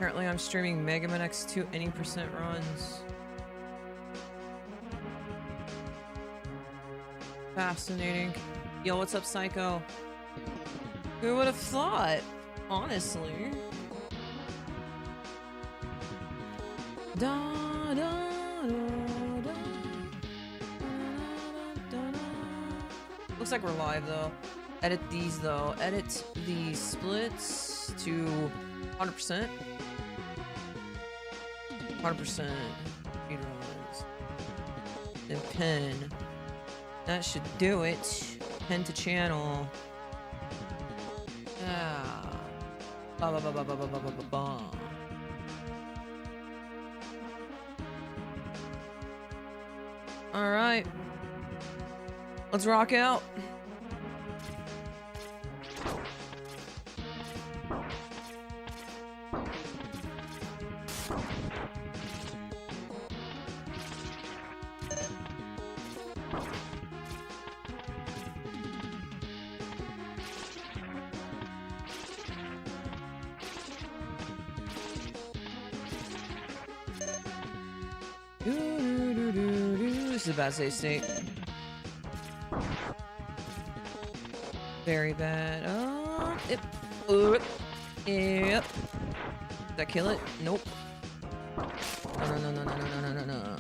Apparently I'm streaming Mega Man X2 any percent runs. Fascinating. Yo, what's up, Psycho? Who would have thought? Honestly. Da, da, da, da, da, da. Looks like we're live though. Edit these though. Edit the splits to 100%. 100% speedruns. Then pen. That should do it. Pen to channel. Ah. Ba ba ba ba ba ba ba ba ba. All right. Let's rock out. This is a bad save state. Very bad. Yep. Yep. Did that kill it? Nope. No, no, no, no, no, no, no, no, no.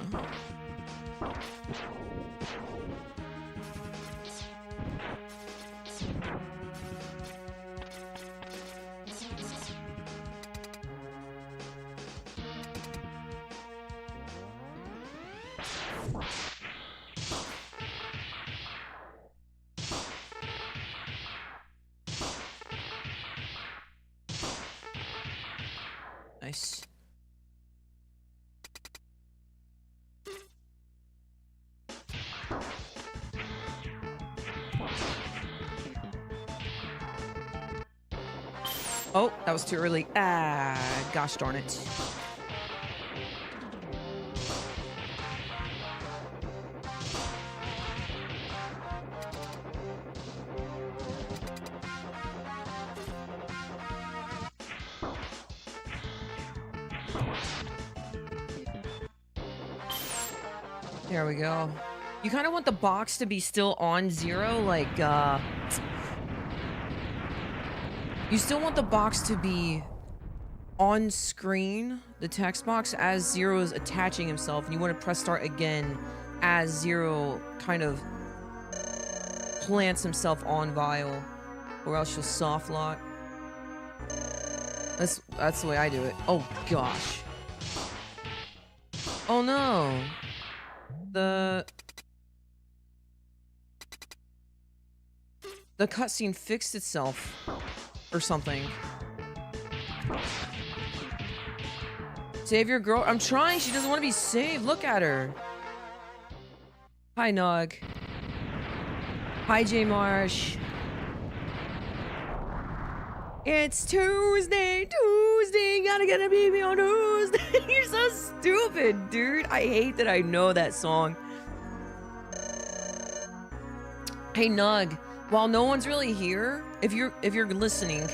Nice. Oh, that was too early. Ah, gosh darn it. There we go. You kind of want the box to be still on 0, like, you still want the box to be on screen, the text box, as 0 is attaching himself, and you want to press start again as 0 kind of plants himself on Vial, or else you'll soft lock. That's the way I do it. Oh, gosh. Oh, no. The cutscene fixed itself or something. Save your girl. I'm trying. She doesn't want to be saved. Look at her. Hi, Nog. Hi, J Marsh. It's Tuesday. Gotta get a baby on Tuesday. You're so stupid, dude. I hate that I know that song. Hey, Nug. While no one's really here, if you're listening,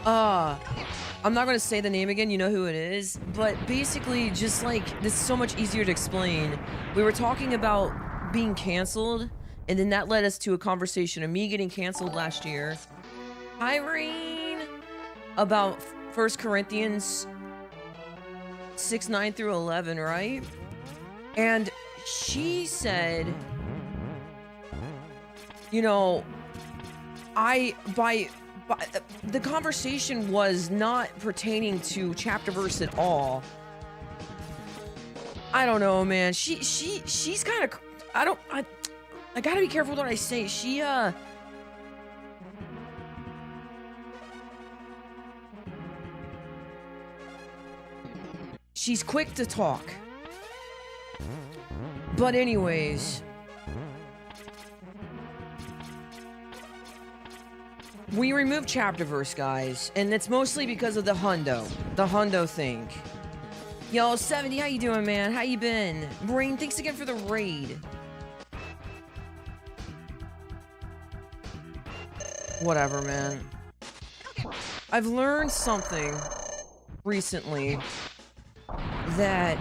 I'm not gonna say the name again. You know who it is. But basically, just like this is so much easier to explain. We were talking about being canceled, and then that led us to a conversation of me getting canceled last year. Irene, about 1 Corinthians 6:9 through 11, right? And she said, you know, the conversation was not pertaining to chapter verse at all. I don't know, man. She's kind of, I gotta be careful what I say. She's quick to talk. But anyways, we removed chapter verse, guys, and it's mostly because of the hundo thing. Yo, 70, how you doing, man? How you been? Brain, thanks again for the raid. Whatever, man. I've learned something recently that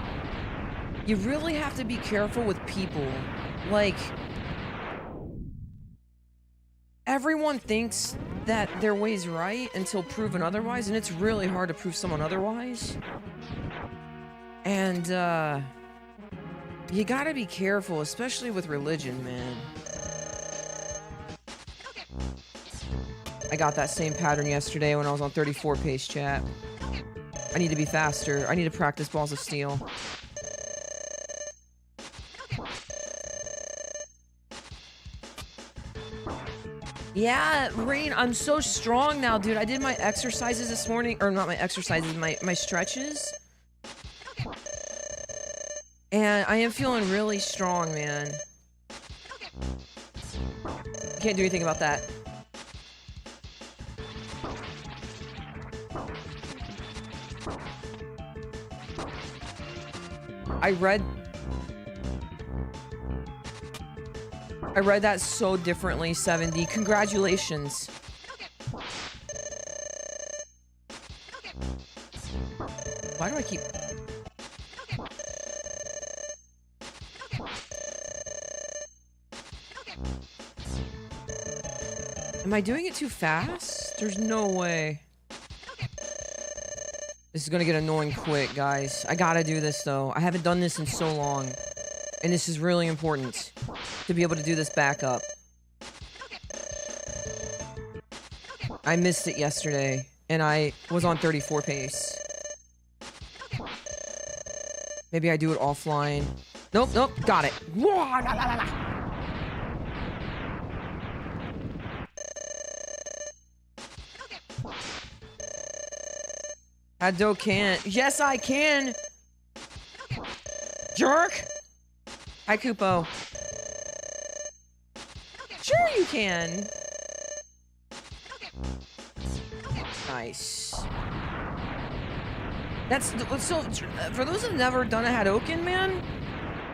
you really have to be careful with people. Like, everyone thinks that their way's right until proven otherwise, and it's really hard to prove someone otherwise. And, you gotta be careful, especially with religion, man. I got that same pattern yesterday when I was on 34 pace, chat. I need to be faster. I need to practice balls of steel. Yeah, Rain, I'm so strong now, dude. I did my exercises this morning, or not my exercises, my stretches. And I am feeling really strong, man. Can't do anything about that. I read that so differently, 70. Congratulations. Why do I keep... Am I doing it too fast? There's no way. This is gonna get annoying quick, guys. I gotta do this, though. I haven't done this in so long. And this is really important to be able to do this backup. I missed it yesterday, and I was on 34 pace. Maybe I do it offline. Nope, nope, got it. Hado can't. Yes, I can! Jerk! Hi, Kupo. Sure you can! Nice. That's so. For those who've never done a Hadoken, man,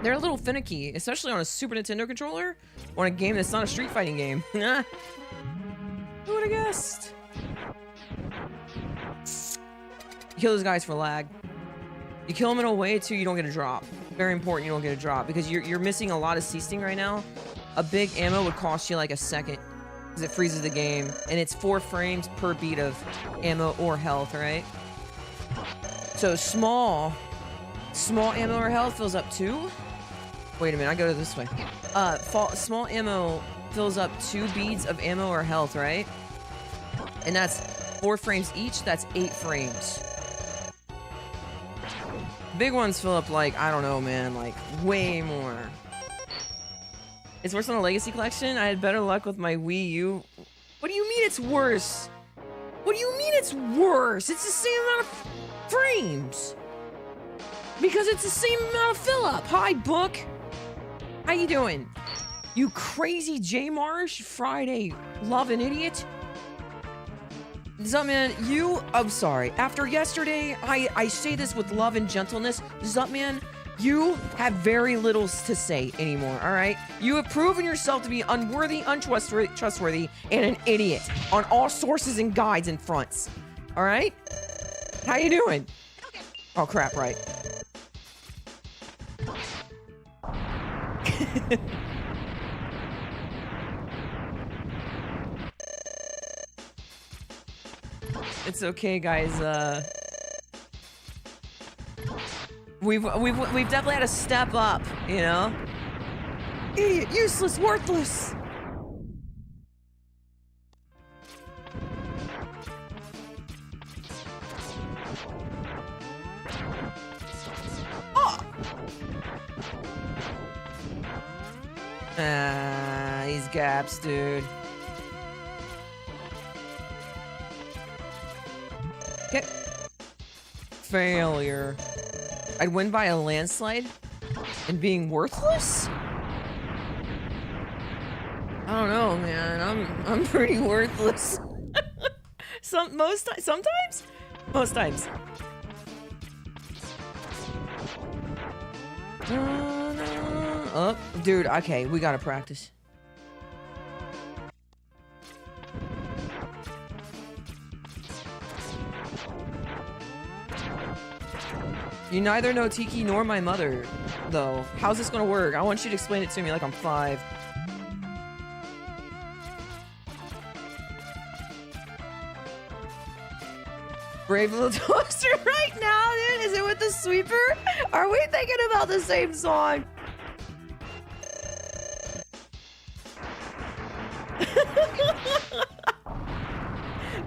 they're a little finicky, especially on a Super Nintendo controller, or in a game that's not a street fighting game. Who would have guessed? You kill those guys for lag. You kill them in a way too, you don't get a drop. Very important, you don't get a drop because you're missing a lot of C-Sting right now. A big ammo would cost you like a second because it freezes the game, and it's 4 frames per beat of ammo or health, right? So small ammo or health fills up 2. Wait a minute, I go this way. Small ammo fills up 2 beads of ammo or health, right? And that's 4 frames each. That's 8 frames. Big ones fill up like, I don't know, man, like way more. It's worse on a Legacy Collection? I had better luck with my Wii U. What do you mean it's worse? What do you mean it's worse? It's the same amount of frames. Because it's the same amount of fill up. Hi, Book. How you doing? You crazy J Marsh Friday loving idiot. Zutman, I'm sorry. After yesterday, I say this with love and gentleness. Zutman, you have very little to say anymore, all right? You have proven yourself to be unworthy, untrustworthy, and an idiot on all sources and guides and fronts, all right? How you doing? Oh, crap, right. It's okay, guys. We've definitely had to step up, you know? Idiot, useless, worthless. Oh. These gaps, dude. Okay. Failure. I'd win by a landslide and being worthless? I don't know, man. I'm pretty worthless. Sometimes? Most times. Oh, dude, okay, we gotta practice. You neither know Tiki nor my mother, though. How's this gonna work? I want you to explain it to me like I'm 5. Brave little toaster right now, dude. Is it with the sweeper? Are we thinking about the same song?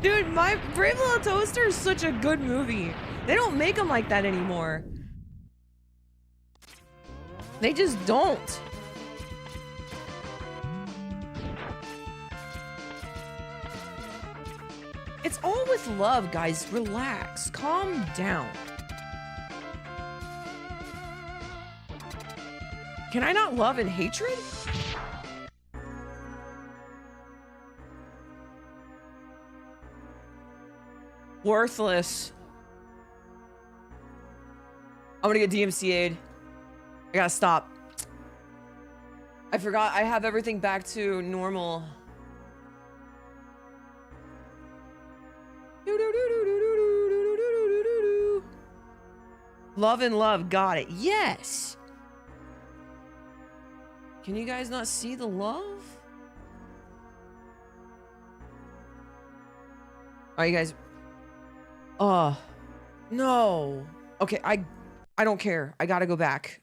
Dude, my Brave Little Toaster is such a good movie. They don't make them like that anymore. They just don't. It's all with love, guys. Relax. Calm down. Can I not love and hatred? Worthless. I'm gonna get DMCA'd. I gotta stop. I forgot I have everything back to normal. Love and love, got it. Yes. Can you guys not see the love? Are you guys? No. Okay, I don't care. I gotta go back.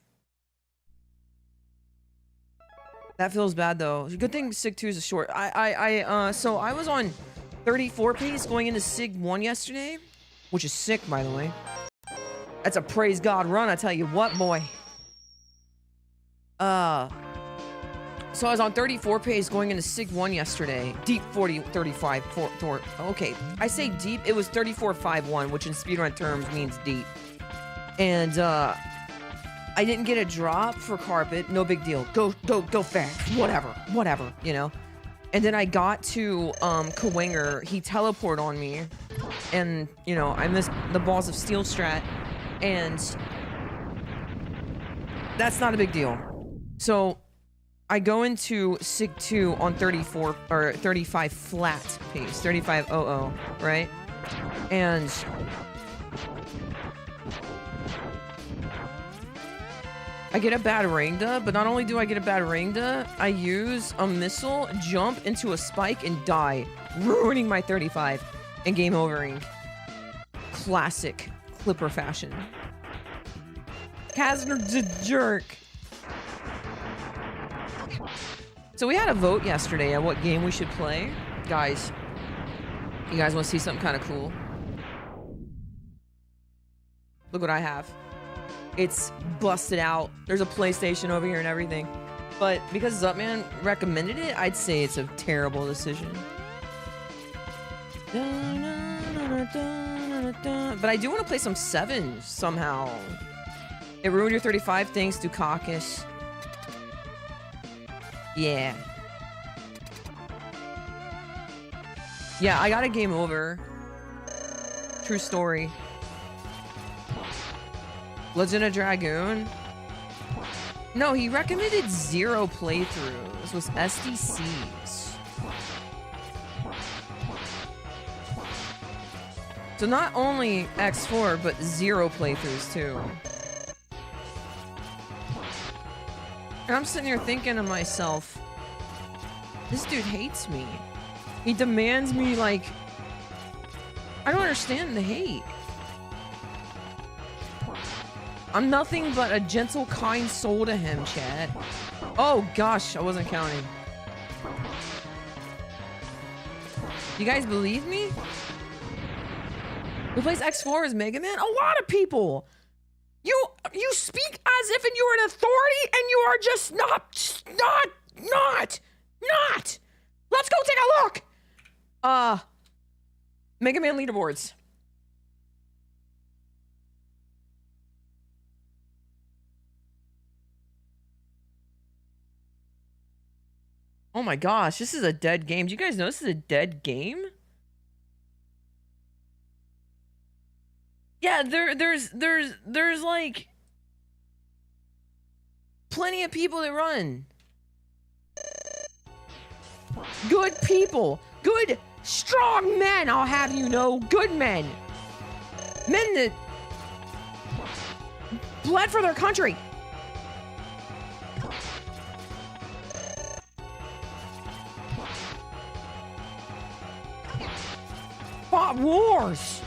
That feels bad though. Good thing Sig 2 is a short. So I was on 34 pace going into Sig 1 yesterday, which is sick, by the way. That's a praise God run, I tell you what, boy. So I was on 34 pace going into Sig 1 yesterday. Deep 40, 35, okay. I say deep, it was 34.51, which in speedrun terms means deep. And, I didn't get a drop for carpet, no big deal. Go fast, whatever, you know? And then I got to, Kawanger, he teleported on me. And, you know, I missed the balls of steel strat. And that's not a big deal. So I go into Sig 2 on 34 or 35 flat pace, 35.00, right? And I get a bad Rangda, but not only do I get a bad Rangda, I use a missile, jump into a spike, and die, ruining my 35 and game overing. Classic Clipper fashion. Kazner's a jerk. So we had a vote yesterday at what game we should play. Guys, you guys want to see something kind of cool? Look what I have. It's busted out. There's a PlayStation over here and everything. But because Zupman recommended it, I'd say it's a terrible decision. But I do want to play some 7s somehow. It ruined your 35, thanks to Caucus. Yeah. Yeah, I got a game over. True story. Legend of Dragoon? No, he recommended 0 playthroughs with SDCs. So not only X4, but 0 playthroughs too. And I'm sitting here thinking to myself, this dude hates me. He demands me, like, I don't understand the hate. I'm nothing but a gentle, kind soul to him, chat. Oh gosh, I wasn't counting. You guys believe me? Who plays X4 as Mega Man? A lot of people. You speak as if you're an authority, and you are just not. Let's go take a look. Mega Man leaderboards. Oh my gosh, this is a dead game. Do you guys know this is a dead game? Yeah, there's like plenty of people that run. Good people. Good, strong men, I'll have you know. Good men. Men that bled for their country. Fought wars.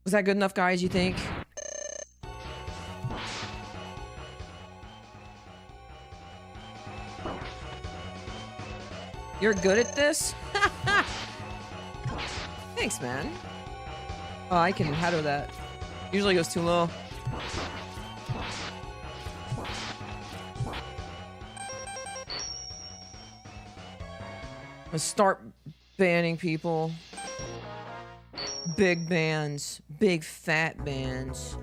Was that good enough, guys, you think? You're good at this? Thanks, man. Oh, I can handle that. Usually goes too low. Let's start banning people. Big bans. Big fat bans.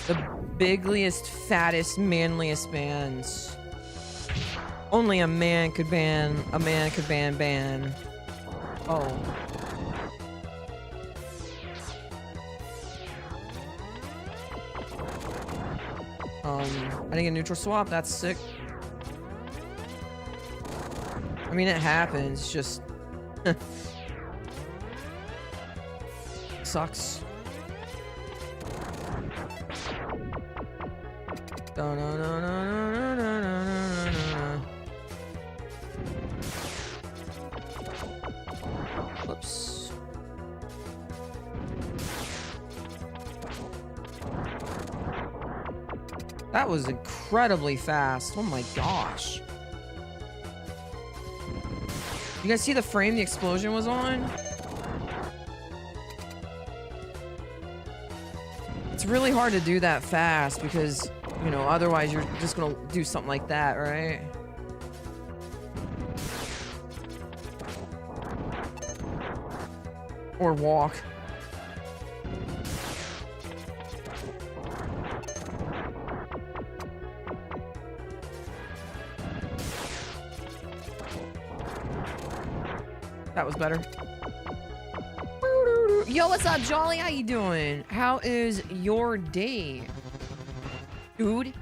The bigliest, fattest, manliest bans. Only a man could ban. A man could ban. Oh. I didn't get a neutral swap. That's sick. I mean, it happens. It's just sucks. Whoops. That was incredibly fast. Oh my gosh. You guys see the frame the explosion was on? It's really hard to do that fast because, you know, otherwise you're just gonna do something like that, right? Or walk. That was better. Yo, what's up, Jolly? How you doing? How is your day, dude?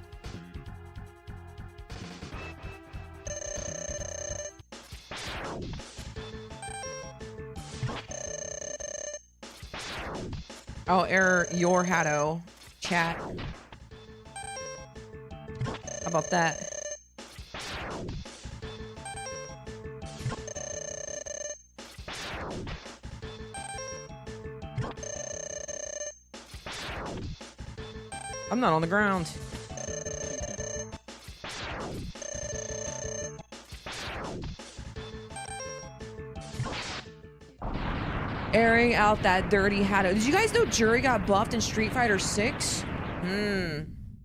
I'll air your hatto chat. How about that? I'm not on the ground. Airing out that dirty hatto. Did you guys know Jury got buffed in Street Fighter 6?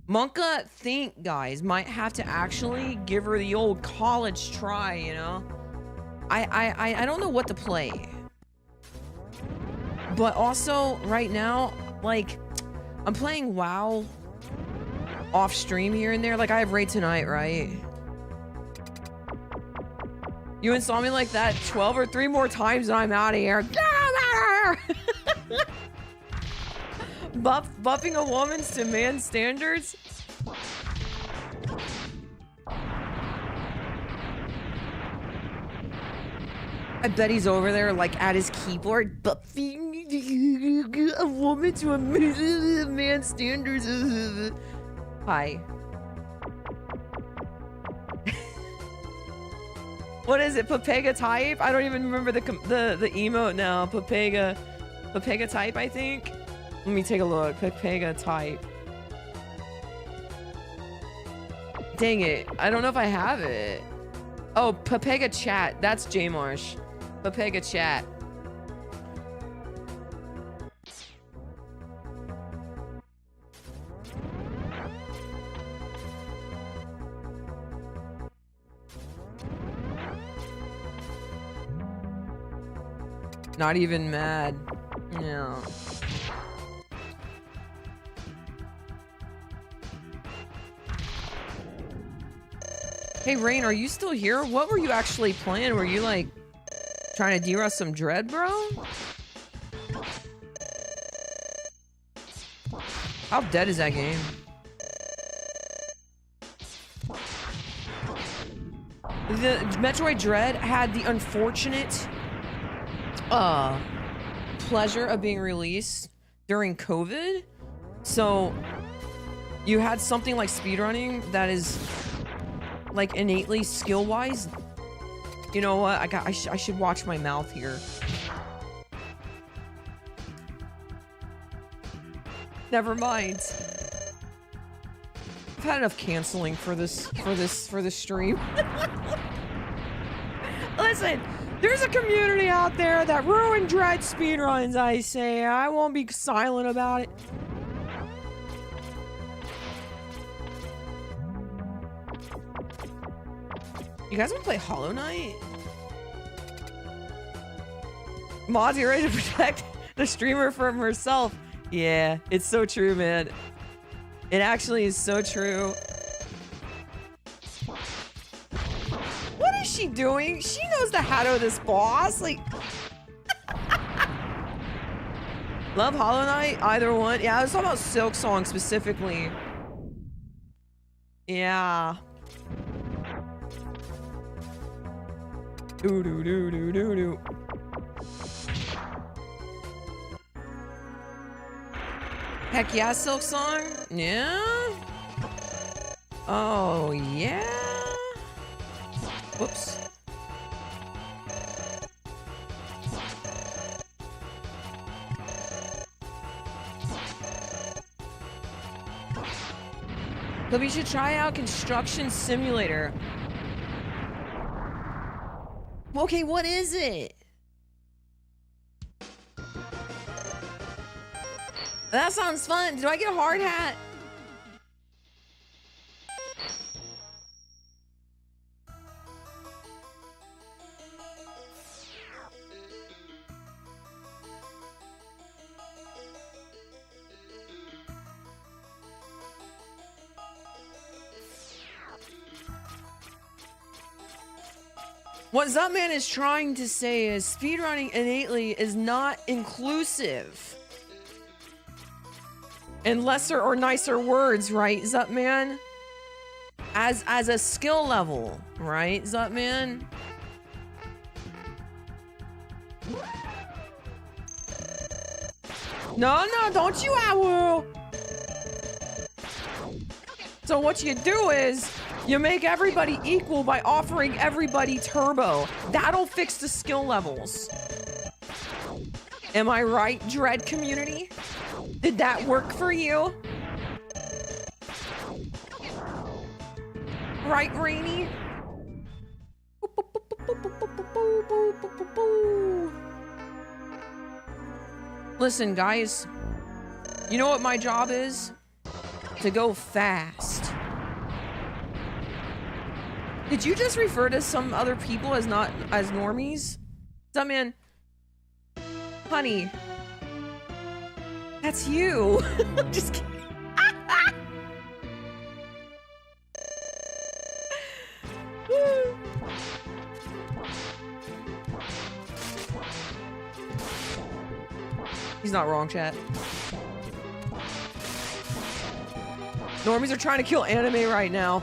Monka think, guys, might have to actually give her the old college try, you know? I don't know what to play. But also, right now, like, I'm playing WoW off stream here and there. Like, I have raid tonight, right? You install me like that 12 or 3 more times and I'm out of here. Buffing a woman's to man's standards? I bet he's over there, like, at his keyboard, buffing a woman to a man's standards. Hi. What is it? Papega type? I don't even remember the emote now. Papega type, I think. Let me take a look. Papega type. Dang it. I don't know if I have it. Oh, Papega chat. That's J Marsh. Papega chat. Not even mad. No. Hey, Rain, are you still here? What were you actually playing? Were you, like, trying to de-rust some dread, bro? How dead is that game? The Metroid Dread had the unfortunate pleasure of being released during COVID. So you had something like speedrunning that is like innately skill-wise. You know what? I should watch my mouth here. Never mind. I've had enough canceling for this stream. Listen, there's a community out there that ruin Dread speedruns, I say. I won't be silent about it. You guys want to play Hollow Knight? Mods, you ready to protect the streamer from herself? Yeah, it's so true, man. It actually is so true. What is she doing? She knows the how to this boss. Like, love Hollow Knight? Either one. Yeah, I was talking about Silk Song specifically. Yeah. Doo doo doo doo doo doo. Heck yeah, Silk Song? Yeah? Oh, yeah? Whoops. But we should try out Construction Simulator. Okay, what is it? That sounds fun. Do I get a hard hat? What Zupman is trying to say is speedrunning innately is not inclusive. In lesser or nicer words, right, Zupman? As a skill level, right, Zupman? No, don't you owl. So what you do is you make everybody equal by offering everybody turbo. That'll fix the skill levels. Am I right, Dread community? Did that work for you? Right, Rainy? Listen, guys. You know what my job is? To go fast. Did you just refer to some other people as not as normies? Some man, honey, that's you. Just kidding. He's not wrong, chat. Normies are trying to kill anime right now.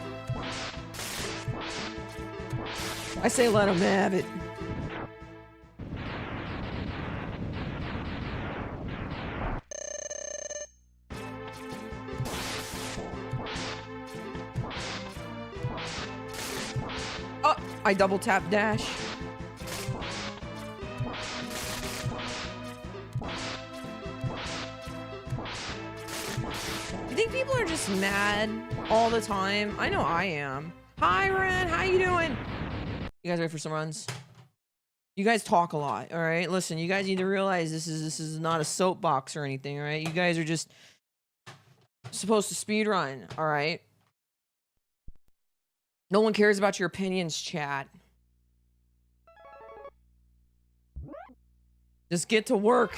I say let them have it. Oh, I double tap dash. I think people are just mad all the time. I know I am. Hi, Ren. How you doing? You guys ready for some runs? You guys talk a lot, all right? Listen, you guys need to realize this is not a soapbox or anything, all right? You guys are just supposed to speed run, all right? No one cares about your opinions, chat. Just get to work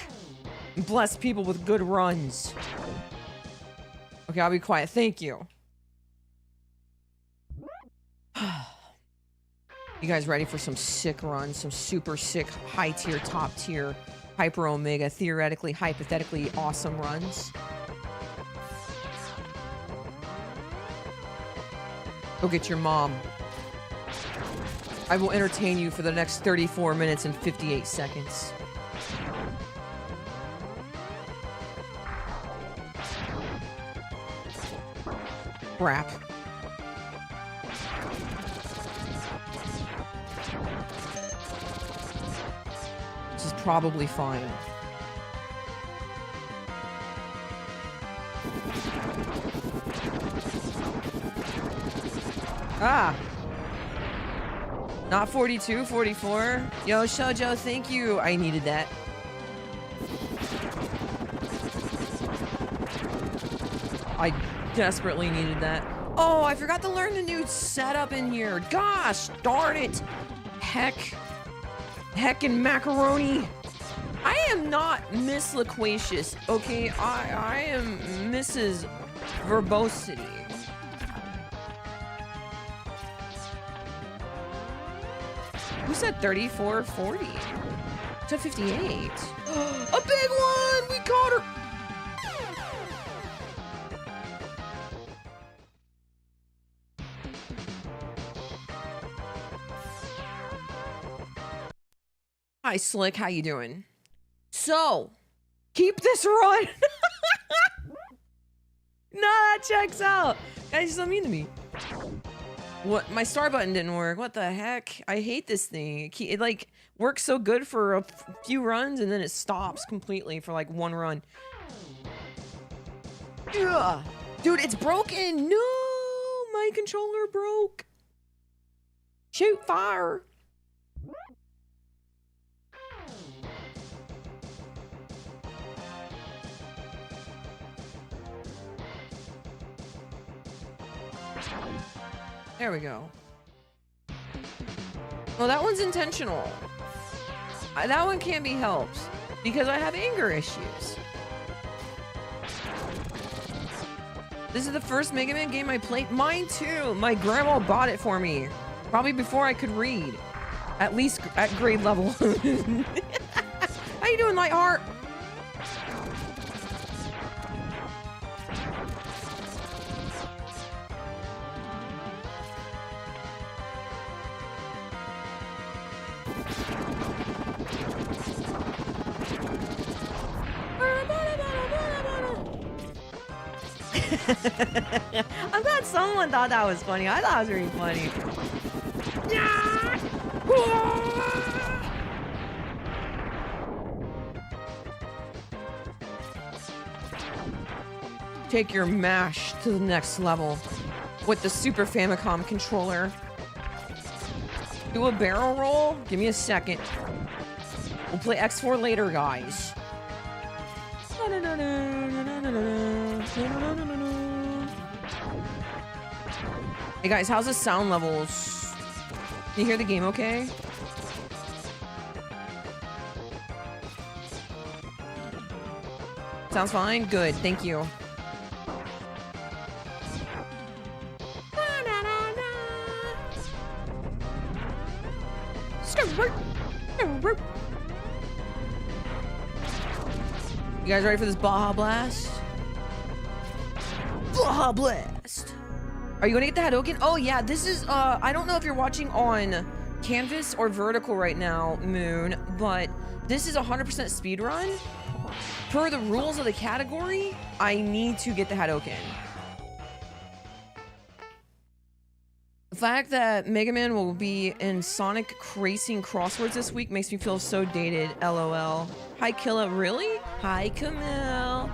and bless people with good runs. Okay, I'll be quiet. Thank you. You guys ready for some sick runs? Some super sick, high tier, top tier, hyper omega, theoretically, hypothetically awesome runs? Go get your mom. I will entertain you for the next 34 minutes and 58 seconds. Crap. This is probably fine. Ah! Not 42, 44. Yo, Shoujo, thank you. I needed that. I desperately needed that. Oh, I forgot to learn the new setup in here. Gosh, darn it. Heckin' macaroni. I am not Miss Loquacious, okay? I am Mrs. Verbosity. Who said 34, 40? Who said 58? A big one! We caught her! Hi, Slick. How you doing? So, keep this run. No, that checks out. Guys, you're so mean to me. What? My star button didn't work. What the heck? I hate this thing. It like works so good for a few runs and then it stops completely for like one run. Ugh. Dude, it's broken. No, my controller broke. Shoot fire. There we go. Well, that one's intentional. That one can't be helped because I have anger issues. This is the first Mega Man game I played. Mine too. My grandma bought it for me. Probably before I could read. At least at grade level. How you doing, Lightheart? I'm glad someone thought that was funny. I thought it was really funny. Take your mash to the next level with the Super Famicom controller. Do a barrel roll? Give me a second. We'll play X4 later, guys. Hey guys, how's the sound levels? Can you hear the game okay? Sounds fine? Good, thank you. You guys ready for this Baja Blast? Baja Blast! Are you gonna get the Hadouken? Oh yeah, this is, I don't know if you're watching on Canvas or Vertical right now, Moon, but this is 100% speedrun. Per the rules of the category, I need to get the Hadouken. The fact that Mega Man will be in Sonic Racing Crosswords this week makes me feel so dated, LOL. Hi, Killa, really? Hi, Camille.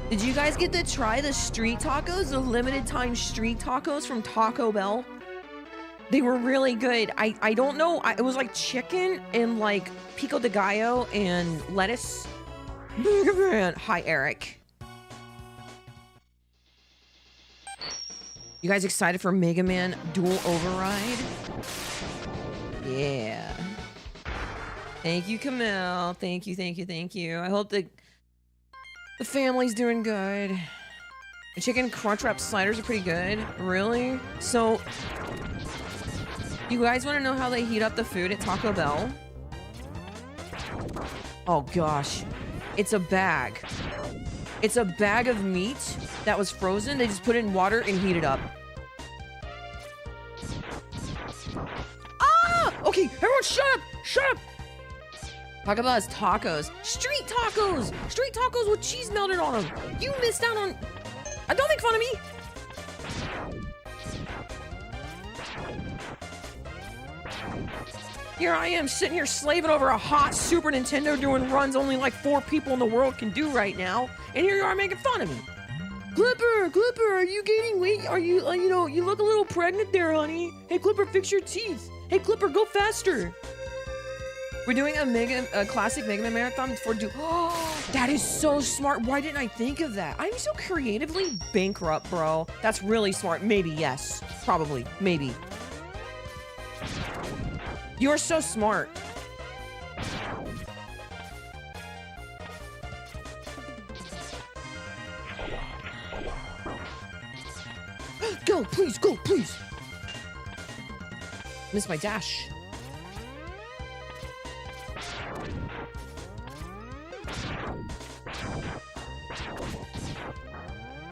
Did you guys get to try the street tacos, the limited time street tacos from Taco Bell? They were really good. I don't know, it was like chicken and like pico de gallo and lettuce. Mega Man. Hi, Eric. You guys excited for Mega Man Dual Override? Yeah. Thank you, Camille. Thank you, thank you, thank you. I hope the family's doing good. The chicken Crunchwrap sliders are pretty good. Really? So, you guys want to know how they heat up the food at Taco Bell? Oh gosh. It's a bag. It's a bag of meat that was frozen. They just put it in water and heat it up. Shut up! Talk about his tacos. Street tacos! Street tacos with cheese melted on them. You missed out on... Don't make fun of me! Here I am sitting here slaving over a hot Super Nintendo doing runs only like 4 people in the world can do right now. And here you are making fun of me. Clipper, are you gaining weight? Are you, you know, you look a little pregnant there, honey. Hey, Clipper, fix your teeth. Hey, Clipper, go faster. We're doing a classic Mega Man marathon for Oh, that is so smart. Why didn't I think of that? I'm so creatively bankrupt, bro. That's really smart. Maybe, yes. Probably. Maybe. You're so smart. Go, please, go, please. Missed my dash.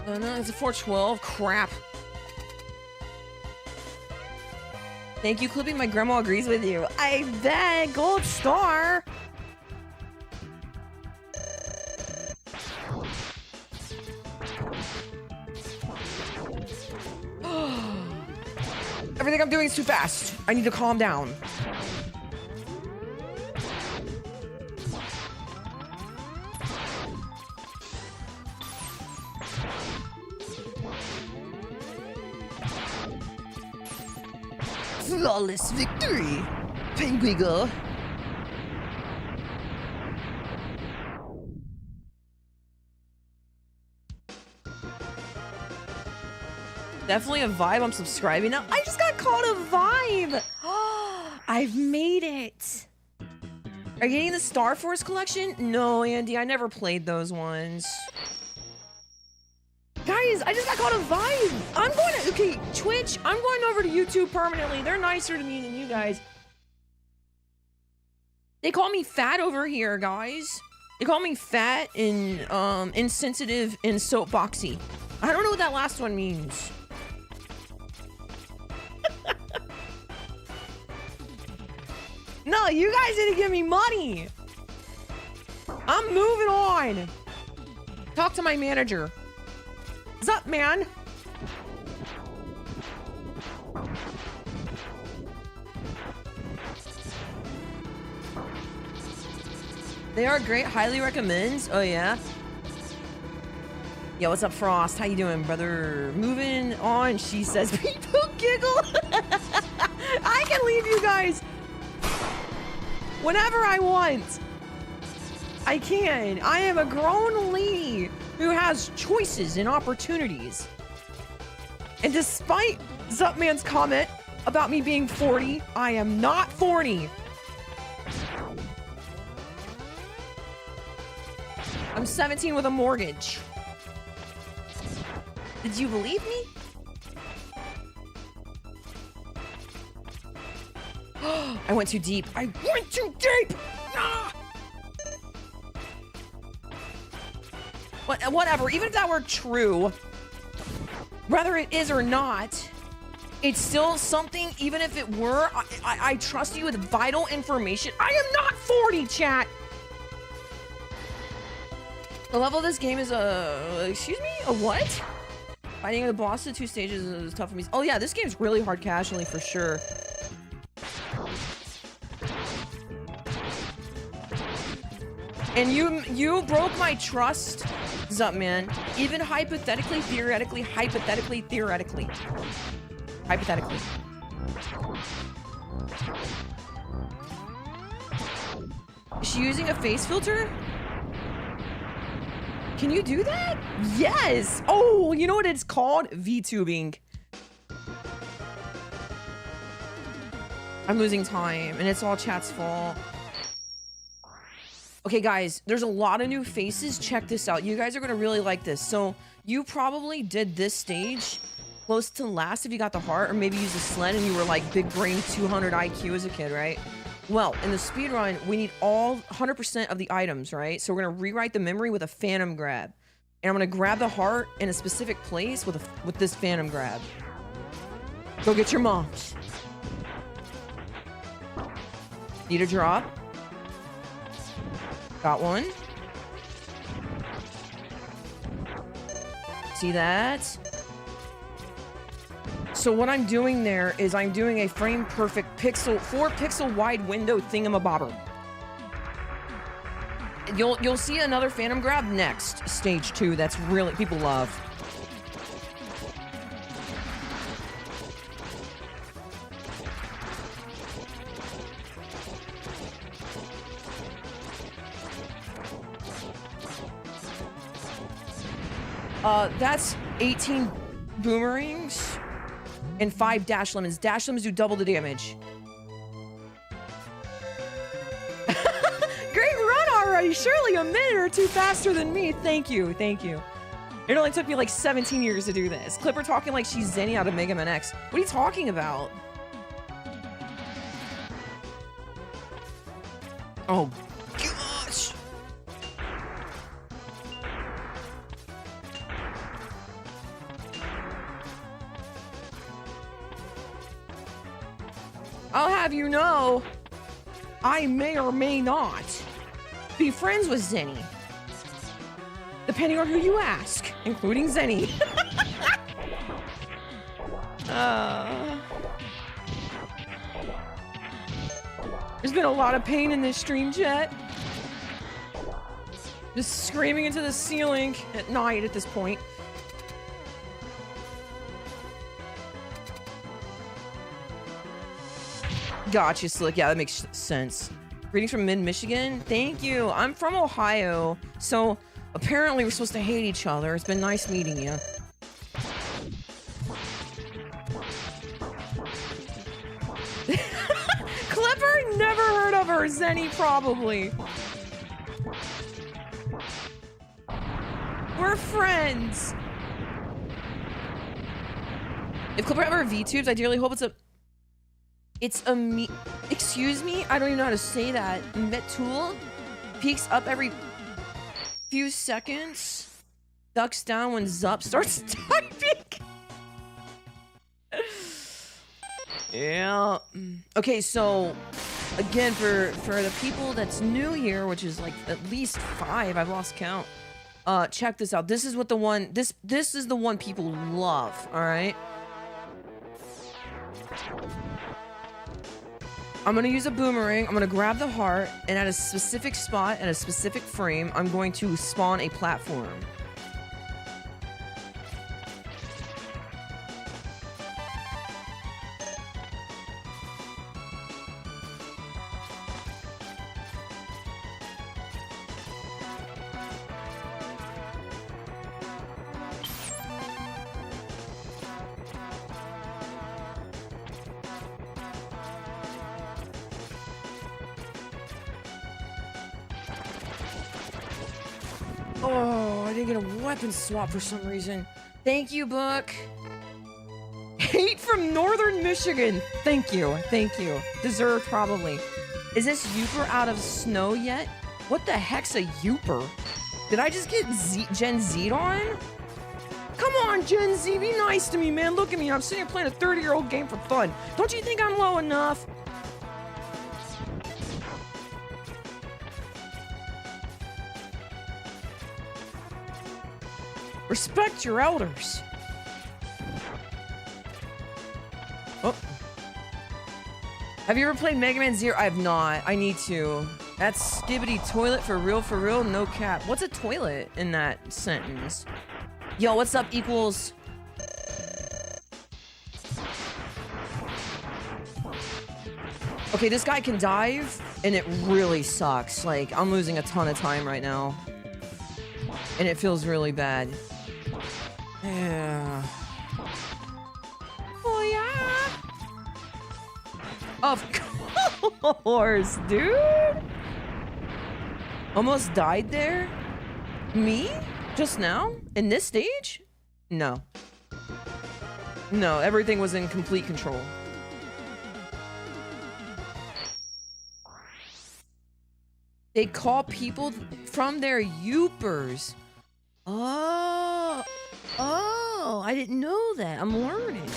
Oh no, it's a 412. Crap. Thank you, Clippy. My grandma agrees with you. I bet. Gold star. Everything I'm doing is too fast. I need to calm down. Flawless victory, Penguiggle. Definitely a vibe. I'm subscribing now. I just got called a vibe. I've made it. Are you getting the Star Force collection? No, Andy, I never played those ones. Guys, I just got called a vibe. I'm going to, okay, Twitch, I'm going over to YouTube permanently. They're nicer to me than you guys. They call me fat over here, guys. They call me fat and insensitive and soapboxy. I don't know what that last one means. No, you guys didn't give me money. I'm moving on. Talk to my manager. What's up, man? They are great. Highly recommends. Oh, yeah? Yo, what's up, Frost? How you doing, brother? Moving on, she says. People giggle. I can leave you guys whenever I want. I can. I am a grown lady who has choices and opportunities. And despite Zupman's comment about me being 40, I am not 40. I'm 17 with a mortgage. Did you believe me? I went too deep. I went too deep! Ah! Whatever, even if that were true, whether it is or not, it's still something, even if it were, I trust you with vital information. I am not 40, chat! The level of this game is excuse me? A what? Fighting the boss at 2 stages is tough for me. Oh yeah, this game's really hard casually for sure. And you broke my trust, Zupman. Even hypothetically, theoretically. Is she using a face filter? Can you do that? Yes! Oh, you know what it's called? VTubing. I'm losing time, and it's all chat's fault. Okay, guys, there's a lot of new faces. Check this out. You guys are going to really like this. So, you probably did this stage close to last if you got the heart, or maybe used a sled and you were like big brain 200 IQ as a kid, right? Well, in the speedrun, we need all 100% of the items, right? So we're going to rewrite the memory with a phantom grab. And I'm going to grab the heart in a specific place with this phantom grab. Go get your moms. Need a drop. Got one. See that? So what I'm doing there is I'm doing a frame perfect pixel, 4 pixel wide window thingamabobber. You'll see another phantom grab next, stage 2. That's really people love. That's 18 boomerangs and 5 dash lemons. Dash lemons do double the damage. Great run already. Surely a minute or two faster than me. Thank you. Thank you. It only took me like 17 years to do this. Clipper talking like she's Zenny out of Mega Man X. What are you talking about? Oh, gosh. I'll have you know, I may or may not be friends with Zenny. Depending on who you ask, including Zenny. There's been a lot of pain in this stream, chat. Just screaming into the ceiling at night at this point. Gotcha, Slick. Yeah, that makes sense. Greetings from mid-Michigan. Thank you. I'm from Ohio, so apparently we're supposed to hate each other. It's been nice meeting you. Clipper? Never heard of her. Zenny, probably. We're friends. If Clipper ever VTubes, I dearly hope it's a me. Excuse me? I don't even know how to say that. Metul peeks up every few seconds. Ducks down when Zup starts typing. Yeah. Okay, so again, for the people that's new here, which is like at least 5, I've lost count. Check this out. This is what the one. This is the one people love. All right. I'm gonna use a boomerang. I'm gonna grab the heart, and at a specific spot, at a specific frame, I'm going to spawn a platform. Oh, I didn't get a weapon swap for some reason. Thank you, Book. Hate from Northern Michigan. Thank you. Thank you. Deserved, probably. Is this Youper out of snow yet? What the heck's a Youper? Did I just get Gen Z'd on? Come on, Gen Z. Be nice to me, man. Look at me. I'm sitting here playing a 30-year-old game for fun. Don't you think I'm low enough? Respect your elders. Oh. Have you ever played Mega Man Zero? I have not. I need to. That's skibbity toilet for real, no cap. What's a toilet in that sentence? Yo, what's up, equals? Okay, this guy can dive, and it really sucks. Like, I'm losing a ton of time right now. And it feels really bad. Yeah. Oh, yeah. Of course, dude. Almost died there? Me? Just now? In this stage? No. No, everything was in complete control. They call people from their Youpers. Oh. Oh, I didn't know that. I'm learning.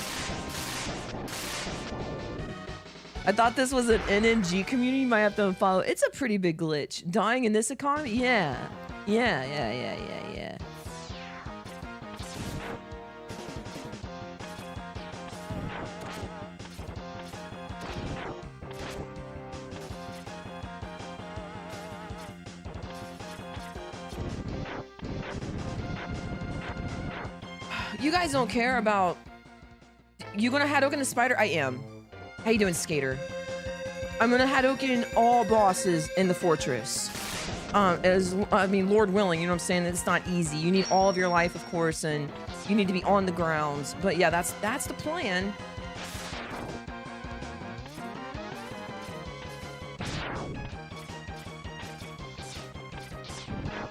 I thought this was an NNG community. Might have to follow. It's a pretty big glitch. Dying in this economy? Yeah. Yeah. You guys don't care about... You gonna Hadouken the spider? I am. How you doing, Skater? I'm gonna Hadouken all bosses in the fortress. Lord willing, you know what I'm saying? It's not easy. You need all of your life, of course, and you need to be on the grounds. But yeah, that's the plan.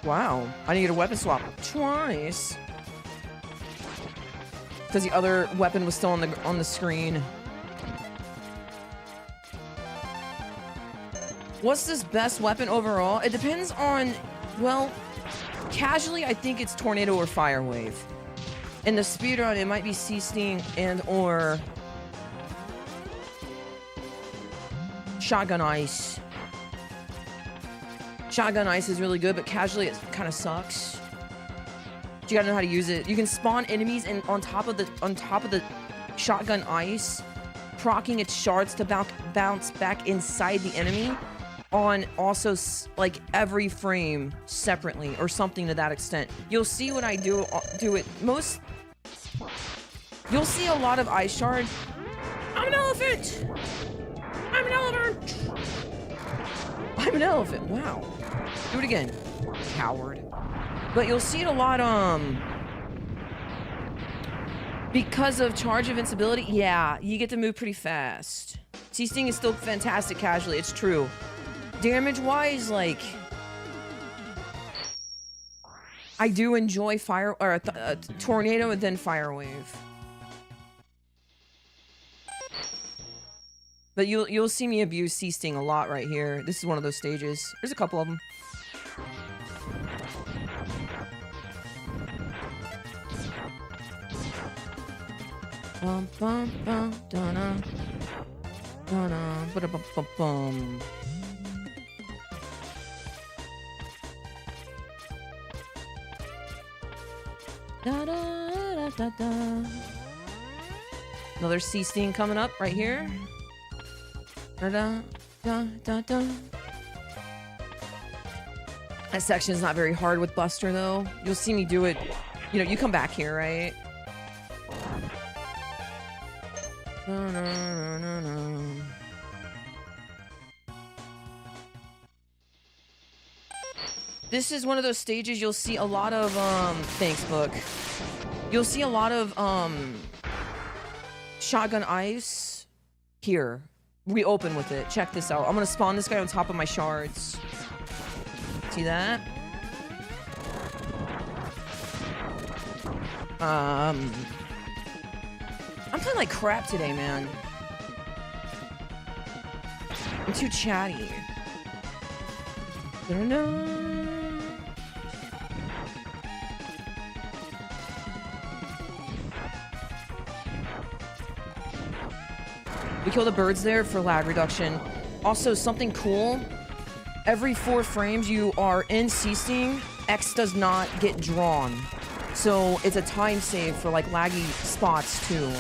Wow, I need a weapon swap twice. Because the other weapon was still on the screen. What's this best weapon overall? It depends on, well, casually I think it's Tornado or Fire Wave. In the speedrun it might be Sea Sting and or Shotgun Ice. Shotgun Ice is really good, but casually it kind of sucks. You gotta know how to use it. You can spawn enemies and on top of the Shotgun Ice, proccing its shards to bounce back inside the enemy on also like every frame separately or something to that extent. You'll see when I do it most. You'll see a lot of ice shard. I'm an elephant. I'm an elephant. I'm an elephant. Wow. Do it again, coward. But you'll see it a lot, because of charge invincibility. Yeah, you get to move pretty fast. Sea Sting is still fantastic casually, it's true. Damage-wise, like, I do enjoy Tornado and then Fire Wave. But you'll see me abuse Sea Sting a lot right here. This is one of those stages. There's a couple of them. Bum bum bum da-na da-na ba-da-bum-bum-bum. Da-da-da-da-da. Another Sea Sting coming up right here. Da-da-da-da-da. That section is not very hard with Buster though. You'll see me do it. You know, you come back here, right? No. This is one of those stages you'll see a lot of, thanks, book. You'll see a lot of, Shotgun Ice here. We open with it. Check this out. I'm gonna spawn this guy on top of my shards. See that? I'm playing like crap today, man. I'm too chatty. We kill the birds there for lag reduction. Also, something cool. Every 4 frames you are in Sea Sting, X does not get drawn. So it's a time save for like laggy spots too.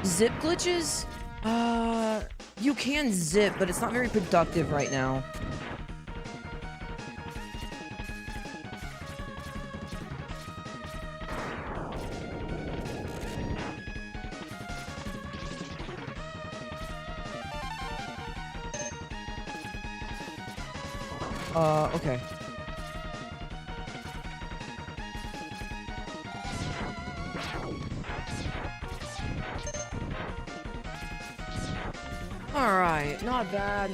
Zip glitches? You can zip, but it's not very productive right now. Okay. Alright, not bad.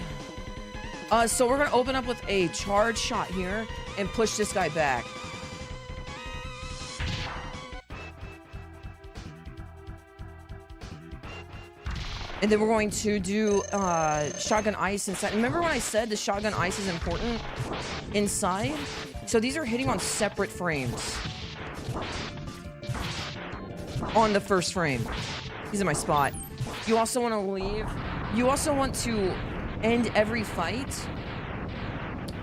So we're gonna open up with a charge shot here and push this guy back. And then we're going to do Shotgun Ice inside. Remember when I said the Shotgun Ice is important inside? So these are hitting on separate frames. on the first frame. He's in my spot. You also want to leave. You also want to end every fight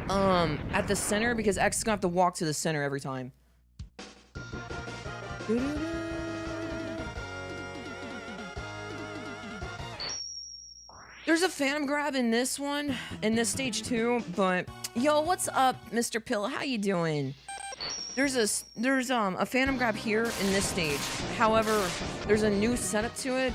at the center, because X is gonna have to walk to the center every time. There's a phantom grab in this one, in this stage too, but yo, what's up, Mr. Pill? How you doing? There's a phantom grab here in this stage. However, there's a new setup to it.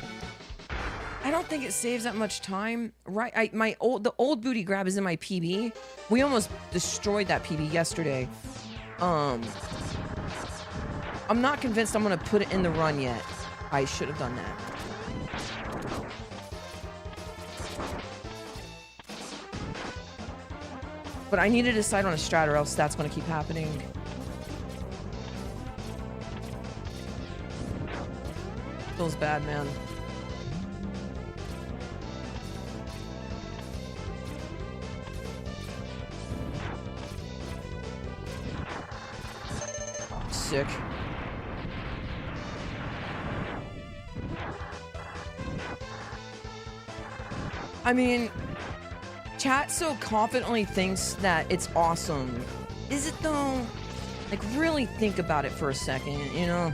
I don't think it saves that much time, right? The old booty grab is in my PB. We almost destroyed that PB yesterday. I'm not convinced I'm gonna put it in the run yet. I should have done that. But I need to decide on a strat, or else that's gonna keep happening. Feels bad, man. Sick. I mean, chat so confidently thinks that it's awesome. Is it though? Like, really think about it for a second, you know?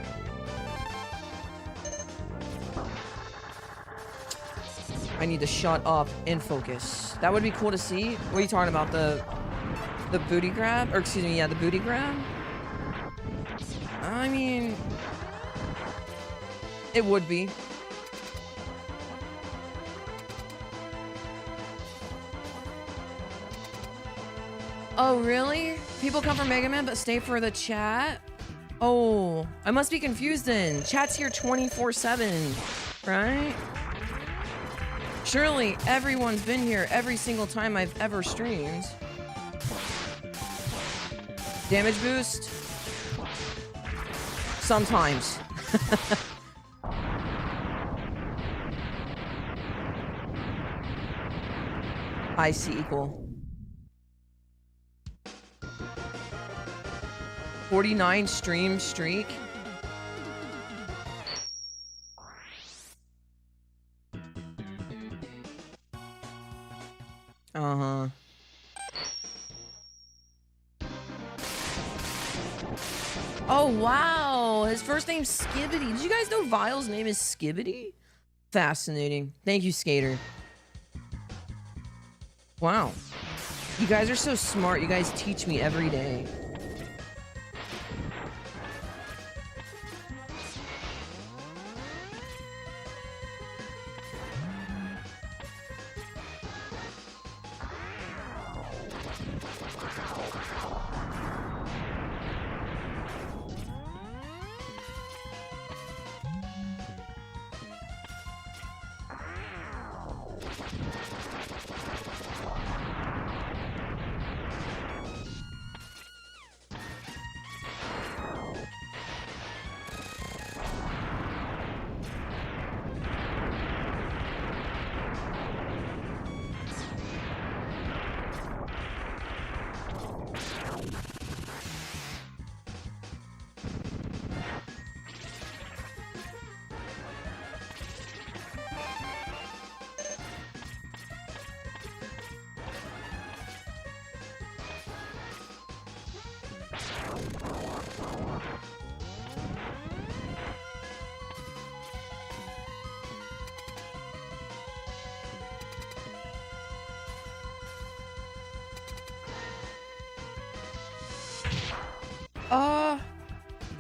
I need to shut up and focus. That would be cool to see. What are you talking about? The booty grab? Or excuse me, yeah, the booty grab? I mean, it would be. Oh, really? People come for Mega Man but stay for the chat? Oh, I must be confused then. Chat's here 24/7, right? Surely everyone's been here every single time I've ever streamed. Damage boost? Sometimes. I see equal. 49 stream streak. Uh-huh. Oh, wow. His first name's Skibbity. Did you guys know Vile's name is Skibbity? Fascinating. Thank you, Skater. Wow. You guys are so smart. You guys teach me every day.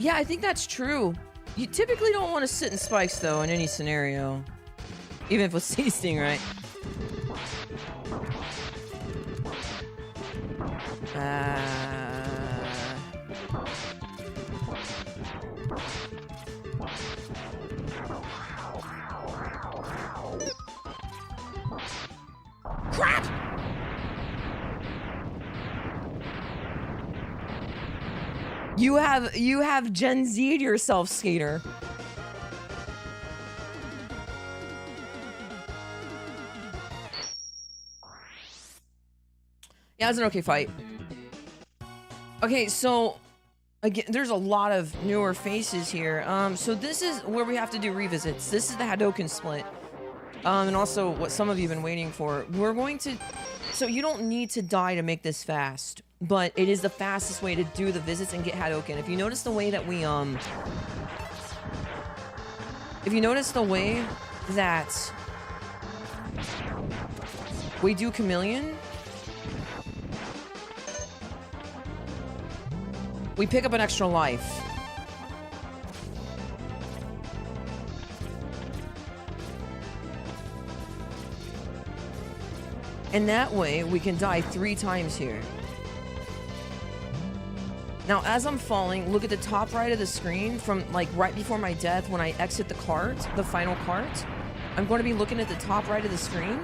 Yeah, I think that's true. You typically don't want to sit in spikes, though, in any scenario. Even if it's tasting, right? Crap! You have Gen Z'd yourself, Skater. Yeah, it was an okay fight. Okay, so Again, there's a lot of newer faces here. So this is where we have to do revisits. This is the Hadoken split. And also what some of you have been waiting for. We're going to... So you don't need to die to make this fast, but it is the fastest way to do the visits and get Hadoken. If you notice the way that we, If you notice the way that we do Chameleon, we pick up an extra life. And that way, we can die 3 times here. Now, as I'm falling, look at the top right of the screen from, like, right before my death when I exit the cart, the final cart. I'm going to be looking at the top right of the screen.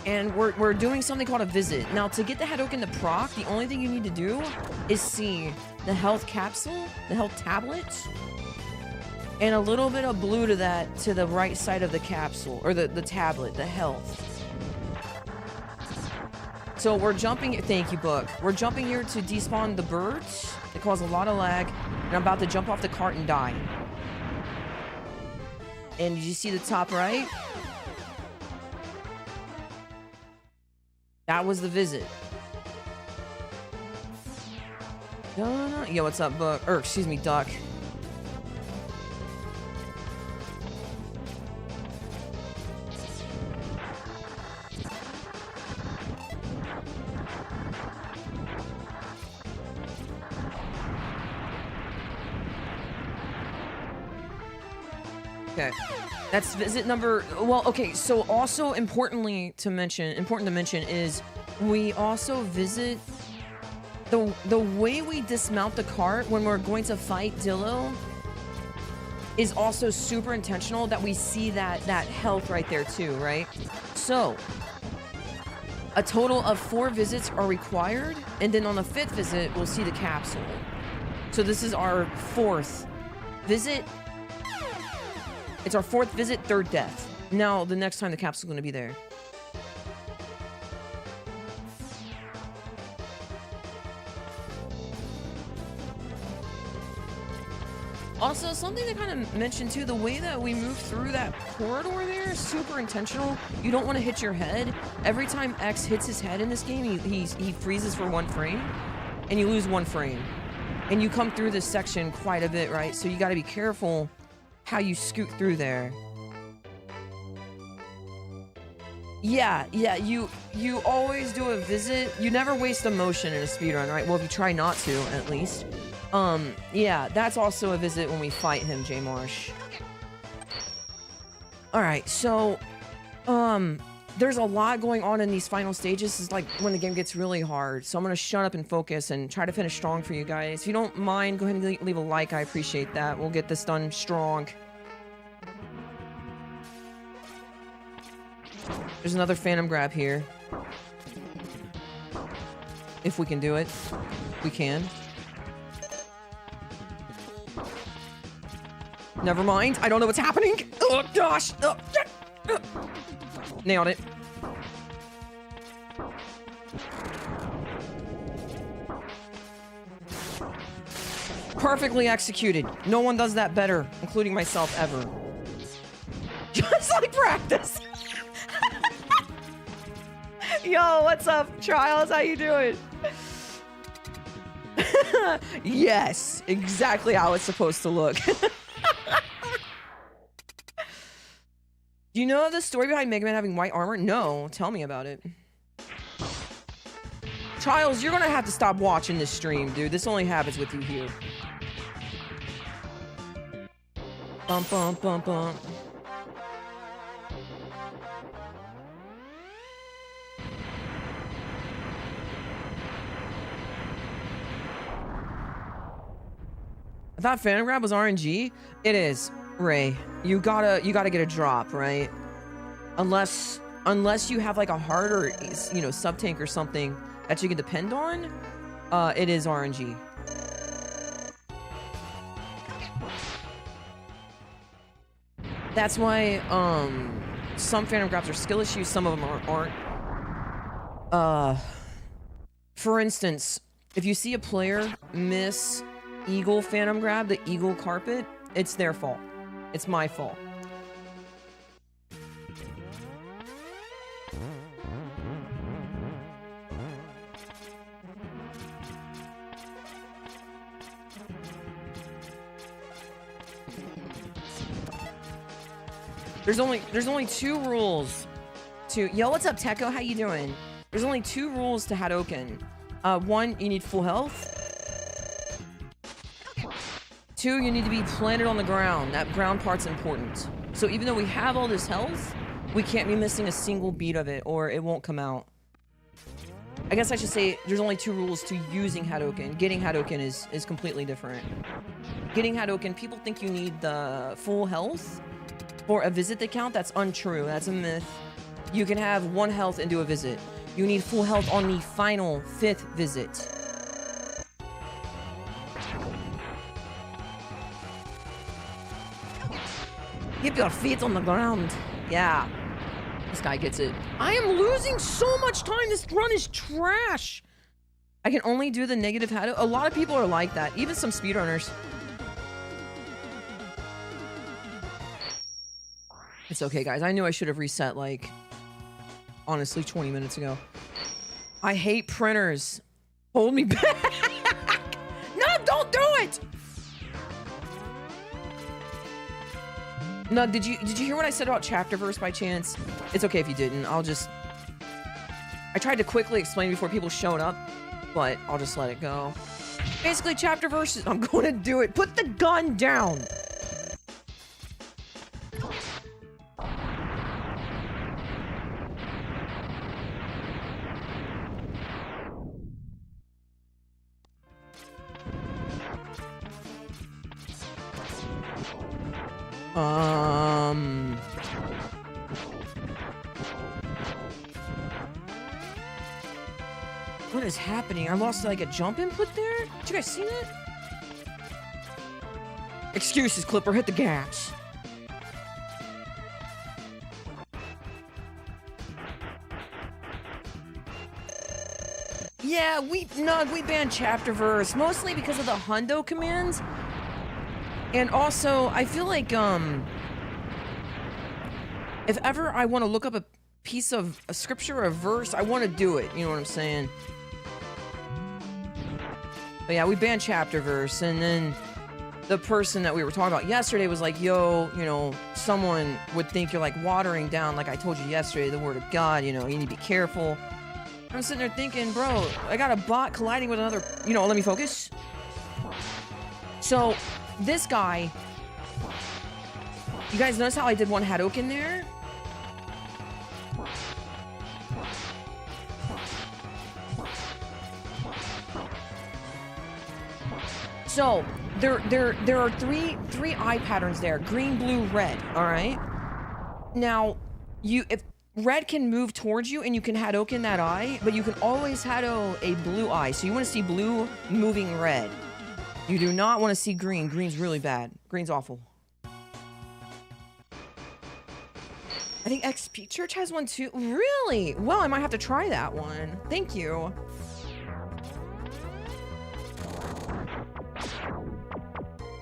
And we're doing something called a visit. Now, to get the Hadoken to proc, the only thing you need to do is see the health capsule, the health tablet, and a little bit of blue to that, to the right side of the capsule, or the tablet, the health. So we're jumping, thank you, Book. We're jumping here to despawn the birds. They cause a lot of lag, and I'm about to jump off the cart and die. And did you see the top right? That was the visit. Yo, what's up, Book? Or, excuse me, Duck. Okay, that's visit number. Well, okay. So also important to mention is we also visit the way we dismount the cart when we're going to fight Dillo is also super intentional. That we see that health right there too, right? So a total of 4 visits are required, and then on the 5th visit we'll see the capsule. So this is our 4th visit. It's our 4th visit, 3rd death. Now, the next time the capsule's going to be there. Also, something to kind of mention too, the way that we move through that corridor there is super intentional. You don't want to hit your head. Every time X hits his head in this game, he freezes for 1 frame, and you lose 1 frame. And you come through this section quite a bit, right? So you got to be careful how you scoot through there. Yeah, you always do a visit. You never waste a motion in a speedrun, right? Well, if you try not to, at least. Yeah, that's also a visit when we fight him, J Marsh. Alright, so, there's a lot going on in these final stages. This is like when the game gets really hard. So I'm gonna shut up and focus and try to finish strong for you guys. If you don't mind, go ahead and leave a like. I appreciate that. We'll get this done strong. There's another Phantom Grab here. If we can do it. We can. Never mind. I don't know what's happening. Oh, gosh. Oh, nailed it. Perfectly executed. No one does that better, including myself, ever. Just like practice. Yo, what's up, Trials? How you doing? Yes, exactly how it's supposed to look. Do you know the story behind Mega Man having white armor? No, tell me about it. Trials, you're gonna have to stop watching this stream, dude. This only happens with you here. Bum, bum, bum, bum. I thought Phantom Grab was RNG. It is, Ray. You gotta get a drop, right? Unless you have like a heart or, you know, sub tank or something that you can depend on. It is RNG. That's why some Phantom Grabs are skill issues, some of them aren't. For instance, If you see a player miss eagle phantom grab, the eagle carpet, it's their fault. It's my fault. There's only 2 rules to... Yo, what's up, Techo? How you doing? There's only 2 rules to Hadoken. 1, you need full health. 2, you need to be planted on the ground. That ground part's important. So even though we have all this health, we can't be missing a single beat of it, or it won't come out. I guess I should say there's only 2 rules to using Hadoken. Getting Hadoken is completely different. Getting Hadoken, people think you need the full health for a visit to count. That's untrue. That's a myth. You can have 1 health and do a visit. You need full health on the final 5th visit. Keep your feet on the ground. Yeah. This guy gets it. I am losing so much time. This run is trash. I can only do the negative Hado. A lot of people are like that. Even some speedrunners. It's okay, guys. I knew I should have reset, like, honestly, 20 minutes ago. I hate printers. Hold me back. No, don't do it. No, did you hear what I said about chapter verse by chance? It's okay if you didn't. I tried to quickly explain before people showed up, but I'll just let it go. Basically, chapter verses. I'm going to do it. Put the gun down. What is happening? I lost like a jump input there? Did you guys see that? Excuses, Clipper. Hit the gas. Yeah, we banned chapter verse mostly because of the hundo commands. And also, I feel like, if ever I want to look up a piece of a scripture or a verse, I want to do it. You know what I'm saying? But yeah, we banned chapter verse, and then the person that we were talking about yesterday was like, yo, you know, someone would think you're, like, watering down, like I told you yesterday, the word of God, you know, you need to be careful. I'm sitting there thinking, bro, I got a bot colliding with another, you know, let me focus. So... this guy, you guys notice how I did 1 Hadoken there? So there are three eye patterns there: green, blue, red. All right. Now, if red can move towards you and you can Hadoken that eye, but you can always Hado a blue eye. So you want to see blue moving red. You do not want to see green. Green's really bad. Green's awful. I think XP Church has one too. Really? Well, I might have to try that one. Thank you.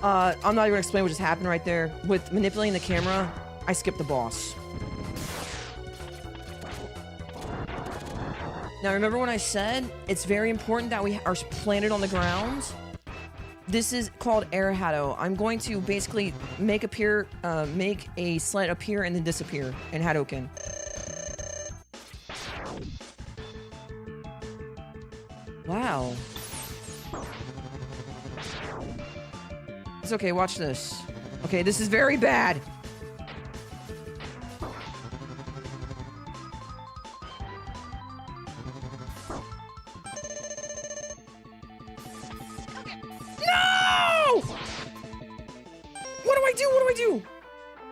I'm not even gonna explain what just happened right there. With manipulating the camera, I skipped the boss. Now, remember when I said it's very important that we are planted on the ground? This is called air Hado. I'm going to basically make a sled appear and then disappear in Hadoken. Wow. It's okay, watch this. Okay, this is very bad.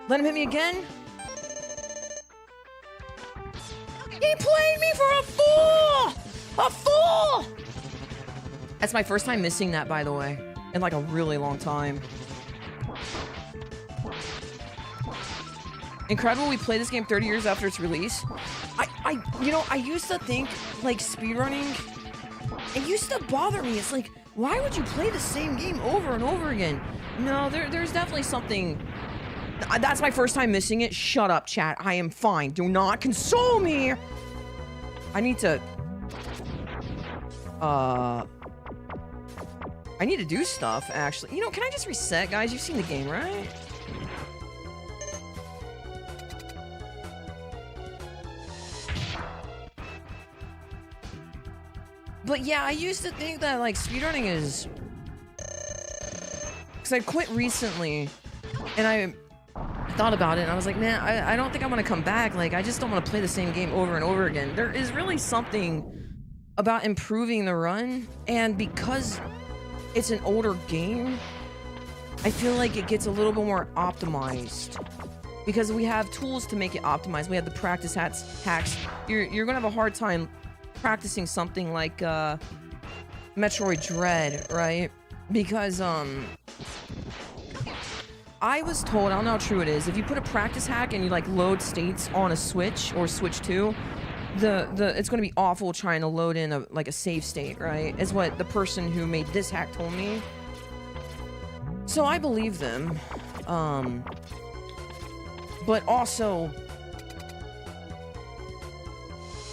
Let him hit me again. He played me for a fool! A fool! That's my first time missing that, by the way, in like a really long time. Incredible we play this game 30 years after its release. You know, I used to think, like, speedrunning It used to bother me. It's like, why would you play the same game over and over again? No, there's definitely something. That's my first time missing it. Shut up, chat. I am fine. Do not console me. I need to... I need to do stuff, actually. You know, can I just reset, guys? You've seen the game, right? But yeah, I used to think that, like, speedrunning is... Because I quit recently, and I thought about it, and I was like, man, I don't think I want to come back. Like, I just don't want to play the same game over and over again. There is really something about improving the run, and because it's an older game, I feel like it gets a little bit more optimized. Because we have tools to make it optimized. We have the practice hacks. You're gonna have a hard time practicing something like Metroid Dread, right? Because I was told, I don't know how true it is, if you put a practice hack and you like load states on a Switch or Switch 2, it's going to be awful trying to load in a save state, right? Is what the person who made this hack told me. So I believe them. But also,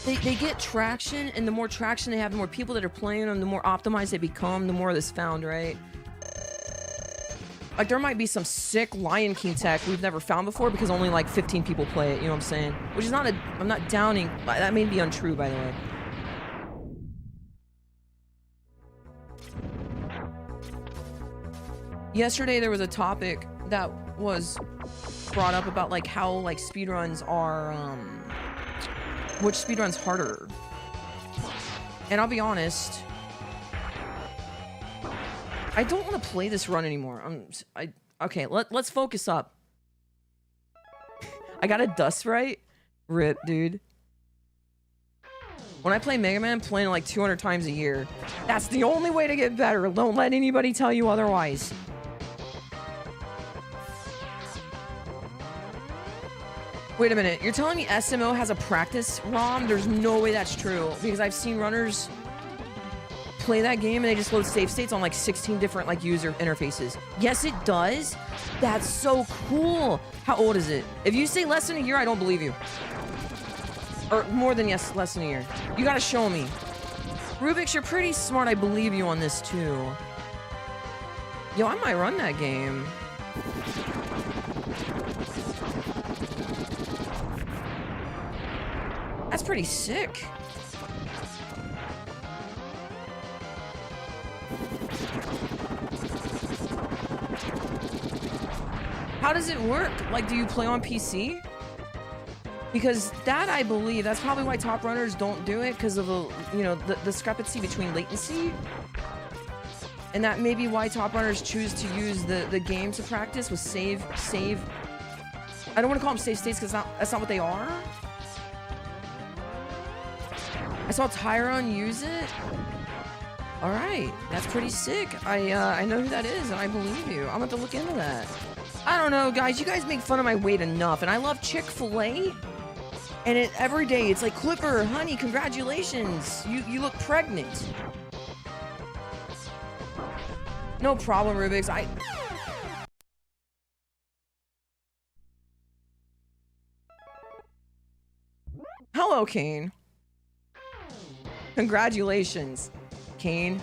they get traction, and the more traction they have, the more people that are playing them, the more optimized they become, the more this found, right? Like, there might be some sick Lion King tech we've never found before because only like 15 people play it, you know what I'm saying? Which is not I'm not downing, that may be untrue, by the way. Yesterday there was a topic that was brought up about like how like speedruns are, which speedrun's harder. And I'll be honest, I don't want to play this run anymore. Okay, let's focus up. I got a dust right. Rip, dude. When I play Mega Man, I'm playing like 200 times a year. That's the only way to get better. Don't let anybody tell you otherwise. Wait a minute, you're telling me SMO has a practice ROM? There's no way that's true, because I've seen runners play that game and they just load save states on like 16 different like user interfaces. Yes, it does. That's so cool. How old is it? If you say less than a year, I don't believe you. Or more than less than a year. You gotta show me. Rubik's, you're pretty smart. I believe you on this too. Yo, I might run that game. That's pretty sick. How does it work? Like, do you play on PC? Because that, I believe, that's probably why top runners don't do it, because of the, you know, the discrepancy between latency. And that may be why top runners choose to use the game to practice with save. I don't want to call them save states because that's not what they are. I saw Tyron use it. All right, that's pretty sick. I know who that is, and I believe you. I'm gonna have to look into that. I don't know, guys. You guys make fun of my weight enough, and I love Chick-fil-A. And every day, it's like, Clipper, honey, congratulations. You look pregnant. No problem, Rubik's. Hello, Kane. Congratulations, Kane.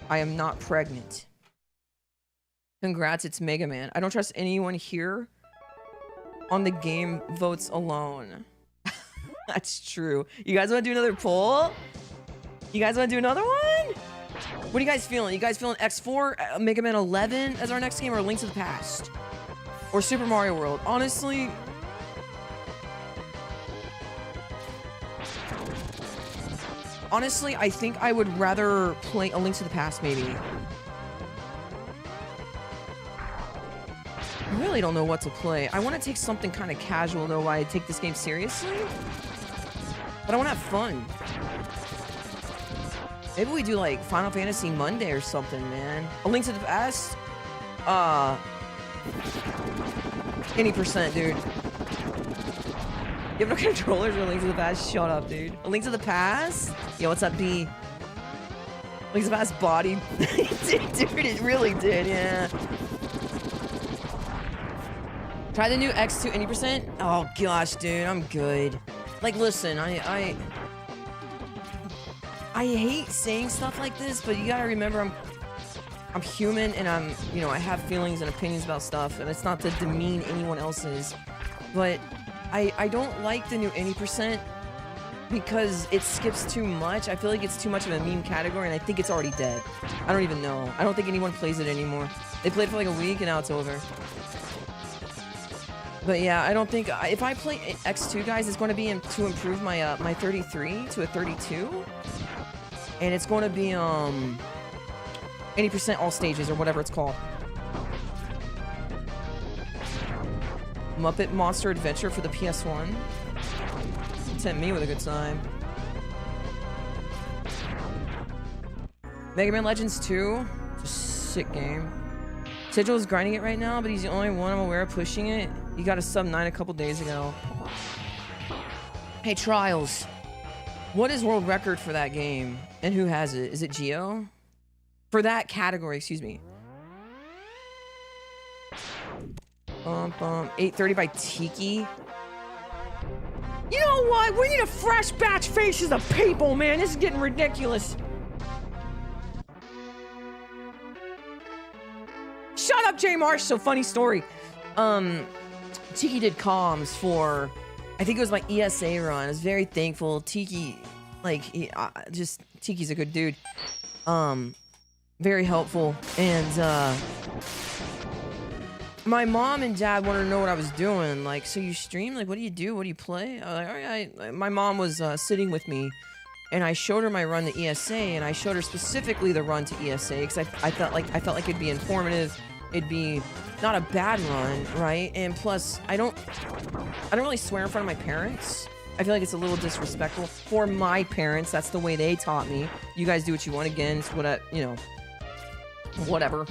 I am not pregnant. Congrats, it's Mega Man. I don't trust anyone here on the game votes alone. That's true. You guys want to do another poll? You guys want to do another one? What are you guys feeling? You guys feeling X4, Mega Man 11 as our next game, or Link to the Past? Or Super Mario World? Honestly, I think I would rather play a Link to the Past, maybe. I really don't know what to play. I want to take something kind of casual, though, while I take this game seriously. But I want to have fun. Maybe we do, like, Final Fantasy Monday or something, man. A Link to the Past? Any percent, dude. You have no controllers or Link to the Past? Shut up, dude. A Link to the Past? Yo, what's up, B? Link to the Past body. Dude, it really did, yeah. Try the new X2 any%? Oh gosh, dude, I'm good. Like, listen, I hate saying stuff like this, but you gotta remember I'm human and I have feelings and opinions about stuff, and it's not to demean anyone else's, but I don't like the new any% because it skips too much. I feel like it's too much of a meme category, and I think it's already dead. I don't even know. I don't think anyone plays it anymore. They played for like a week and now it's over. But yeah, I don't think if I play X2, guys, it's going to be to improve my my 33 to a 32, and it's going to be 80% all stages or whatever it's called. Muppet Monster Adventure for the PS1. Sent me with a good time. Mega Man Legends 2, just sick game. Sigil is grinding it right now, but he's the only one I'm aware of pushing it. He got a sub 9 a couple days ago. Hey, Trials. What is world record for that game? And who has it? Is it Geo? For that category, excuse me. 830 by Tiki. You know what? We need a fresh batch faces of people, man. This is getting ridiculous. Shut up, J Marsh. So funny story. Tiki did comms for, I think it was my ESA run. I was very thankful. Tiki, like, Tiki's a good dude. Very helpful. And, my mom and dad wanted to know what I was doing. Like, so you stream? Like, what do you do? What do you play? I was like, all right. My mom was sitting with me, and I showed her my run to ESA, and I showed her specifically the run to ESA because I felt like it'd be informative. It'd be not a bad run, right? And plus, I don't really swear in front of my parents. I feel like it's a little disrespectful for my parents. That's the way they taught me. You guys do what you want again. It's what whatever.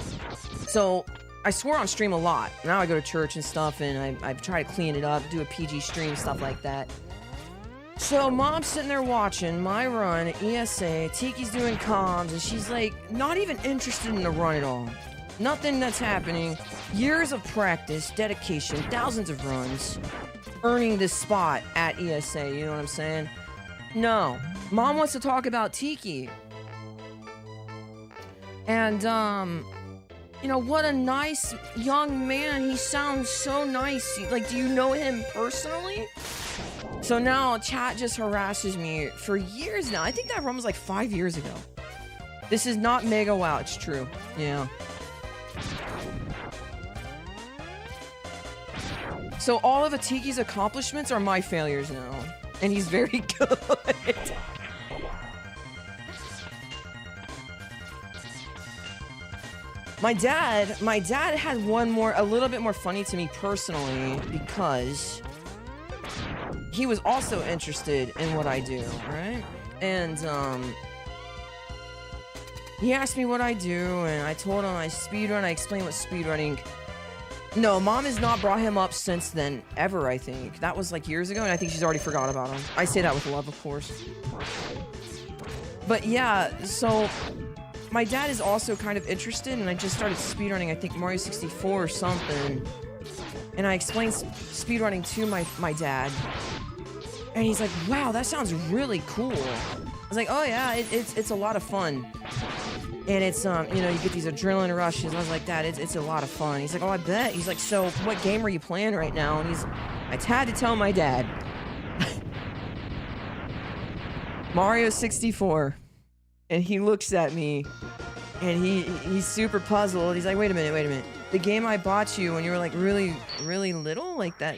So I swore on stream a lot. Now I go to church and stuff, and I try to clean it up, do a PG stream, stuff like that. So mom's sitting there watching my run at ESA. Tiki's doing comms, and she's like not even interested in the run at all. Nothing that's happening. Years of practice, dedication, thousands of runs, earning this spot at ESA. You know what I'm saying? No, mom wants to talk about Tiki. And you know, what a nice young man. He sounds so nice. Like, do you know him personally? So now chat just harasses me for years now. I think that run was like 5 years ago. This is not mega wow. It's true. Yeah. So all of Atiki's accomplishments are my failures now. And he's very good. My dad had one more, a little bit more funny to me personally, because he was also interested in what I do, right? And, he asked me what I do, and I told him I speedrun. I explained what speedrunning... No, mom has not brought him up since then, ever, I think. That was like years ago, and I think she's already forgot about him. I say that with love, of course. But yeah, so... my dad is also kind of interested, and I just started speedrunning, I think, Mario 64 or something. And I explained speedrunning to my dad. And he's like, wow, that sounds really cool. I was like, oh yeah, it's a lot of fun. And it's, you know, you get these adrenaline rushes. I was like, Dad, it's a lot of fun. He's like, oh, I bet. He's like, so what game are you playing right now? And I had to tell my dad. Mario 64. And he looks at me, and he's super puzzled. He's like, wait a minute. The game I bought you when you were like really, really little? Like that?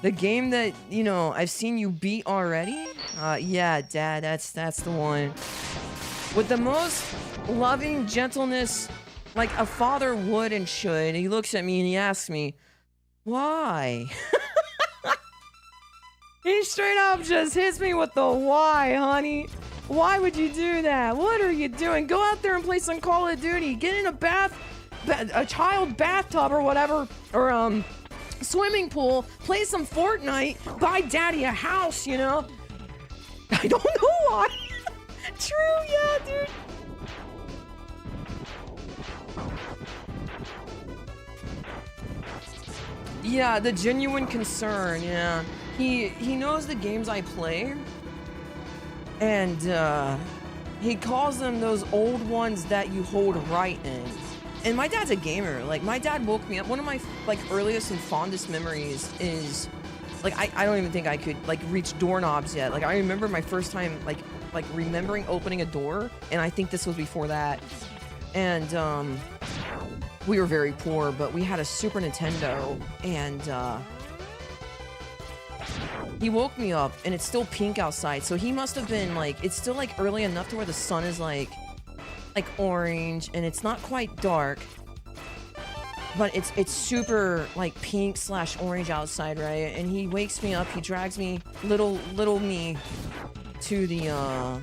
The game that, you know, I've seen you beat already? Yeah, Dad, that's the one. With the most loving gentleness, like a father would and should, and he looks at me and he asks me, why? He straight up just hits me with the why, honey. Why would you do that? What are you doing? Go out there and play some Call of Duty. Get in a child bathtub or whatever. Or, swimming pool, play some Fortnite, buy daddy a house, you know? I don't know why. True, yeah, dude. Yeah, the genuine concern, yeah. He knows the games I play, and he calls them those old ones that you hold right in. And my dad's a gamer. Like, my dad woke me up. One of my like earliest and fondest memories is like I don't even think I could like reach doorknobs yet. Like, I remember my first time like remembering opening a door, and I think this was before that. And we were very poor, but we had a Super Nintendo, and he woke me up, and it's still pink outside, so he must have been like, it's still like early enough to where the sun is like orange, and it's not quite dark, but it's super like pink / orange outside, right? And he wakes me up, he drags me, little me, to the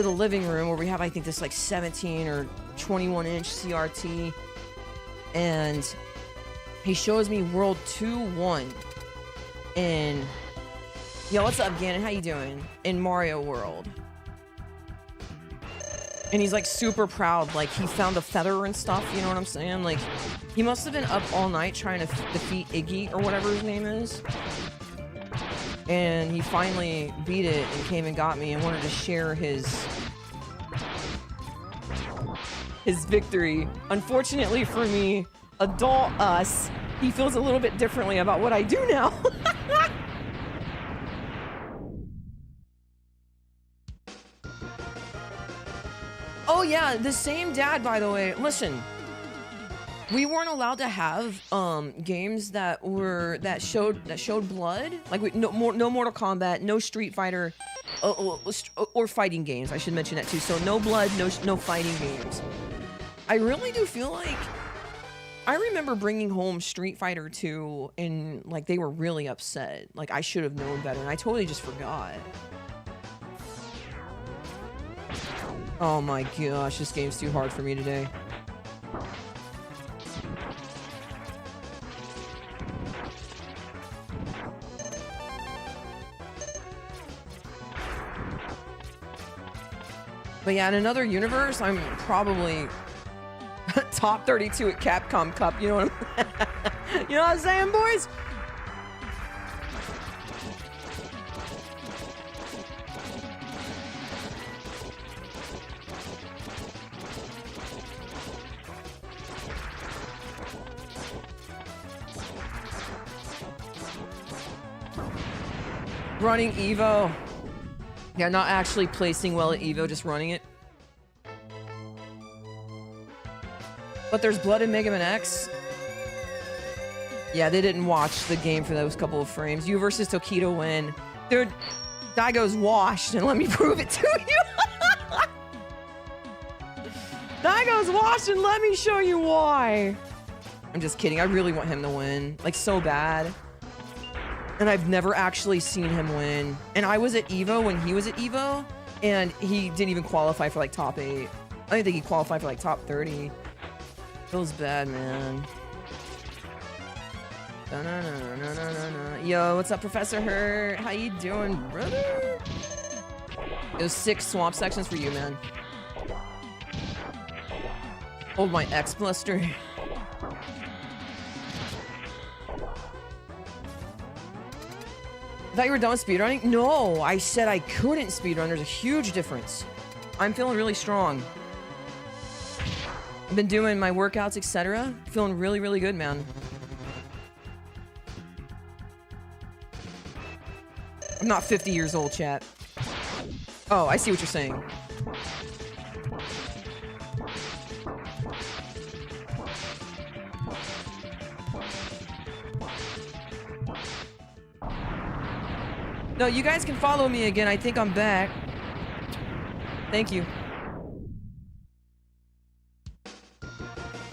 living room where we have, I think, this like 17 or 21-inch CRT, and he shows me World 2-1 in, yo, what's up, Gannon? How you doing? In Mario World. And he's like super proud, like he found a feather and stuff, you know what I'm saying? Like, he must have been up all night trying to defeat Iggy or whatever his name is. And he finally beat it and came and got me and wanted to share his victory. Unfortunately for me, adult us, he feels a little bit differently about what I do now. Oh yeah, the same dad, by the way. Listen, we weren't allowed to have games that showed blood. Like, no Mortal Kombat, no Street Fighter, or fighting games. I should mention that too. So no blood, no fighting games. I really do feel like I remember bringing home Street Fighter 2, and like they were really upset. Like, I should have known better, and I totally just forgot. Oh my gosh, this game's too hard for me today. But yeah, in another universe, I'm probably top 32 at Capcom Cup. You know what you know what I'm saying, boys? Running Evo. Yeah, not actually placing well at Evo, just running it. But there's blood in Mega Man X. Yeah, they didn't watch the game for those couple of frames. You versus Tokido win. Dude, Daigo's washed, and let me prove it to you. Daigo's washed, and let me show you why. I'm just kidding. I really want him to win. Like, so bad. And I've never actually seen him win. And I was at Evo when he was at Evo, and he didn't even qualify for like top 8. I don't think he qualified for like top 30. Feels bad, man. Yo, what's up, Professor Hurt? How you doing, brother? Those 6 swamp sections for you, man. Hold my X blister. I thought you were done with speedrunning? No, I said I couldn't speedrun. There's a huge difference. I'm feeling really strong. I've been doing my workouts, etc. Feeling really, really good, man. I'm not 50 years old, chat. Oh, I see what you're saying. No, you guys can follow me again. I think I'm back. Thank you.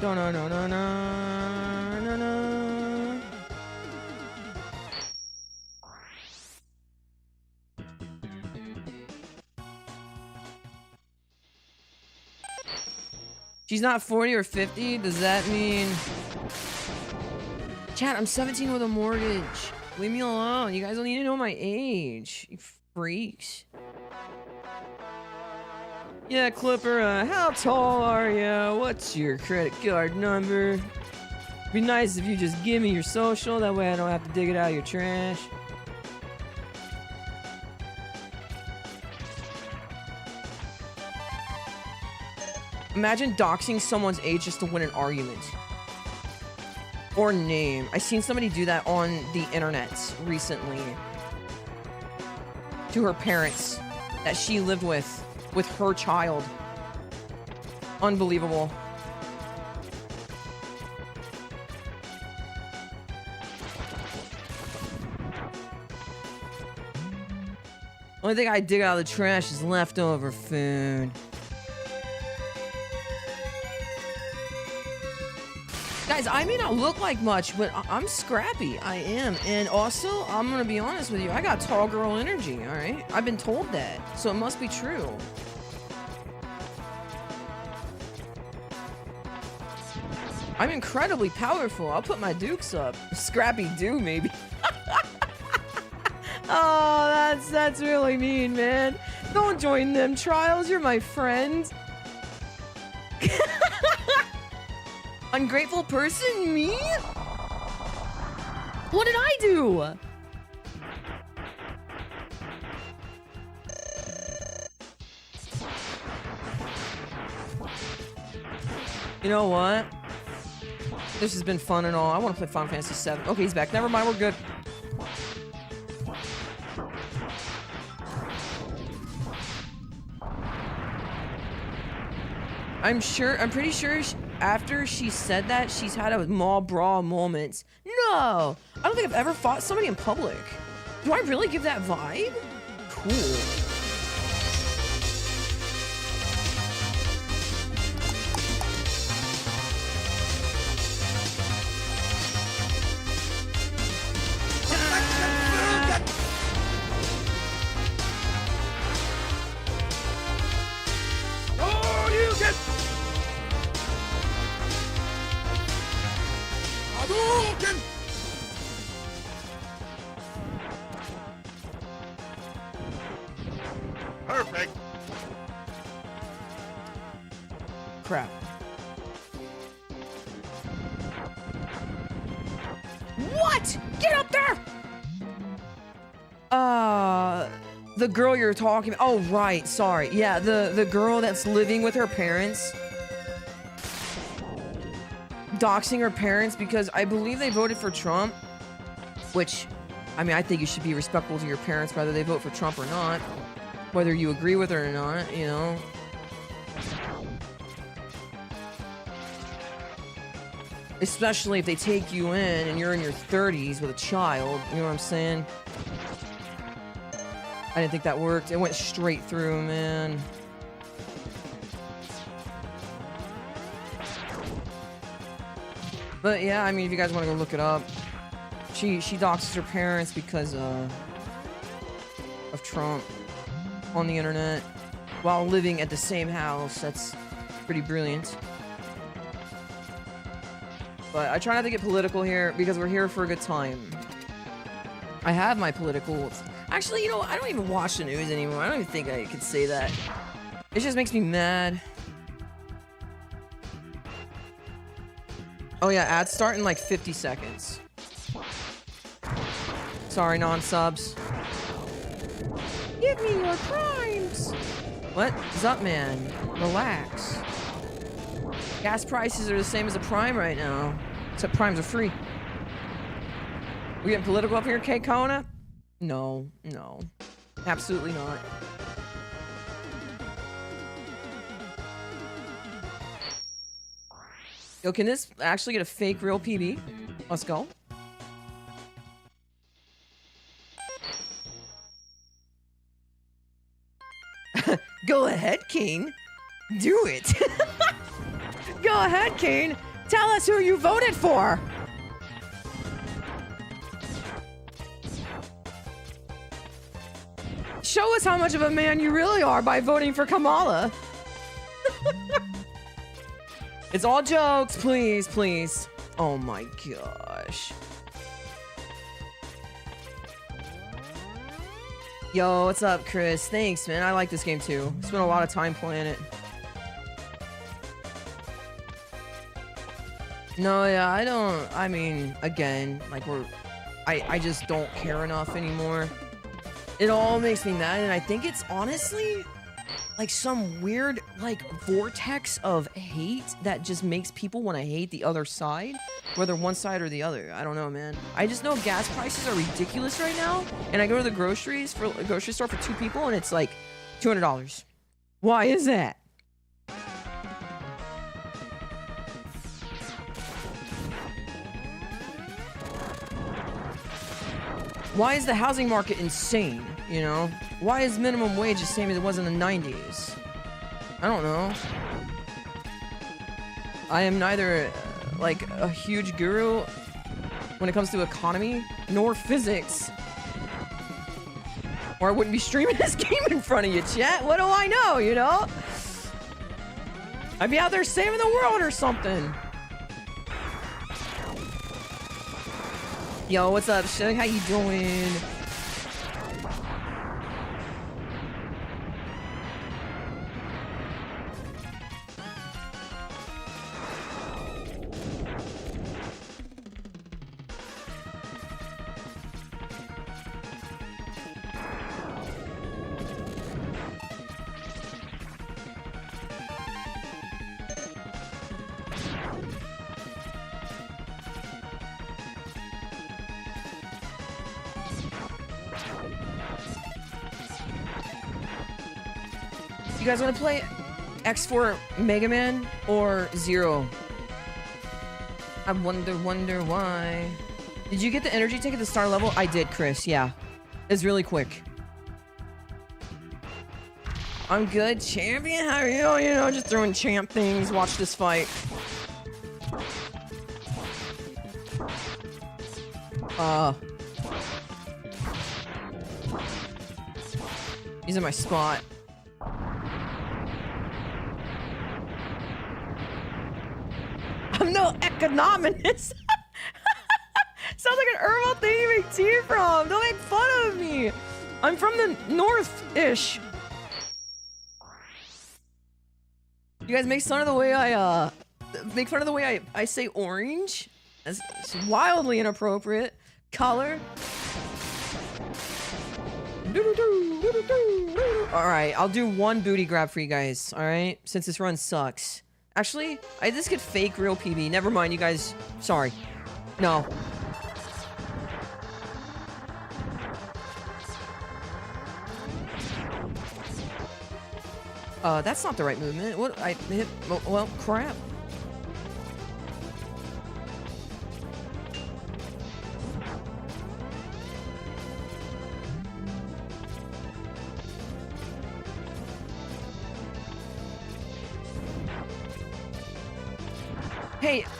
No, no, no, no, no, no, no. She's not 40 or 50? Does that mean Chat, I'm 17 with a mortgage. Leave me alone. You guys don't need to know my age. You freaks. Yeah, Clipper, how tall are you? What's your credit card number? Be nice if you just give me your social. That way I don't have to dig it out of your trash. Imagine doxing someone's age just to win an argument. Or name. I seen somebody do that on the internet recently. To her parents that she lived with her child. Unbelievable. Only thing I dig out of the trash is leftover food. Guys, I may not look like much, but I'm scrappy. I am. And also, I'm gonna be honest with you, I got tall girl energy, alright? I've been told that, so it must be true. I'm incredibly powerful. I'll put my dukes up. Scrappy do, maybe. Oh, that's really mean, man. Don't join them trials. You're my friend. Ungrateful person? Me? What did I do? You know what? This has been fun and all. I want to play Final Fantasy VII. Okay, he's back. Never mind, we're good. I'm pretty sure after she said that, she's had a mall brawl moment. No! I don't think I've ever fought somebody in public. Do I really give that vibe? Cool. Perfect. Crap. What? Get up there! The girl you're talking about. Oh, right. Sorry. Yeah, the girl that's living with her parents. Doxing her parents because I believe they voted for Trump. Which, I mean, I think you should be respectful to your parents whether they vote for Trump or not. Whether you agree with it or not, you know. Especially if they take you in and you're in your 30s with a child, you know what I'm saying? I didn't think that worked. It went straight through, man. But yeah, I mean, if you guys want to go look it up, she doxes her parents because of Trump on the internet while living at the same house. That's pretty brilliant. But I try not to get political here because we're here for a good time. I have my political... Actually, you know, I don't even watch the news anymore. I don't even think I could say that. It just makes me mad. Oh yeah, ads start in like 50 seconds. Sorry, non-subs. Give me your primes! What? What's up, man? Relax. Gas prices are the same as a prime right now. Except primes are free. We getting political up here, K-Kona? No, no. Absolutely not. Yo, can this actually get a fake real PB? Let's go. Go ahead, Kane. Do it. Go ahead, Kane. Tell us who you voted for. Show us how much of a man you really are by voting for Kamala. It's all jokes, please, please. Oh my gosh. Yo, what's up, Chris? Thanks, man. I like this game too. Spent a lot of time playing it. No, yeah, I mean, again, like I just don't care enough anymore. It all makes me mad, and I think it's honestly like some weird like vortex of hate that just makes people want to hate the other side, whether one side or the other. I don't know, man. I just know gas prices are ridiculous right now, and I go to the grocery store for 2 people and it's like $200. Why is that? Why is the housing market insane, you know? Why is minimum wage the same as it was in the 90s? I don't know. I am neither, like, a huge guru when it comes to economy, nor physics. Or I wouldn't be streaming this game in front of you, chat. What do I know, you know? I'd be out there saving the world or something. Yo, what's up, Shug? How you doing? You guys want to play X4 Mega Man or Zero? I wonder why. Did you get the energy ticket to star level? I did, Chris. Yeah. It's really quick. I'm good. Champion? How are you? You know, just throwing champ things. Watch this fight. He's in my spot. I'm no economist. Sounds like an herbal thing you make tea from. Don't make fun of me. I'm from the north-ish. You guys make fun of the way I say orange. That's wildly inappropriate. Color. Alright, I'll do one booty grab for you guys, alright? Since this run sucks. Actually, this could fake real PB. Never mind, you guys. Sorry. No. That's not the right movement. What? I hit. Well, crap.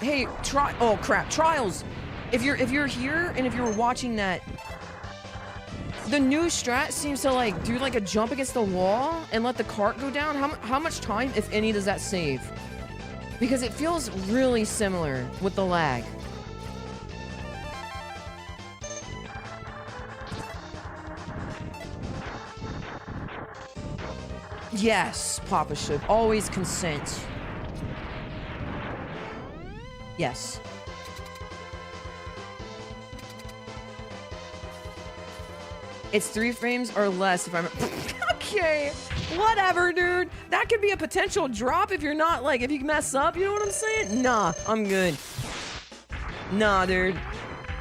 Hey, oh crap, Trials. If you're here and if you were watching that, the new strat seems to like do like a jump against the wall and let the cart go down. How much time, if any, does that save? Because it feels really similar with the lag. Yes, Papa should always consent. Yes. It's 3 frames or less if I'm... Okay, whatever, dude. That could be a potential drop if you're not, like, if you mess up, you know what I'm saying? Nah, I'm good. Nah, dude.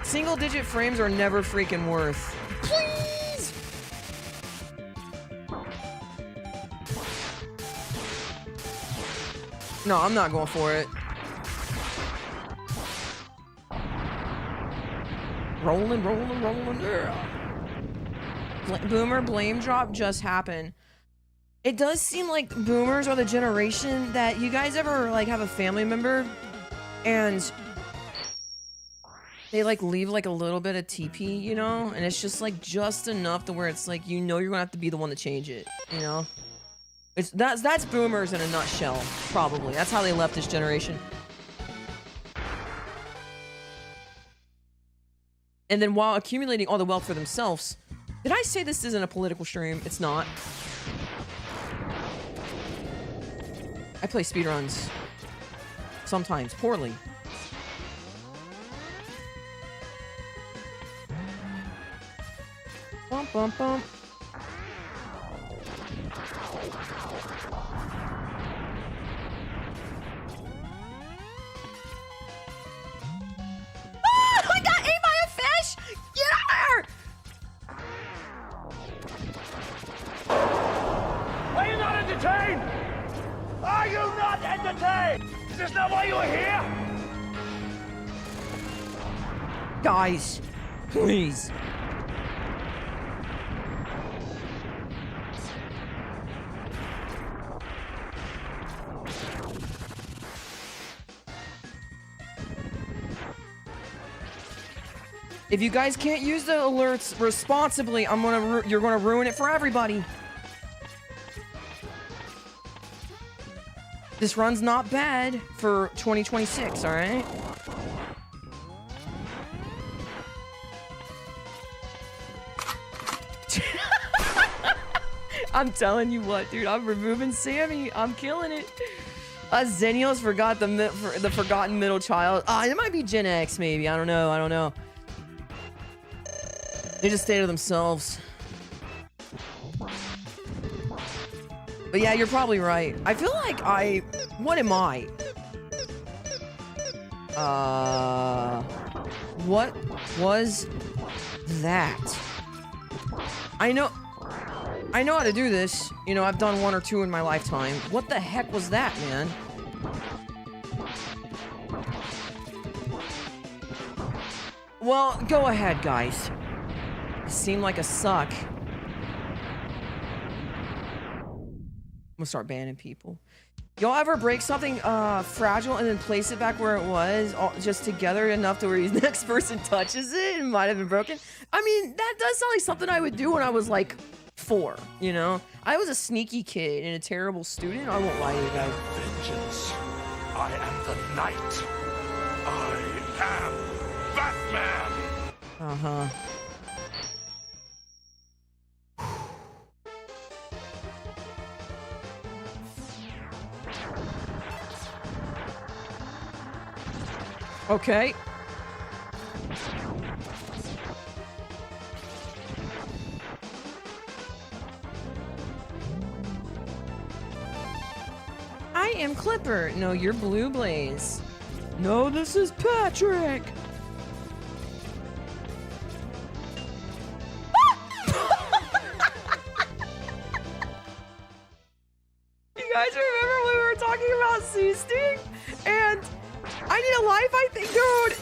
Single-digit frames are never freaking worth. Please! No, I'm not going for it. Rolling, yeah. Boomer blame drop just happened. It does seem like boomers are the generation that you guys ever like have a family member and they like leave like a little bit of TP, you know, and it's just like just enough to where it's like, you know, you're gonna have to be the one to change it, you know. That's boomers in a nutshell, probably. That's how they left this generation. And then while accumulating all the wealth for themselves, Did I say this isn't a political stream? It's not. I play speedruns. Sometimes, poorly. Bump, bump, bump. I got ate by a fish! Get out of here! Are you not entertained? Are you not entertained? Is this not why you are here? Guys, please. If you guys can't use the alerts responsibly, you're gonna ruin it for everybody. This run's not bad for 2026, all right? I'm telling you what, dude. I'm removing Sammy. I'm killing it. Xenios forgot the forgotten middle child. It might be Gen X, maybe. I don't know. I don't know. They just stay to themselves. But yeah, you're probably right. I feel like what am I? What was that? I know how to do this. You know, I've done 1 or 2 in my lifetime. What the heck was that, man? Well, go ahead, guys. You seem like a suck. I'm gonna start banning people. Y'all ever break something fragile and then place it back where it was, just together enough to where the next person touches it and might have been broken? I mean, that does sound like something I would do when I was like 4, you know? I was a sneaky kid and a terrible student. I won't lie to you guys. Vengeance. I am the knight. I am Batman. Uh-huh. Okay. I am Clipper. No, you're Blue Blaze. No, this is Patrick. You guys remember when we were talking about Sea-Sting? And I need a life, I think, dude.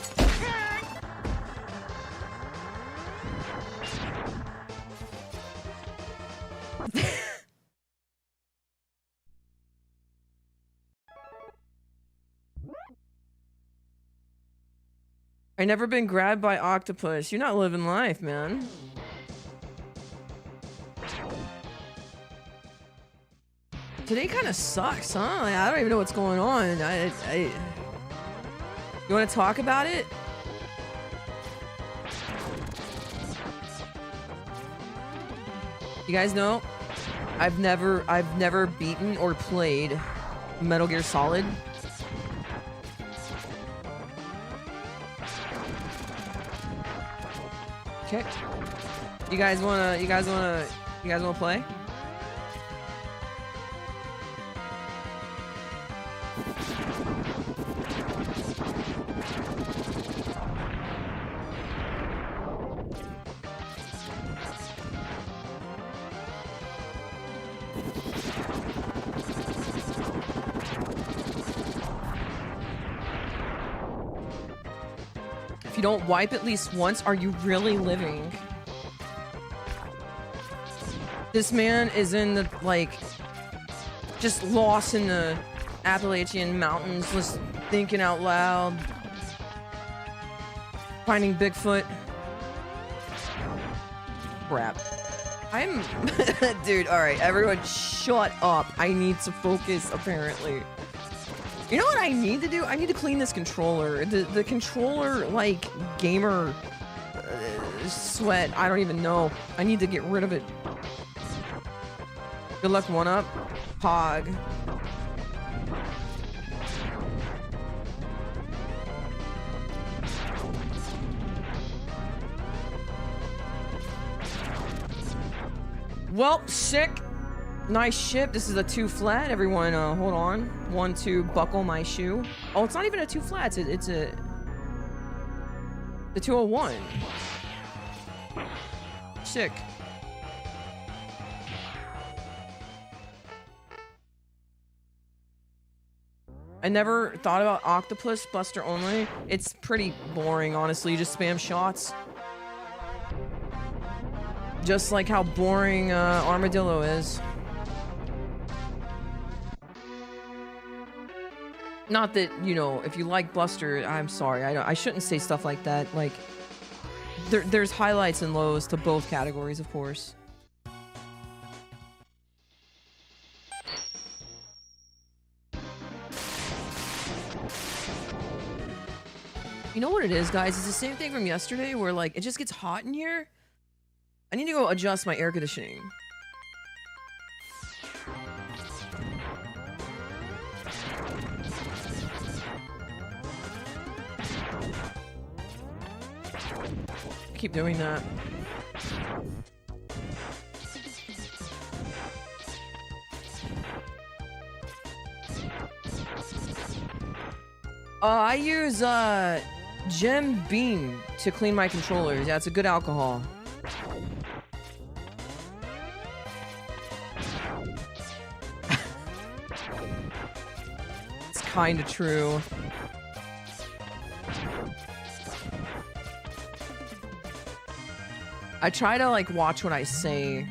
I never been grabbed by octopus. You're not living life, man. Today kind of sucks, huh? Like, I don't even know what's going on. You want to talk about it? You guys know, I've never beaten or played Metal Gear Solid. Okay. You guys wanna play? If you don't wipe at least once, are you really living? This man is in the, like, just lost in the Appalachian Mountains, just thinking out loud. Finding Bigfoot. Crap. Dude, alright, everyone shut up. I need to focus, apparently. You know what I need to do? I need to clean this controller. The controller, like, gamer sweat. I don't even know. I need to get rid of it. Good luck, 1-up. Pog. Well, sick. Nice ship. This is a 2 flat. Everyone, hold on. 1, 2, buckle my shoe. Oh, it's not even a 2 flat. It's a... The 201. Sick. I never thought about Octopus Buster only. It's pretty boring, honestly. You just spam shots. Just like how boring Armadillo is. Not that, you know, if you like Buster, I'm sorry. I shouldn't say stuff like that. Like, there's highlights and lows to both categories, of course. You know what it is, guys? It's the same thing from yesterday where, like, it just gets hot in here. I need to go adjust my air conditioning. Keep doing that. I use Jim Beam to clean my controllers. Yeah, it's a good alcohol. It's kind of true. I try to, like, watch what I say.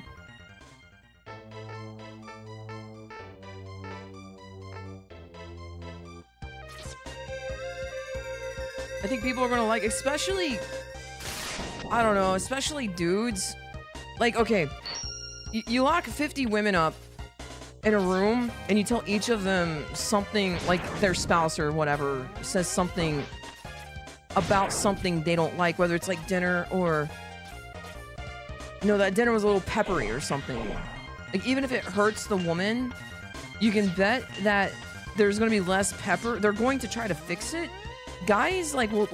I think people are gonna like, especially, I don't know, especially dudes. Like, okay, you lock 50 women up in a room and you tell each of them something, like their spouse or whatever says something about something they don't like, whether it's like dinner or, you know, that dinner was a little peppery or something. Like, even if it hurts the woman, you can bet that there's gonna be less pepper. They're going to try to fix it. Guys, like, will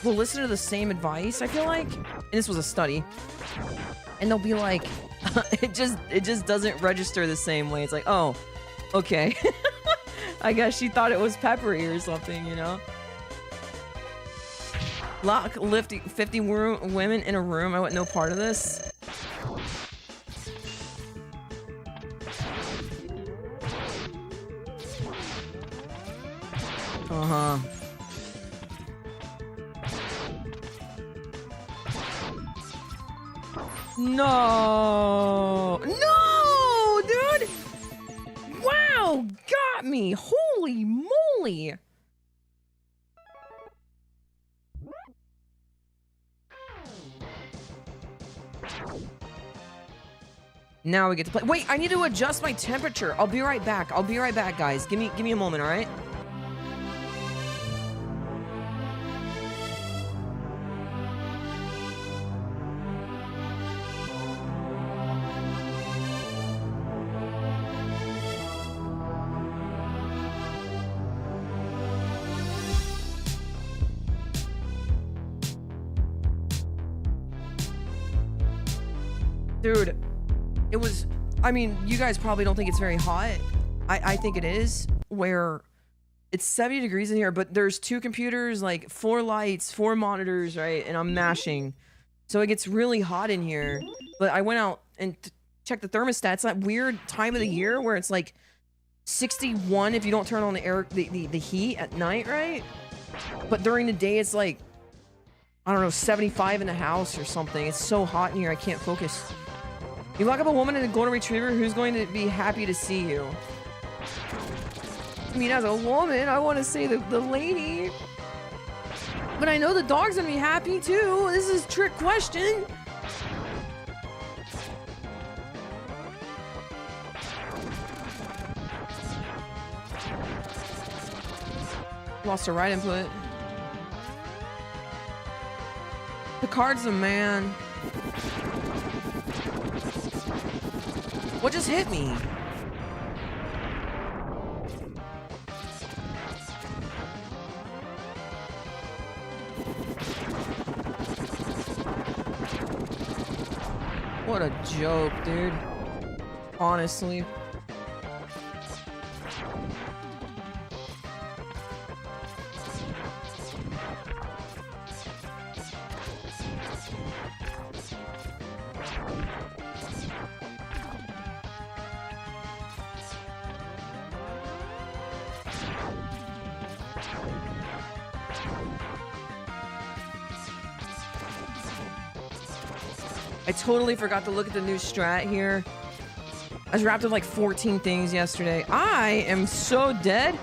listen to the same advice, I feel like. And this was a study. And they'll be like, it just doesn't register the same way. It's like, oh, okay. I guess she thought it was peppery or something, you know? Lock 50 women in a room. I want no part of this. Uh-huh. No! No, dude! Wow, got me! Holy moly! Now we get to play. Wait, I need to adjust my temperature. I'll be right back. I'll be right back, guys. Give me a moment, all right? Dude, it was, I mean, you guys probably don't think it's very hot. I think it is, where it's 70 degrees in here, but there's 2 computers, like 4 lights, 4 monitors, right? And I'm mashing. So it gets really hot in here. But I went out and checked the thermostat. It's that weird time of the year where it's like 61 if you don't turn on the air, the heat at night, right? But during the day, it's like, I don't know, 75 in the house or something. It's so hot in here, I can't focus. You lock up a woman and a golden retriever, who's going to be happy to see you? I mean, as a woman, I want to say the lady. But I know the dog's going to be happy too. This is a trick question. Lost the right input. Ricard's the man. What just hit me? What a joke, dude. Honestly. I totally forgot to look at the new strat here. I was wrapped with like 14 things yesterday. I am so dead.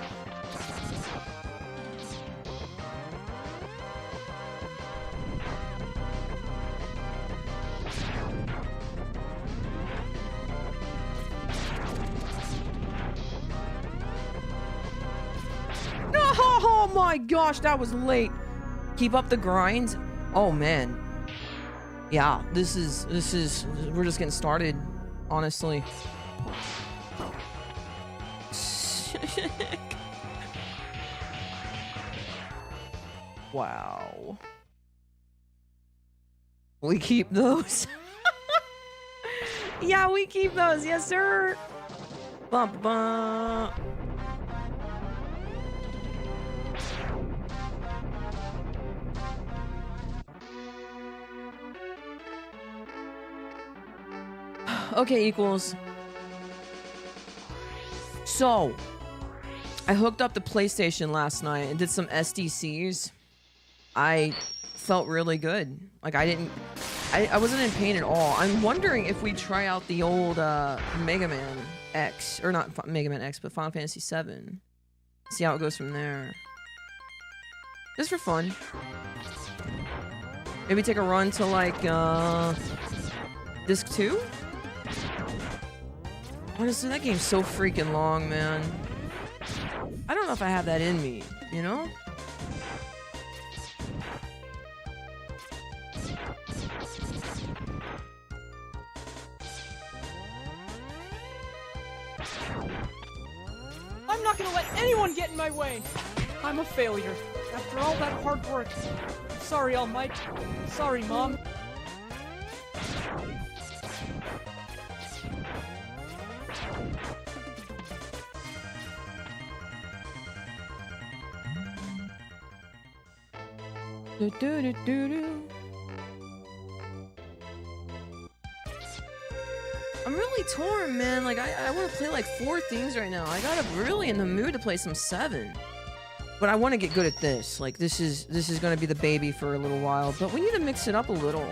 Oh my gosh, that was late. Keep up the grind. Oh man. Yeah, this is, we're just getting started, honestly. Wow. We keep those. Yeah, we keep those. Yes, sir. Bump, bump. Okay, equals. So, I hooked up the PlayStation last night and did some SDCs. I felt really good. Like, I wasn't in pain at all. I'm wondering if we try out the old Mega Man X, or not Mega Man X, but Final Fantasy 7. See how it goes from there. Just for fun. Maybe take a run to like Disc 2? Honestly, that game's so freaking long, man. I don't know if I have that in me, you know? I'm not gonna let anyone get in my way! I'm a failure. After all that hard work. Sorry, All Might. Sorry, Mom. Do, do, do, do, do. I'm really torn, man. Like, I want to play like 4 things right now. I got really in the mood to play some 7. But I want to get good at this. Like, this is going to be the baby for a little while. But we need to mix it up a little.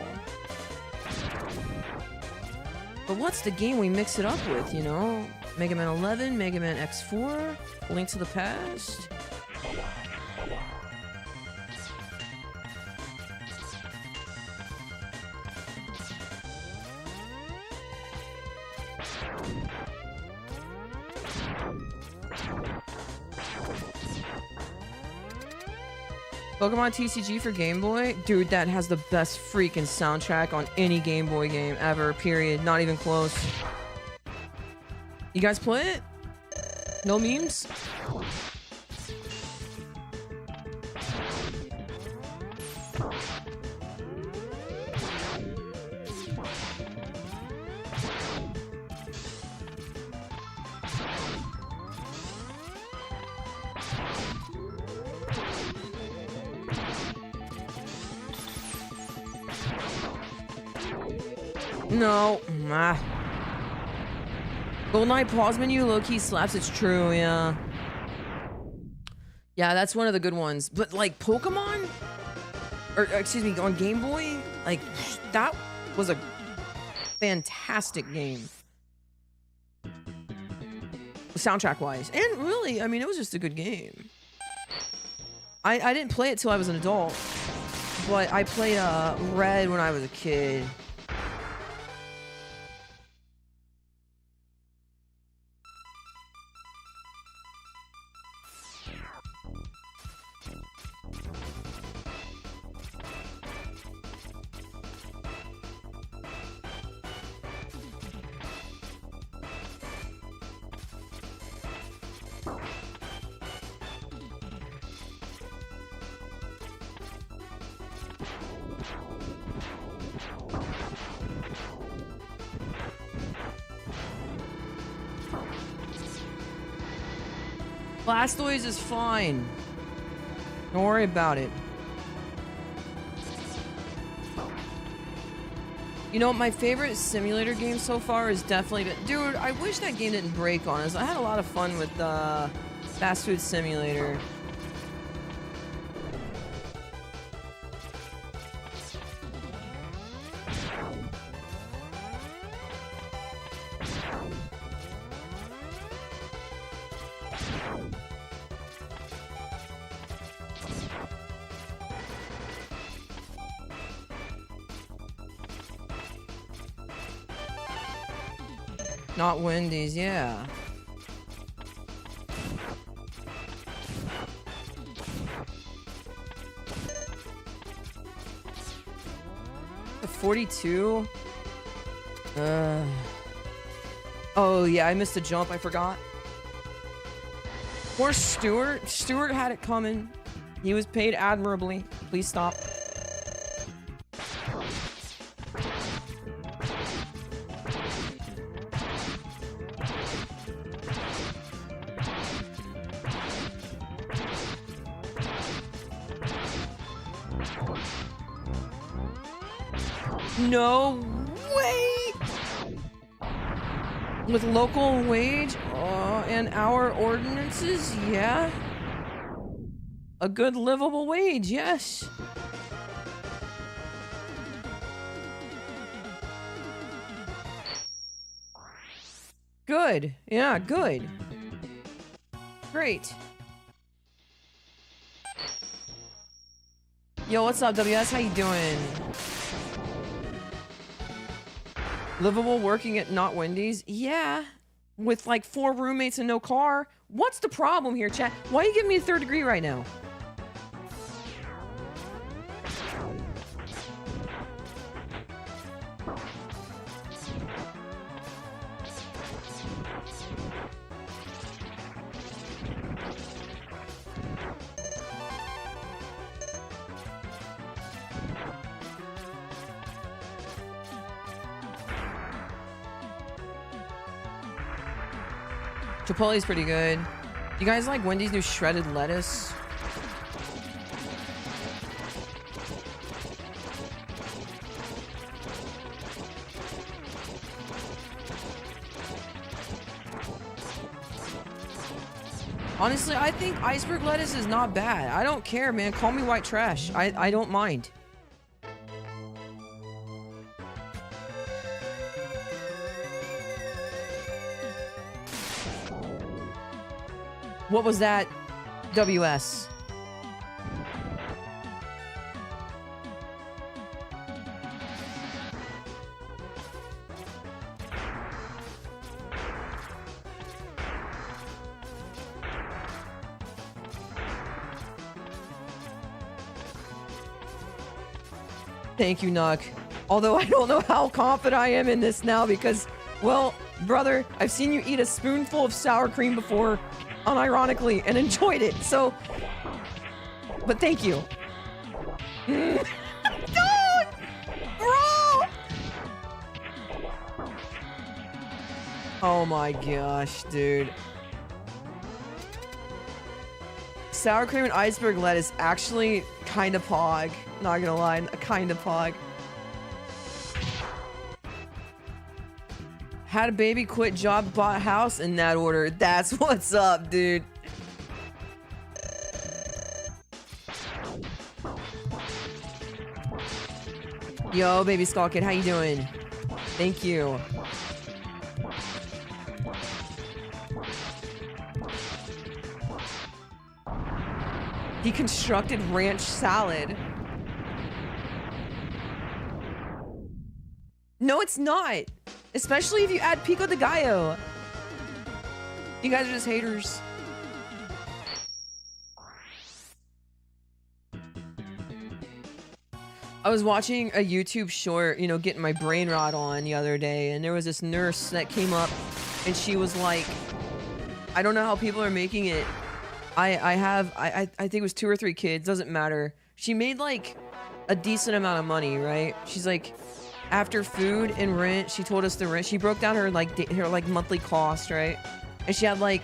But what's the game we mix it up with, you know? Mega Man 11, Mega Man X4, Link to the Past. Pokemon TCG for Game Boy? Dude, that has the best freaking soundtrack on any Game Boy game ever, period. Not even close. You guys play it? No memes? No. Ah. GoldenEye pause menu low-key slaps, it's true, yeah. Yeah, that's one of the good ones. But like Pokemon? Or excuse me, on Game Boy? Like, that was a fantastic game. Soundtrack-wise. And really, I mean, it was just a good game. I didn't play it till I was an adult. But I played Red when I was a kid. Blastoise is fine. Don't worry about it. You know, my favorite simulator game so far is definitely... Dude, I wish that game didn't break on us. I had a lot of fun with Fast Food Simulator. Not Wendy's, yeah. The 42? Oh, yeah, I missed a jump. I forgot. Or Stuart. Stuart had it coming. He was paid admirably. Please stop. No way! With local wage and our ordinances, yeah. A good livable wage, yes. Good. Yeah, good. Great. Yo, what's up, WS? How you doing? Livable working at not Wendy's? Yeah. With like 4 roommates and no car? What's the problem here, chat? Why are you giving me a 3rd degree right now? Chipotle's pretty good. You guys like Wendy's new shredded lettuce? Honestly, I think iceberg lettuce is not bad. I don't care, man. Call me white trash. I don't mind. What was that? WS. Thank you, Nuck. Although I don't know how confident I am in this now because, well, brother, I've seen you eat a spoonful of sour cream before, unironically, and enjoyed it, so... But thank you. Dude! Bro! Oh my gosh, dude. Sour cream and iceberg lettuce actually kind of pog. Not gonna lie, kind of pog. Had a baby, quit job, bought a house in that order. That's what's up, dude. Yo, baby Skull Kid, how you doing? Thank you. Deconstructed ranch salad. No, it's not. Especially if you add pico de gallo. You guys are just haters. I was watching a YouTube short, you know, getting my brain rot on the other day, and there was this nurse that came up, and she was like, I don't know how people are making it. I think it was 2 or 3 kids, doesn't matter. She made like a decent amount of money, right? She's like, after food and rent, she told us the rent. She broke down her like monthly cost, right? And she had like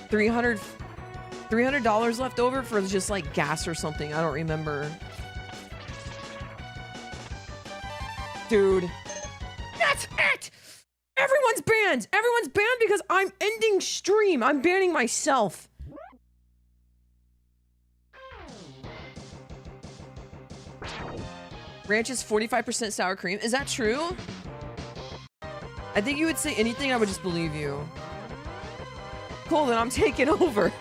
$300 left over for just like gas or something. I don't remember. Dude, that's it. Everyone's banned. Everyone's banned because I'm ending stream. I'm banning myself. Ranch is 45% sour cream. Is that true? I think you would say anything, I would just believe you. Cool, then I'm taking over.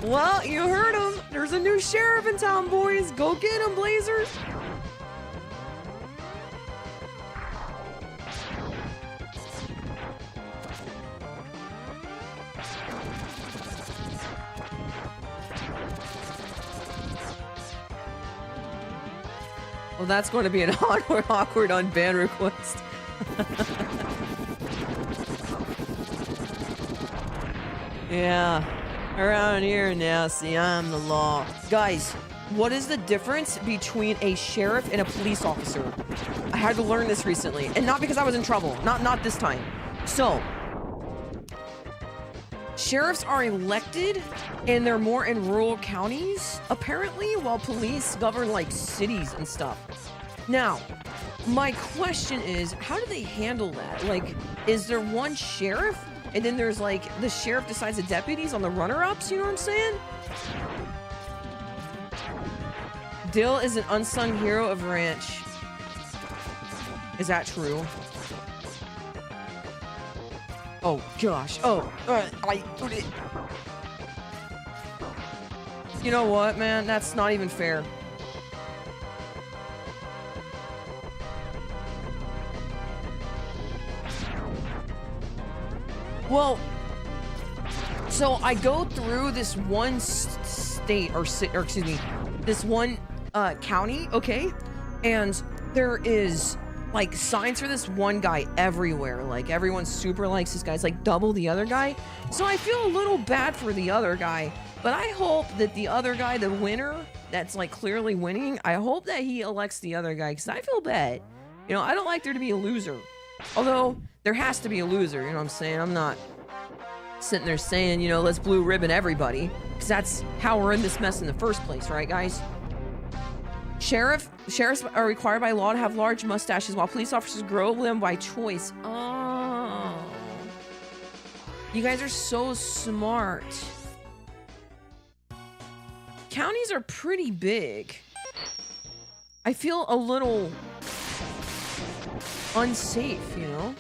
Well, you heard him. There's a new sheriff in town, boys. Go get him, Blazers. Well, that's going to be an awkward unban request. Yeah, around here now, see, I'm the law. Guys, what is the difference between a sheriff and a police officer? I had to learn this recently, and not because I was in trouble. Not this time. So, sheriffs are elected, and they're more in rural counties, apparently, while police govern, like, cities and stuff. Now, my question is, how do they handle that? Like, is there one sheriff, and then there's, like, the sheriff decides the deputies on the runner-ups, you know what I'm saying? Dill is an unsung hero of Ranch. Is that true? Oh, gosh. Oh, you know what, man? That's not even fair. Well, so I go through this one state, or excuse me, this one county, okay? And there is like signs for this one guy everywhere. Like everyone super likes this guy. It's like double the other guy. So I feel a little bad for the other guy, but I hope that the other guy, the winner, that's like clearly winning, I hope that he elects the other guy, because I feel bad. You know, I don't like there to be a loser. Although there has to be a loser, you know what I'm saying? I'm not sitting there saying, you know, let's blue ribbon everybody, because that's how we're in this mess in the first place, right, guys? Sheriffs are required by law to have large mustaches, while police officers grow them by choice. Oh. You guys are so smart. Counties are pretty big. I feel a little unsafe, you know?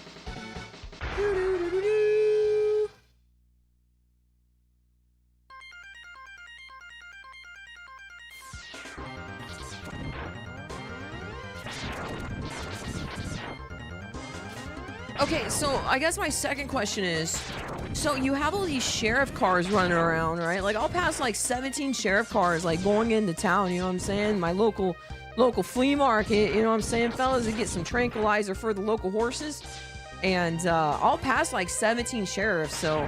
Okay, so I guess my second question is, so you have all these sheriff cars running around, right? Like I'll pass like 17 sheriff cars like going into town, you know what I'm saying? My local flea market, you know what I'm saying, fellas, to get some tranquilizer for the local horses. And I'll pass like 17 sheriffs, so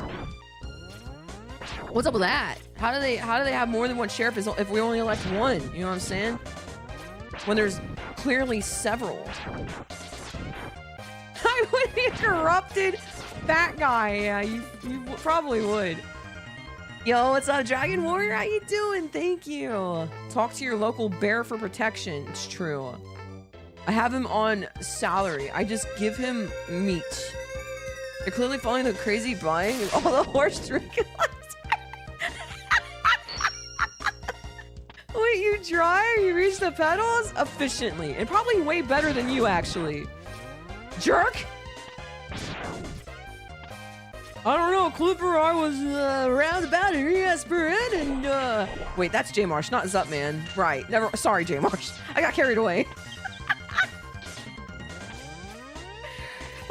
what's up with that? How do they have more than one sheriff if we only elect one? You know what I'm saying? When there's clearly several. I would be corrupted fat guy. Yeah, you probably would. Yo, what's up, Dragon Warrior? How you doing? Thank you. Talk to your local bear for protection. It's true. I have him on salary. I just give him meat. They're clearly following the crazy buying of all the horse drinking. Wait, you dry? You reach the pedals? Efficiently. And probably way better than you, actually. Jerk! I don't know, Clipper, I was around about an ESPN and wait, that's J Marsh, not Zup Man. Right. Never sorry, J Marsh. I got carried away.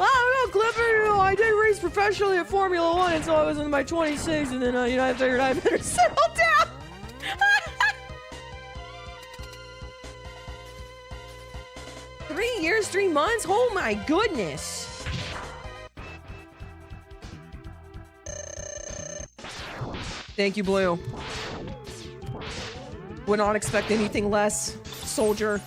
I don't know, Clipper, you know, I did race professionally at Formula 1 until I was in my 26, and then you know, I figured I better settle down. 3 years, 3 months? Oh my goodness. Thank you, Blue. Would not expect anything less. soldier.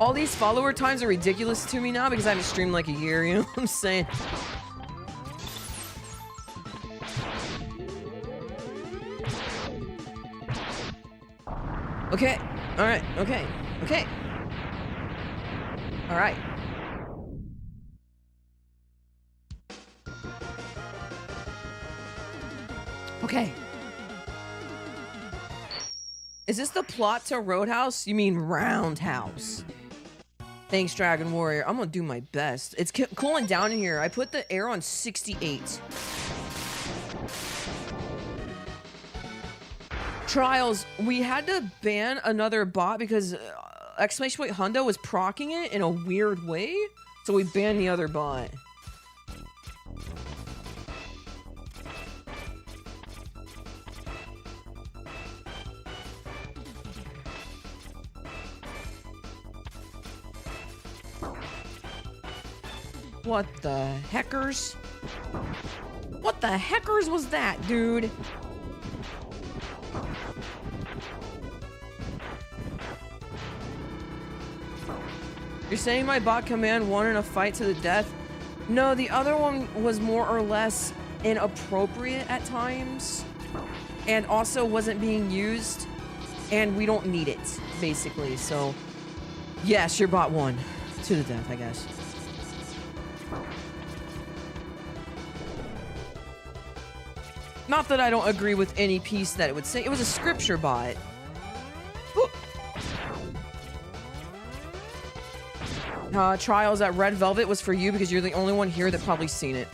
All these follower times are ridiculous to me now because I haven't streamed like a year, you know what I'm saying? Okay. Alright. Okay. Okay. Alright. Okay. Is this the plot to Roadhouse? You mean Roundhouse? Thanks, Dragon Warrior. I'm gonna do my best. It's cooling down in here. I put the air on 68. Trials, we had to ban another bot because exclamation point Hundo was proccing it in a weird way. So we banned the other bot. What the heckers? What the heckers was that, dude? You're saying my bot command won in a fight to the death? No, the other one was more or less inappropriate at times. And also wasn't being used. And we don't need it, basically. So, yes, your bot won. To the death, I guess. Not that I don't agree with any piece that it would say. It was a scripture bot. Trials at Red Velvet was for you because you're the only one here that probably seen it.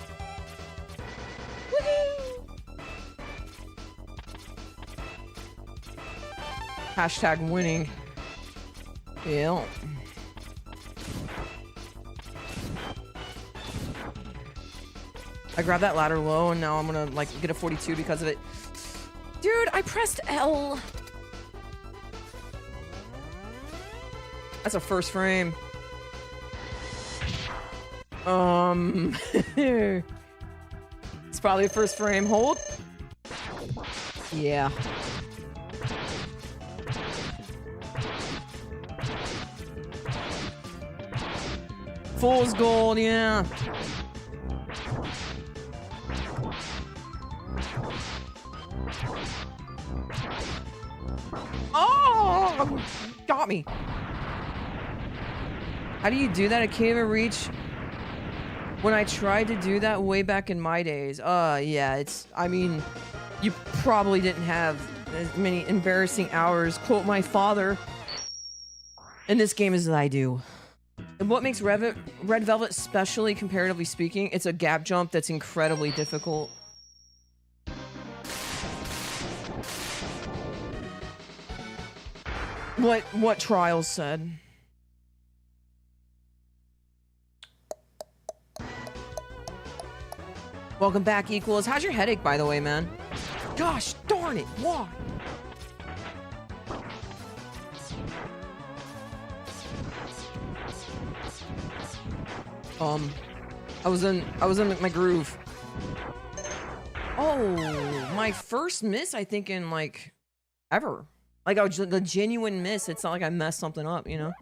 Hashtag winning. Yeah. I grabbed that ladder low and now I'm gonna like get a 42 because of it. Dude, I pressed L. That's a first frame. It's probably a first frame. Hold. Yeah. Fool's gold, yeah. Oh, got me. How do you do that? I can't even reach. When I tried to do that way back in my days, yeah, it's, I mean, you probably didn't have as many embarrassing hours, quote my father, in this game as I do. And what makes Red Velvet specially, comparatively speaking, it's a gap jump that's incredibly difficult. What Trials said. Welcome back, Equals. How's your headache, by the way, man? Gosh darn it, why? I was in my groove. Oh, my first miss, I think, in like ever. Like the genuine miss. It's not like I messed something up, you know.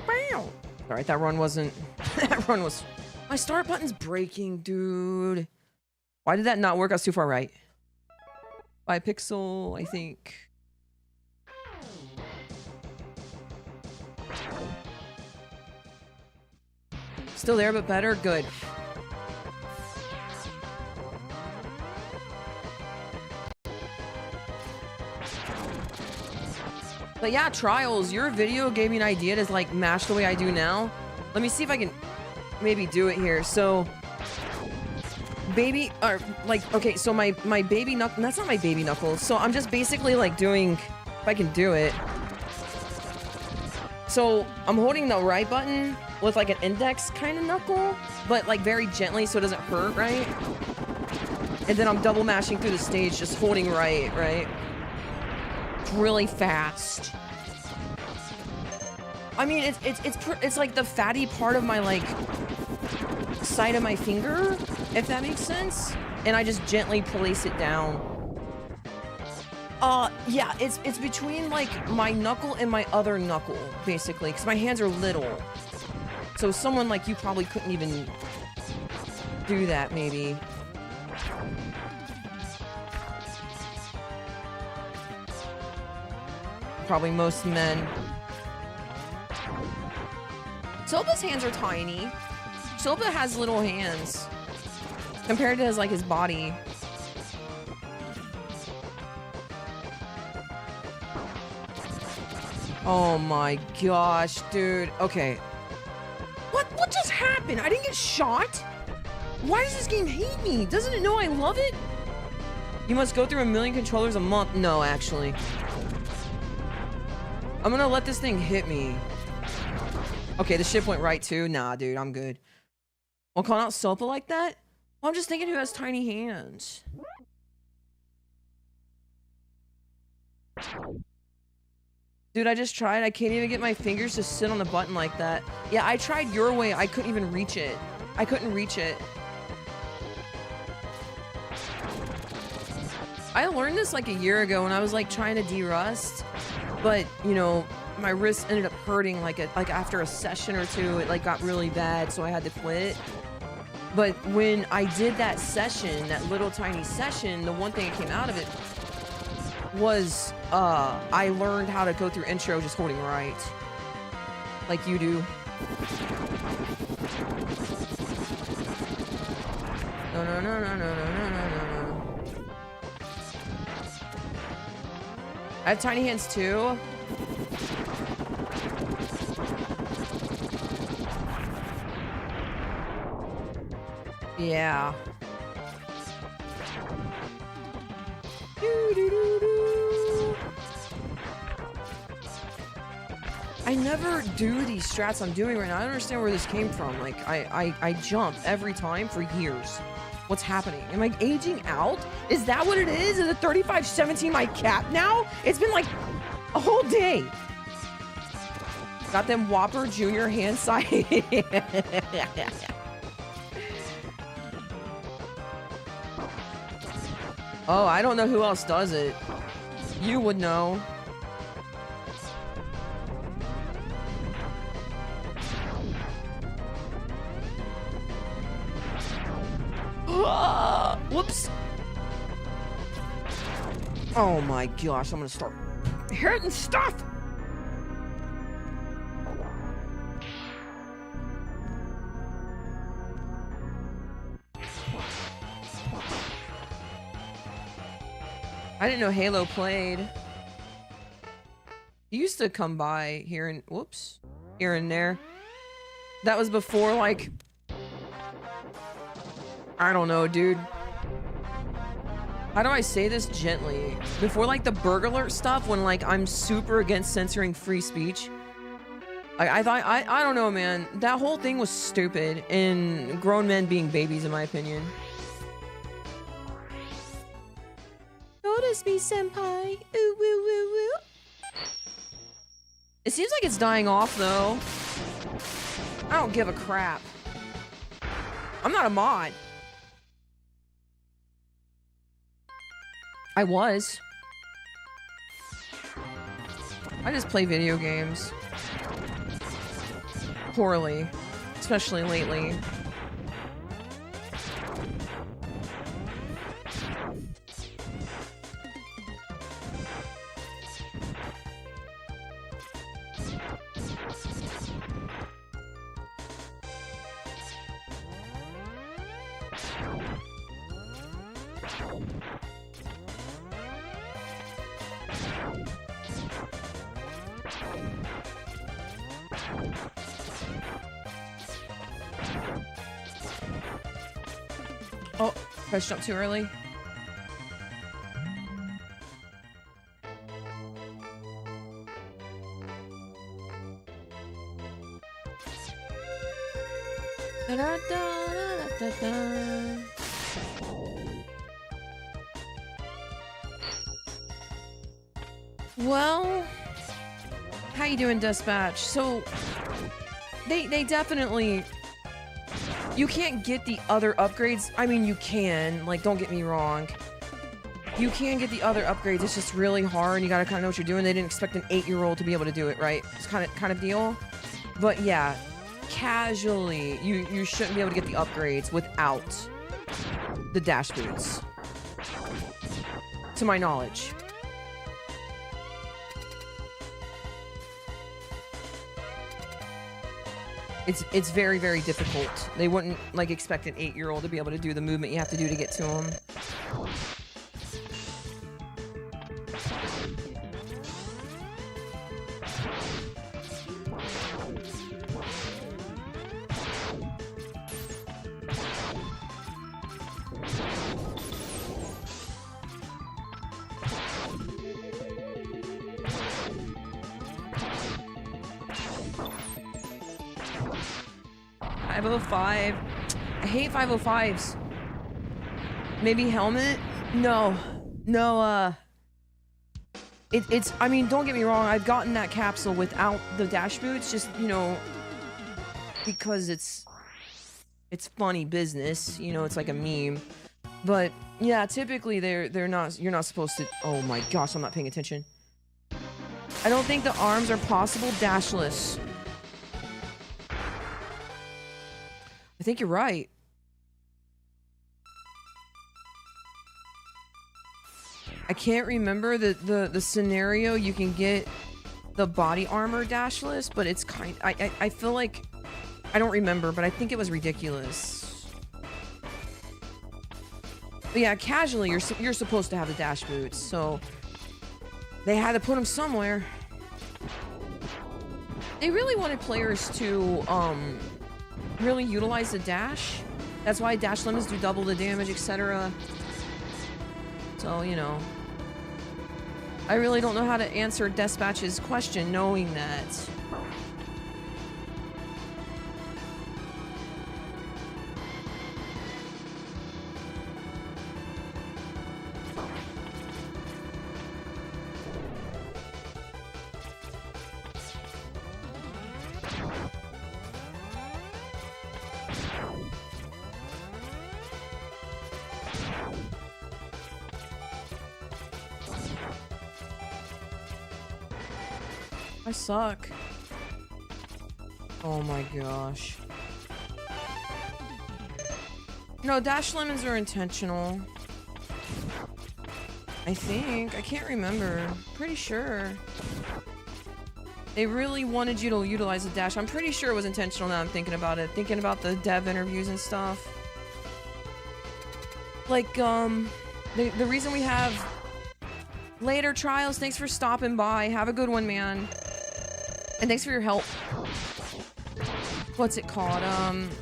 Wow. All right, that run wasn't. That run was. My start button's breaking, dude. Why did that not work? I was too far right. By a pixel, I think. Still there, but better? Good. But yeah, Trials, your video gave me an idea to like mash the way I do now. Let me see if I can maybe do it here. So, baby, or like, okay, so my baby knuckle, that's not my baby knuckle. So I'm just basically like doing, if I can do it. So I'm holding the right button with like an index kind of knuckle, but like very gently so it doesn't hurt, right? And then I'm double mashing through the stage, just holding right? Really fast. I mean, it's like the fatty part of my like side of my finger, if that makes sense. and I just gently place it down. Yeah, it's between like my knuckle and my other knuckle, basically, because my hands are little. So someone like you probably couldn't even do that, maybe. Probably most men. Soba's hands are tiny. Soba has little hands compared to his like his body. Oh my gosh, dude. Okay. What just happened? I didn't get shot? Why does this game hate me? Doesn't it know I love it? You must go through 1 million controllers a month. No, actually. I'm gonna let this thing hit me. Okay, the ship went right too. Nah, dude, I'm good. Well, calling out Sopa like that? Well, I'm just thinking who has tiny hands. Dude, I just tried. I can't even get my fingers to sit on the button like that. Yeah, I tried your way. I couldn't even reach it. I couldn't reach it. I learned this like a year ago when I was like trying to de-rust. But, you know, my wrist ended up hurting like after a session or two. It like got really bad, so I had to quit. But when I did that session, that little tiny session, the one thing that came out of it was I learned how to go through intro just holding right. Like you do. No, no, no, no, no, no, no, no, no. I have tiny hands too. Yeah. I never do these strats I'm doing right now. I don't understand where this came from. Like, I jump every time for years. What's happening? Am I aging out? Is that what it is? Is it 3517 my cap now? It's been like a whole day. Got them Whopper Junior hand size. Oh, I don't know who else does it. You would know. Whoops. Oh my gosh, I'm gonna start hitting stuff. I didn't know Halo played. He used to come by here and whoops, here and there. That was before like, I don't know, dude. How do I say this gently? Before like the Burg Alert stuff, when like I'm super against censoring free speech. I thought, I don't know, man. That whole thing was stupid and grown men being babies, in my opinion. Notice me, senpai. Ooh, woo, woo, woo. It seems like it's dying off, though. I don't give a crap. I'm not a mod. I was. I just play video games. Poorly. Especially lately. Oh, pressed up too early. Da, da, da, da, da, da. Well, how you doing, Dispatch? So, they definitely You can't get the other upgrades. I mean, you can. Like, don't get me wrong. You can get the other upgrades. It's just really hard. And you gotta kind of know what you're doing. They didn't expect an 8-year-old to be able to do it, right? It's kind of deal. But yeah, casually, you shouldn't be able to get the upgrades without the dash boots. To my knowledge. It's very, very difficult. They wouldn't, like, expect an 8-year-old to be able to do the movement you have to do to get to them. .505. I hate 505s. Maybe helmet? No. No, it's, I mean, don't get me wrong, I've gotten that capsule without the dash boots, just, you know, because it's funny business, you know, it's like a meme. But, yeah, typically they're not, you're not supposed to, oh my gosh, I'm not paying attention. I don't think the arms are possible dashless. I think you're right. I can't remember the scenario you can get the body armor dashless, but it's kind. I feel like I don't remember, but I think it was ridiculous. But yeah, casually you're supposed to have the dash boots, so they had to put them somewhere. They really wanted players to really utilize the dash. That's why dash limits do double the damage, etc. So, you know, I really don't know how to answer Dispatch's question knowing that. I suck. Oh my gosh. No, dash lemons are intentional. I think. I can't remember. Pretty sure. They really wanted you to utilize the dash. I'm pretty sure it was intentional now I'm thinking about it. Thinking about the dev interviews and stuff. Like, the reason we have later trials, thanks for stopping by. Have a good one, man. And thanks for your help. What's it called?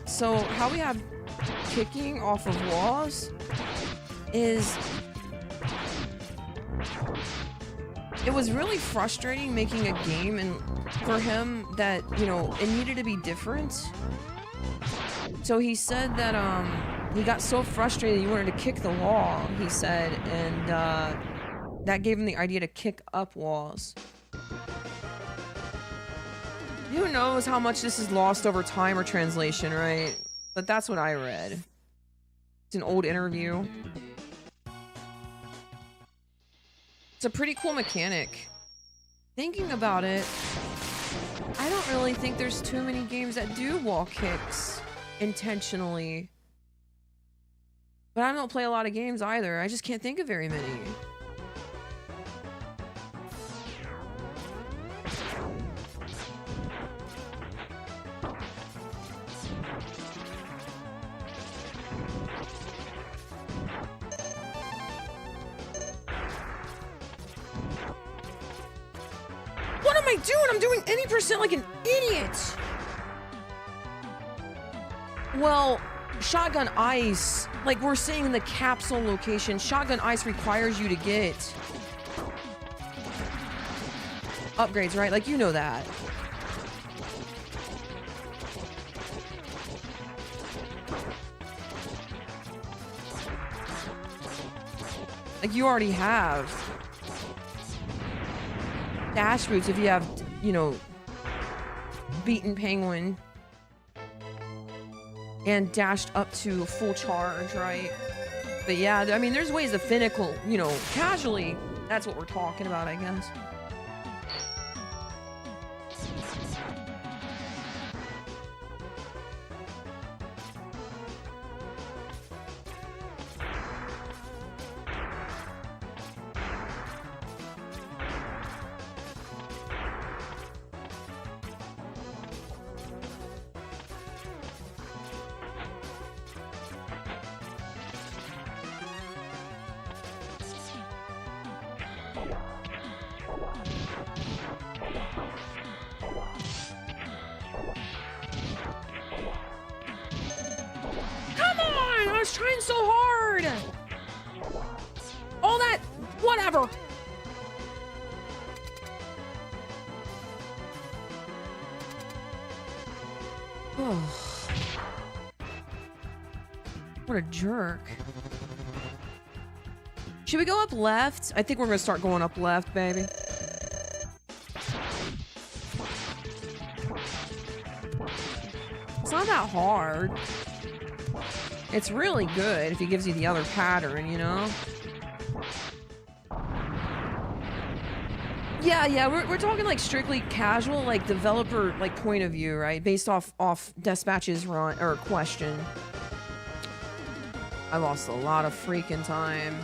So how we have kicking off of walls is... It was really frustrating making a game and for him that, you know, it needed to be different. So he said that, he got so frustrated he wanted to kick the wall, he said, and, that gave him the idea to kick up walls. Who knows how much this is lost over time or translation, right? But that's what I read. It's an old interview. It's a pretty cool mechanic. Thinking about it, I don't really think there's too many games that do wall kicks intentionally. But I don't play a lot of games either. I just can't think of very many. What am I doing? I'm doing any percent like an idiot. Well, shotgun ice, like we're saying in the capsule location, shotgun ice requires you to get upgrades, right? Like, you know that. Like, you already have dash boots if you have, you know, beaten penguin. and dashed up to full charge, right? But yeah, I mean, there's ways to finical, you know, casually. That's what we're talking about, I guess. I was trying so hard. All that, whatever. Oh. What a jerk. Should we go up left? I think we're gonna start going up left, baby. It's not that hard. It's really good if he gives you the other pattern, you know? Yeah, we're talking like strictly casual, like developer like point of view, right? Based off Dispatch's run or question. I lost a lot of freaking time.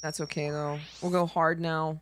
That's okay though. We'll go hard now.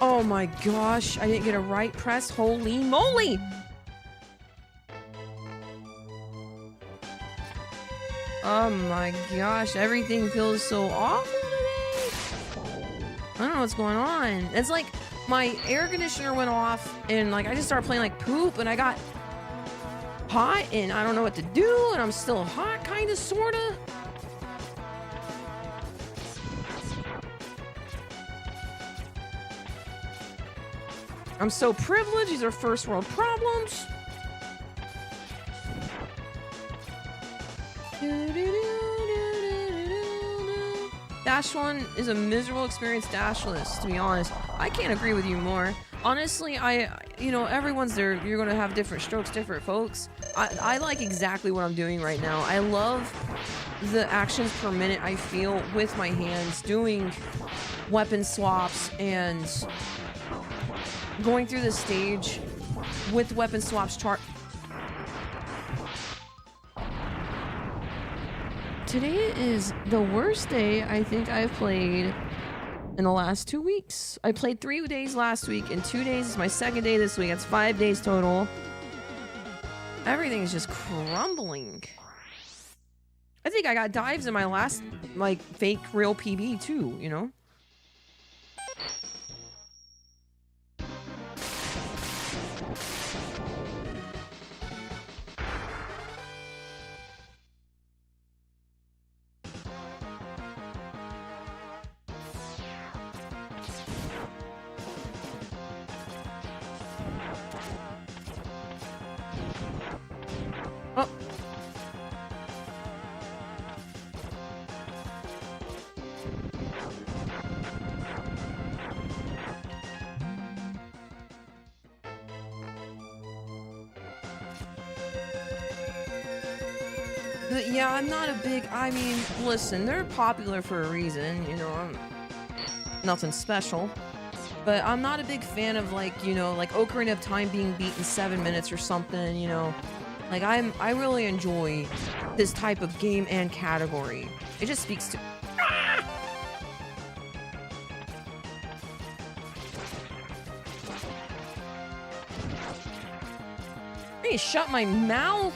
Oh my gosh, I didn't get a right press. Holy moly! Oh my gosh, everything feels so awful today. I don't know what's going on. It's like my air conditioner went off and like I just started playing like poop and I got hot and I don't know what to do and I'm still hot, kinda, sorta. I'm so privileged. These are first world problems. Dash 1 is a miserable experience dashless, to be honest. I can't agree with you more. Honestly, you know, everyone's there. You're going to have different strokes, different folks. I like exactly what I'm doing right now. I love the actions per minute I feel with my hands, doing weapon swaps and going through the stage with weapon swaps chart. Today is the worst day I think I've played in the last 2 weeks. I played 3 days last week and 2 days is my second day this week. That's 5 days total. Everything is just crumbling. I think I got dives in my last like fake real PB too, you know? Oh. But yeah, I'm not a big, I mean, listen, they're popular for a reason, you know, I'm nothing special. But I'm not a big fan of like, you know, like Ocarina of Time being beat in 7 minutes or something, you know. Like, I really enjoy this type of game and category. It just speaks to... Ah! I need to shut my mouth.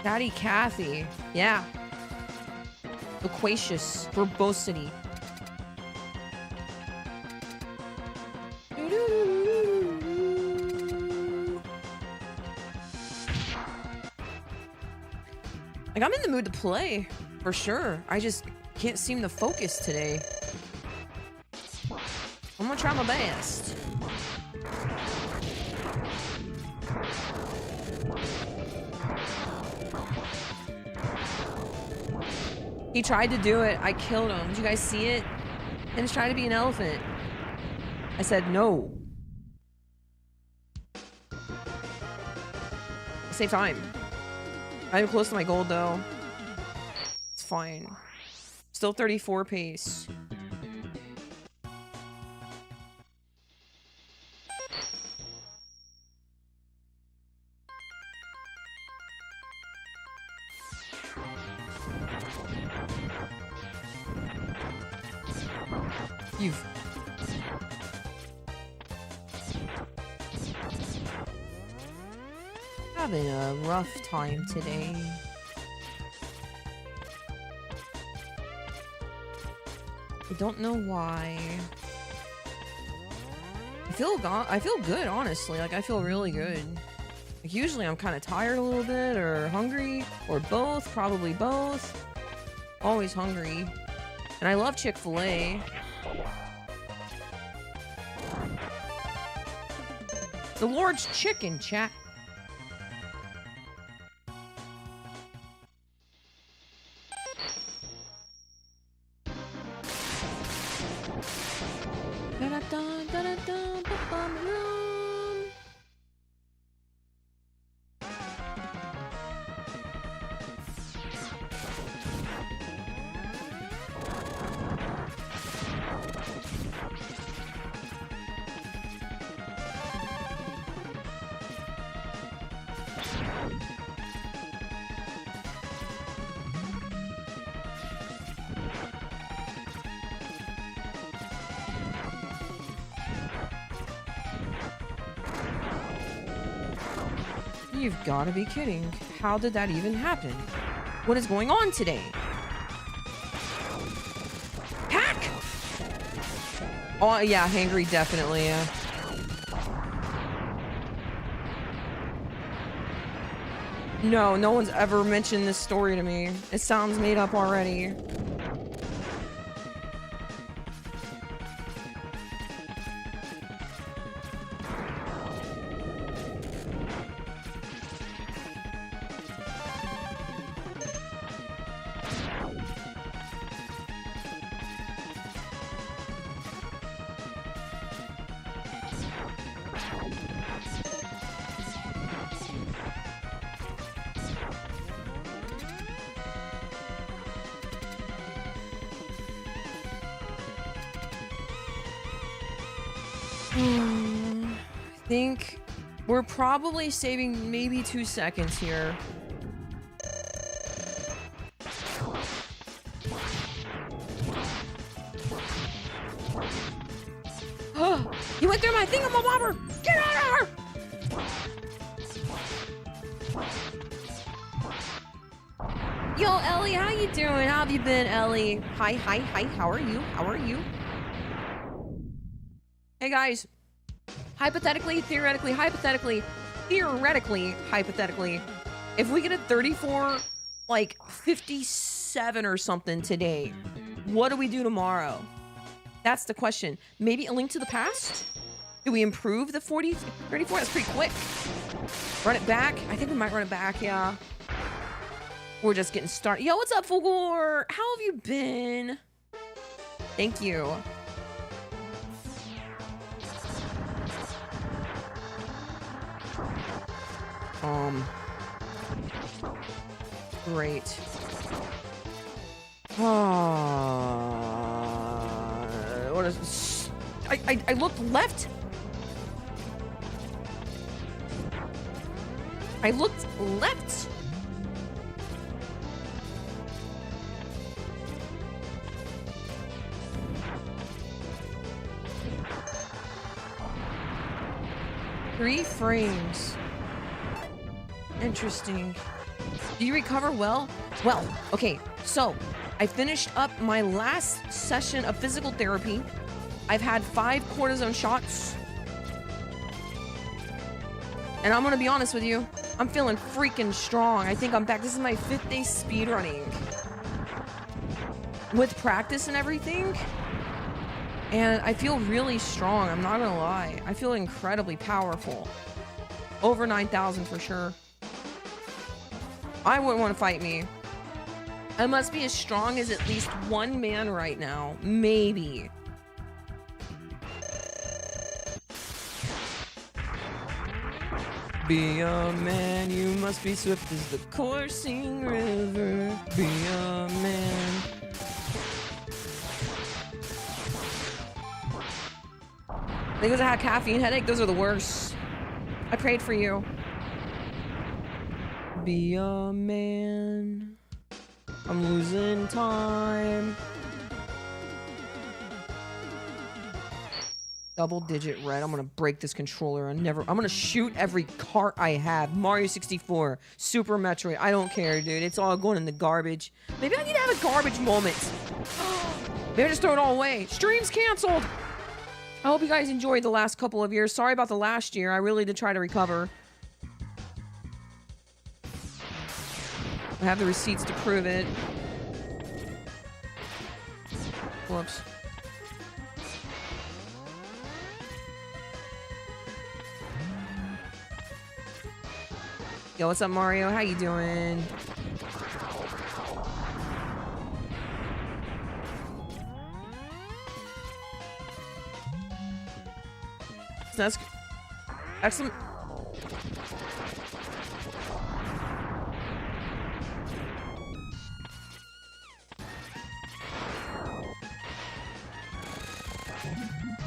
Daddy Kathy. Yeah. Loquacious. Verbosity. Like, I'm in the mood to play, for sure. I just can't seem to focus today. I'm gonna try my best. He tried to do it. I killed him. Did you guys see it? And he's trying to be an elephant. I said no. Save time. I'm close to my goal though. It's fine. Still 34 pace. You've... having a rough time today. I don't know why. I feel good, honestly. Like, I feel really good. Like, usually I'm kind of tired a little bit, or hungry, or both. Probably both. Always hungry. And I love Chick-fil-A. The Lord's Chicken, chat. You've got to be kidding. How did that even happen? What is going on today? Hack! Oh, yeah, hangry, definitely, yeah. No, no one's ever mentioned this story to me. It sounds made up already. I think we're probably saving maybe 2 seconds here. You went through my thingamabobber! Get out of here! Yo, Ellie, how you doing? How have you been, Ellie? Hi, hi, hi. How are you? How are you? Hey, guys. Hypothetically, theoretically, hypothetically, if we get a 34, like 57 or something today, what do we do tomorrow? That's the question. Maybe a Link to the Past? Do we improve the 34? That's pretty quick. Run it back? I think we might run it back, yeah. We're just getting started. Yo, what's up, Fulgor? How have you been? Thank you. Great. What is... I looked left. I looked left. Three frames. Interesting. Do you recover well? Well, okay, so I finished up my last session of physical therapy. I've had 5 cortisone shots. And I'm gonna be honest with you, I'm feeling freaking strong. I think I'm back. This is my 5th day speedrunning. With practice and everything. And I feel really strong, I'm not gonna lie. I feel incredibly powerful. Over 9,000 for sure. I wouldn't want to fight me. I must be as strong as at least one man right now. Maybe. Be a man, you must be swift as the coursing river. Be a man. I think it was a caffeine headache. Those are the worst. I prayed for you. Be a man. I'm losing time. Double digit red. I'm gonna break this controller. I'm gonna shoot every cart I have. Mario 64, Super Metroid. I don't care, dude. It's all going in the garbage. Maybe I need to have a garbage moment. Maybe I just throw it all away. Stream's canceled. I hope you guys enjoyed the last couple of years. Sorry about the last year. I really did try to recover. I have the receipts to prove it. Whoops. Yo, what's up, Mario? How you doing? That's excellent.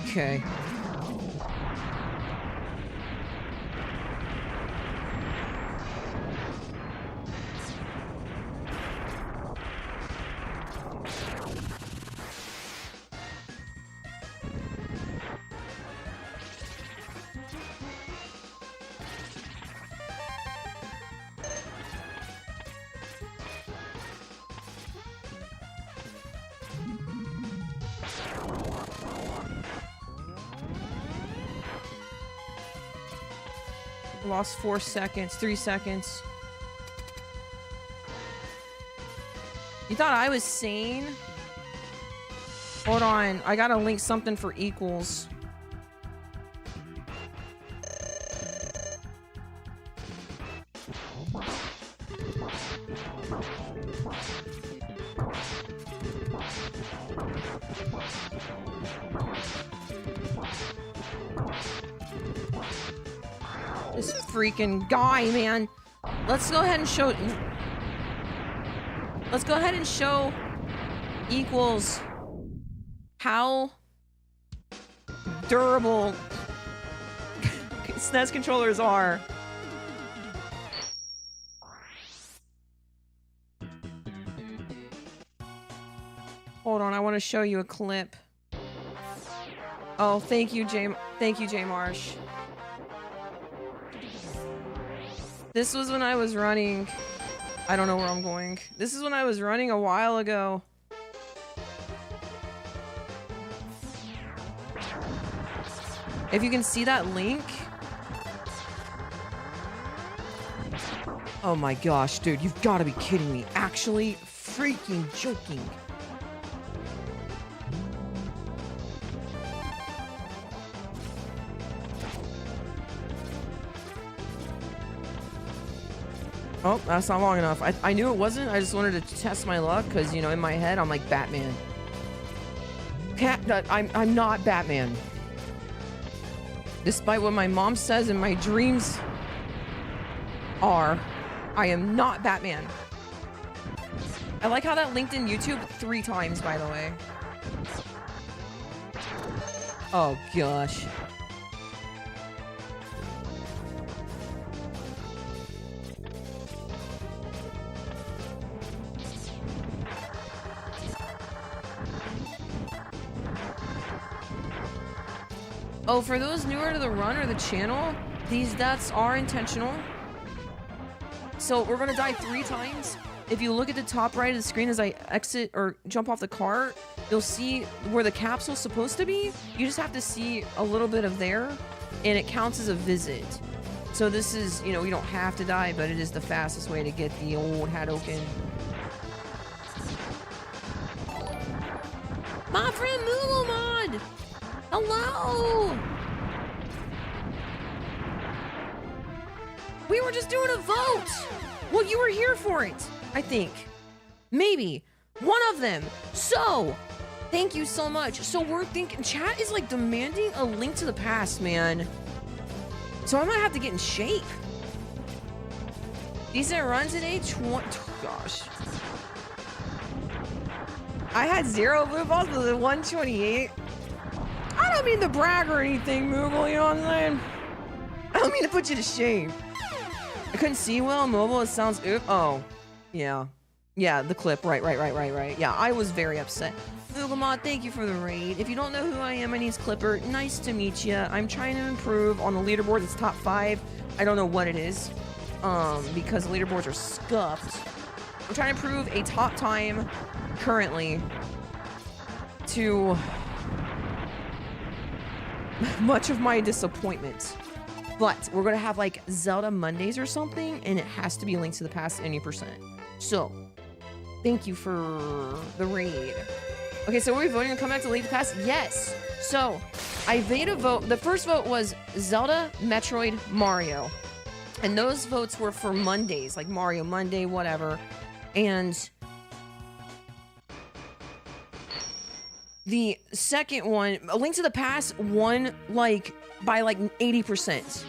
Okay. Lost 4 seconds, 3 seconds. You thought I was sane? Hold on, I gotta link something for equals. This freaking guy, man. Let's go ahead and show... Let's go ahead and show equals how durable SNES controllers are. Hold on, I want to show you a clip. Oh, thank you, Jay Marsh. This was when I was running. I don't know where I'm going. This is when I was running a while ago. If you can see that link. Oh my gosh, dude, you've got to be kidding me. Actually, freaking joking. Oh, that's not long enough. I knew it wasn't. I just wanted to test my luck because, you know, in my head, I'm like Batman. I'm not Batman. Despite what my mom says and my dreams are, I am not Batman. I like how that linked in YouTube 3 times, by the way. Oh, gosh. Oh, for those newer to the run or the channel, these deaths are intentional. So we're gonna die 3 times. If you look at the top right of the screen as I exit or jump off the cart, you'll see where the capsule's supposed to be. You just have to see a little bit of there, and it counts as a visit. So this is, you know, you don't have to die, but it is the fastest way to get the old Hadoken. My friend Moomomod! Hello! We were just doing a vote! Well, you were here for it, I think. Maybe. One of them. So, thank you so much. So we're thinking, chat is like demanding a link to the past, man. So I might have to get in shape. Decent run today, gosh. I had 0 blue balls with a 128. I don't mean to brag or anything, Moogle, you know what I'm saying? I don't mean to put you to shame. I couldn't see well, mobile, it sounds, oh, yeah. Yeah, the clip, right. Yeah, I was very upset. Moogle, thank you for the raid. If you don't know who I am, my name's Clipper. Nice to meet you. I'm trying to improve on the leaderboard. It's top 5. I don't know what it is, because the leaderboards are scuffed. I'm trying to improve a top time currently to much of my disappointment. But we're gonna have like Zelda Mondays or something, and it has to be linked to the past any %. So, thank you for the raid. Okay, so are we voting to come back to Link to the Past? Yes. So, I made a vote. The first vote was Zelda, Metroid, Mario. And those votes were for Mondays, like Mario Monday, whatever. And the second one, A Link to the Past, won like by like 80%.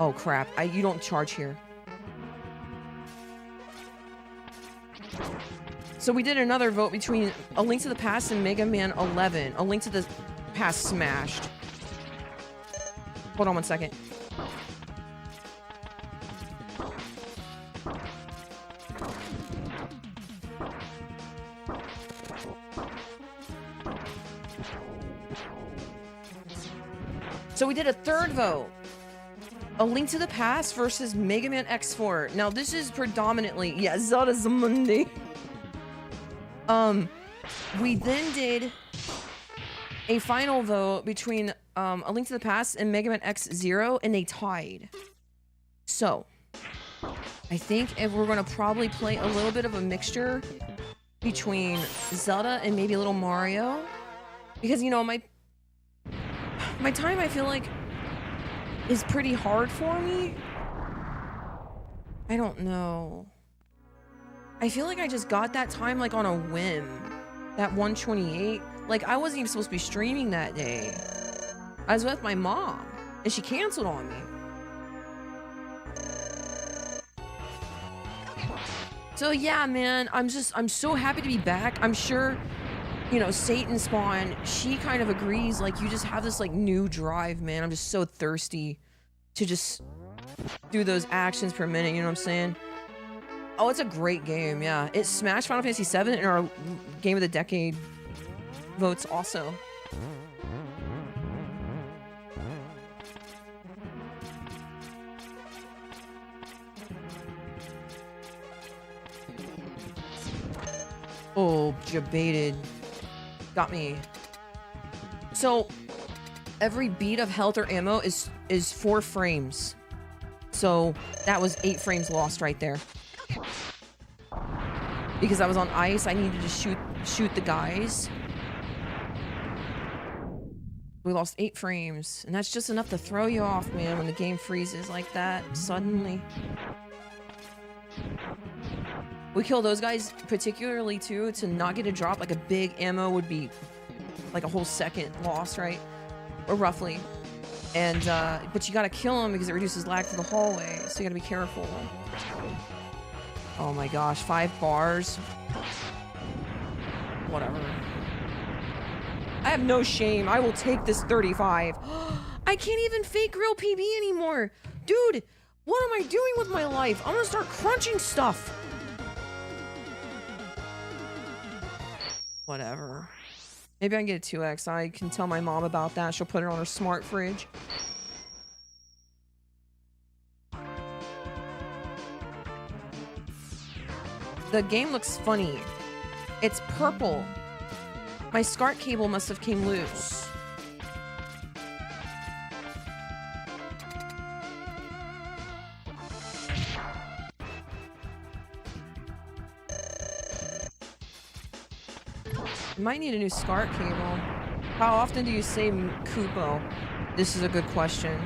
Oh crap, you don't charge here. So we did another vote between A Link to the Past and Mega Man 11. A Link to the Past smashed. Hold on 1 second. So we did a third vote. A Link to the Past versus Mega Man X4. Now this is predominantly, yeah, Zelda's Monday. We then did a final vote between A Link to the Past and Mega Man X0, and they tied. So, I think if we're gonna probably play a little bit of a mixture between Zelda and maybe a little Mario, because you know my time I feel like is pretty hard for me. I don't know. I feel like I just got that time like on a whim. That 128. Like I wasn't even supposed to be streaming that day. I was with my mom and she canceled on me. So yeah, man, I'm so happy to be back. I'm sure, you know, Satan Spawn, she kind of agrees, like you just have this like new drive, man. I'm just so thirsty to just do those actions per minute, you know what I'm saying? Oh, it's a great game, yeah. It smashed Final Fantasy VII in our Game of the Decade votes also. Oh, jebaited. Got me. So, every beat of health or ammo is 4 frames. So, that was 8 frames lost right there. Because I was on ice, I needed to shoot the guys. We lost 8 frames, and that's just enough to throw you off, man, when the game freezes like that suddenly. We kill those guys particularly too to not get a drop. Like a big ammo would be like a whole second loss, right? Or roughly. And but you gotta kill them because it reduces lag for the hallway, so you gotta be careful. Oh my gosh, 5 bars. Whatever. I have no shame. I will take this 35. I can't even fake real PB anymore. Dude, what am I doing with my life? I'm gonna start crunching stuff. Whatever. Maybe I can get a 2x. I can tell my mom about that. She'll put it on her smart fridge. The game looks funny. It's purple. My SCART cable must have came loose. Might need a new SCART cable. How often do you say Kupo? This is a good question.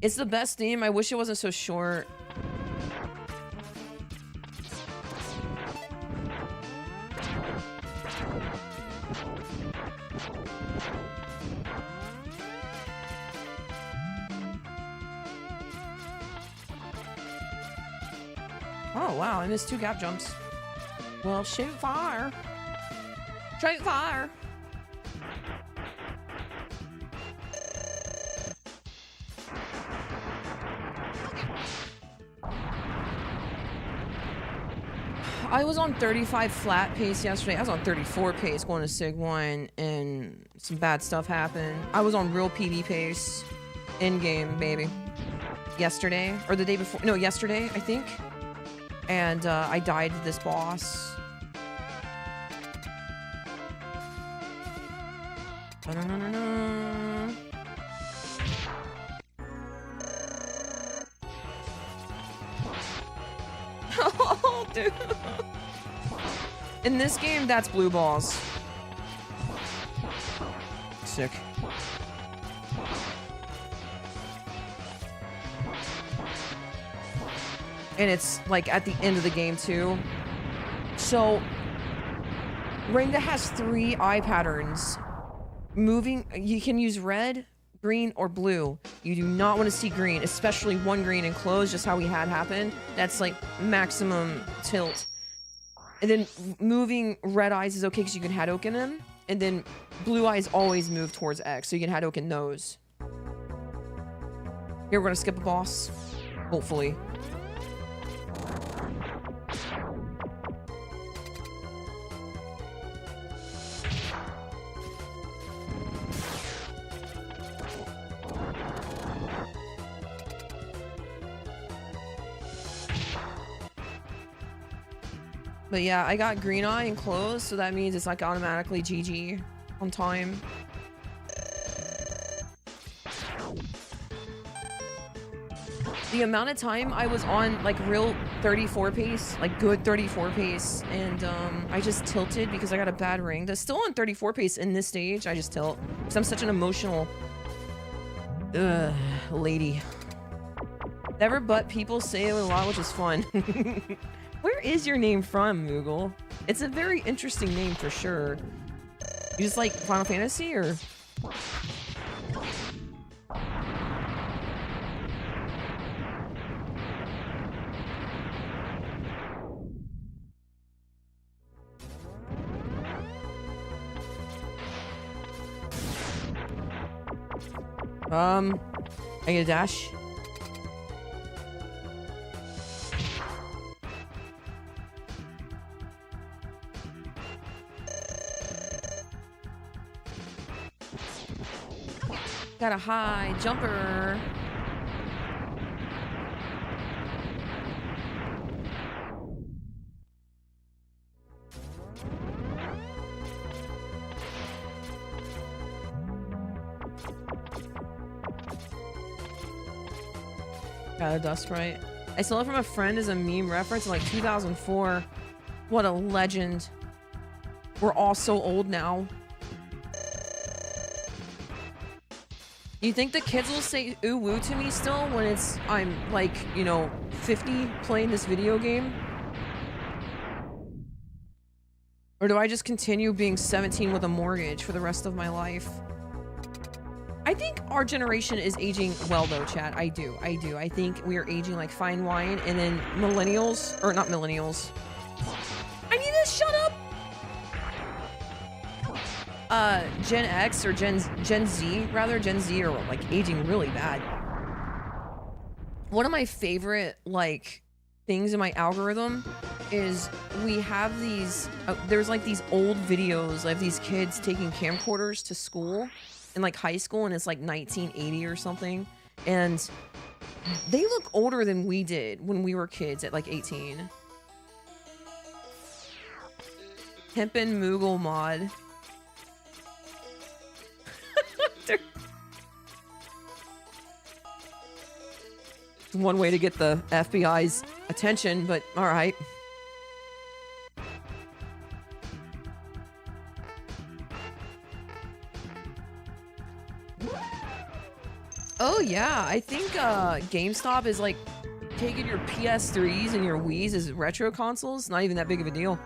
It's the best name. I wish it wasn't so short. Oh wow, I missed 2 gap jumps. Well, shoot fire. Straight fire. I was on 35 flat pace yesterday. I was on 34 pace going to Sig 1 and some bad stuff happened. I was on real PD pace in-game, baby. Yesterday, or the day before. No, yesterday, I think. And I died to this boss. Oh, dude. In this game, that's blue balls. Sick. And it's like at the end of the game too. So Ringa has 3 eye patterns. Moving, you can use red, green, or blue. You do not want to see green, especially 1 green and close, just how we had happen. That's like maximum tilt. And then moving red eyes is okay because you can Hadouken them. And then blue eyes always move towards X, so you can Hadouken those. Here, we're gonna skip a boss. Hopefully. But yeah, I got green eye and close, so that means it's like automatically GG on time. The amount of time I was on like real 34 pace, like good 34 pace, and I just tilted because I got a bad ring. That's still on 34 pace in this stage. I just tilt because I'm such an emotional lady. Never but people say it a lot, which is fun. Where is your name from, Moogle? It's a very interesting name for sure. You just like Final Fantasy, or? I get a dash. Got a high jumper. Got a dust right. I stole it from a friend as a meme reference in like 2004. What a legend. We're all so old now. You think the kids will say ooh woo to me still when I'm like, you know, 50 playing this video game? Or do I just continue being 17 with a mortgage for the rest of my life? I think our generation is aging well, though, chat. I do. I think we are aging like fine wine, and then millennials, or not millennials. I need to shut up. Gen X or Gen Z, rather, Gen Z are like aging really bad. One of my favorite like things in my algorithm is we have these. There's like these old videos of these kids taking camcorders to school. In like high school, and it's like 1980 or something, and they look older than we did when we were kids at like 18. Hempen Moogle mod. It's one way to get the FBI's attention, but all right. Oh yeah, I think GameStop is like taking your PS3s and your Wiis as retro consoles. Not even that big of a deal.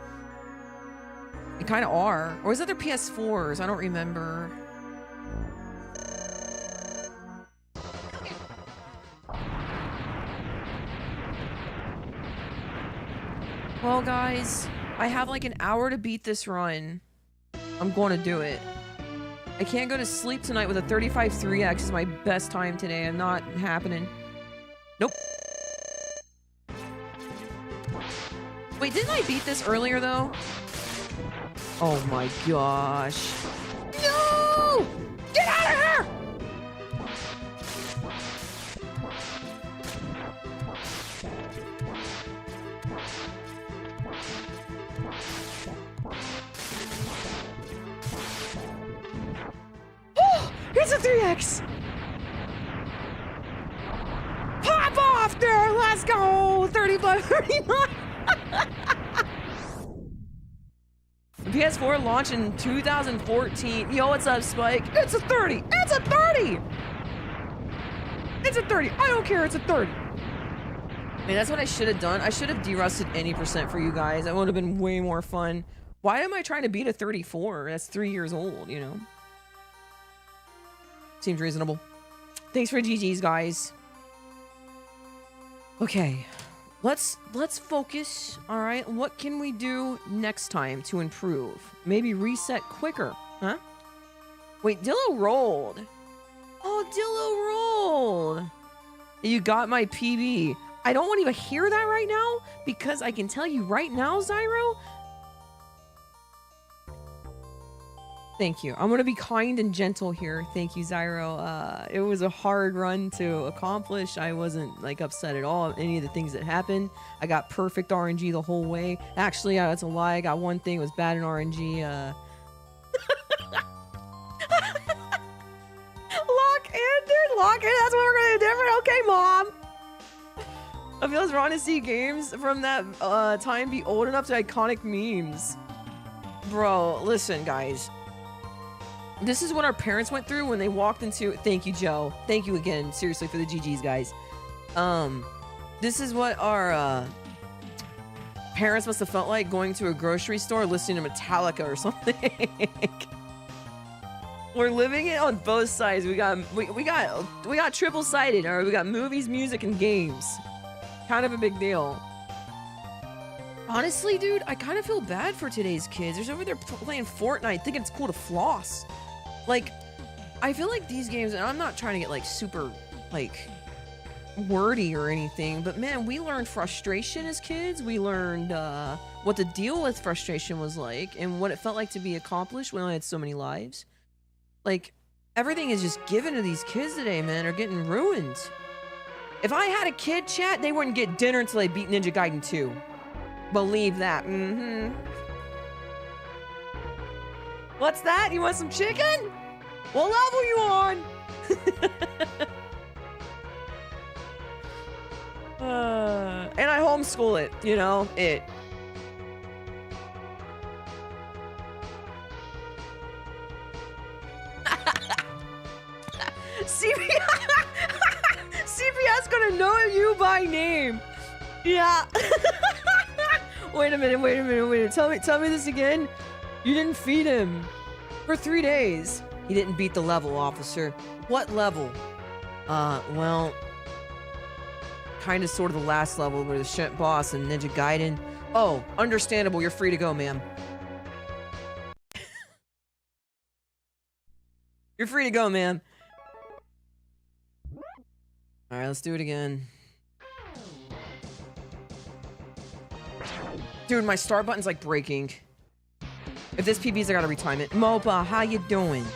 They kind of are. Or is that their PS4s? I don't remember. Well guys, I have like an hour to beat this run. I'm going to do it. I can't go to sleep tonight with a 35 3x is my best time today. I'm not happening. Nope. Wait, didn't I beat this earlier though? Oh my gosh. No! Get out of here! It's a 3x! Pop off there! Let's go! 35, 39! PS4 launched in 2014. Yo, what's up, Spike? It's a 30! It's a 30! It's a 30! I don't care, it's a 30! Man, that's what I should have done. I should have derusted any percent for you guys. That would have been way more fun. Why am I trying to beat a 34? That's 3 years old, you know? Seems reasonable. Thanks for GG's, guys. Okay, let's focus. All right, what can we do next time to improve? Maybe reset quicker, huh? Wait, Dillo rolled. Oh, Dillo rolled. You got my PB. I don't want to even hear that right now because I can tell you right now, Zyro. Thank you. I'm going to be kind and gentle here. Thank you, Zyro. It was a hard run to accomplish. I wasn't like upset at all at any of the things that happened. I got perfect RNG the whole way. Actually, that's a lie. I got one thing. It was bad in RNG. Lock-in, dude. Lock-in. That's what we're going to do different. Okay, Mom. I feel it's wrong to see games from that time be old enough to iconic memes. Bro, listen, guys. This is what our parents went through when they walked into... Thank you, Joe. Thank you again, seriously, for the GGs, guys. This is what our parents must have felt like going to a grocery store listening to Metallica or something. We're living it on both sides. We got triple-sided, or we got movies, music, and games. Kind of a big deal. Honestly, dude, I kind of feel bad for today's kids. They're over there playing Fortnite, thinking it's cool to floss. Like, I feel like these games, and I'm not trying to get, like, super, like, wordy or anything, but, man, we learned frustration as kids. We learned what to deal with frustration was like and what it felt like to be accomplished when I had so many lives. Like, everything is just given to these kids today, man. They're getting ruined. If I had a kid, chat, they wouldn't get dinner until they beat Ninja Gaiden 2. Believe that. Mm-hmm. What's that? You want some chicken? What level you on? And I homeschool it, you know, it. CPS gonna know you by name. Yeah. Wait a minute. Tell me this again. You didn't feed him for 3 days. He didn't beat the level, officer. What level? Well, kind of sort of the last level where the shit boss and Ninja Gaiden. Oh, understandable. You're free to go, ma'am. You're free to go, ma'am. All right, let's do it again. Dude, my start button's like breaking. If this PB's, I gotta retime it. Mopa, how you doing?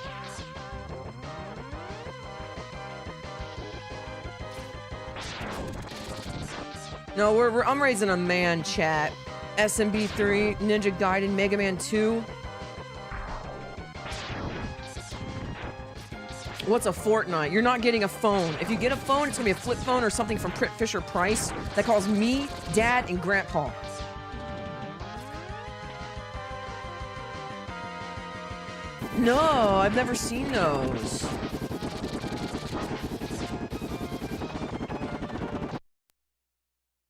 No, I'm raising a man, chat. SMB 3, Ninja Gaiden, Mega Man 2. What's a Fortnite? You're not getting a phone. If you get a phone, it's gonna be a flip phone or something from Fisher Price that calls me, Dad, and Grandpa. No, I've never seen those.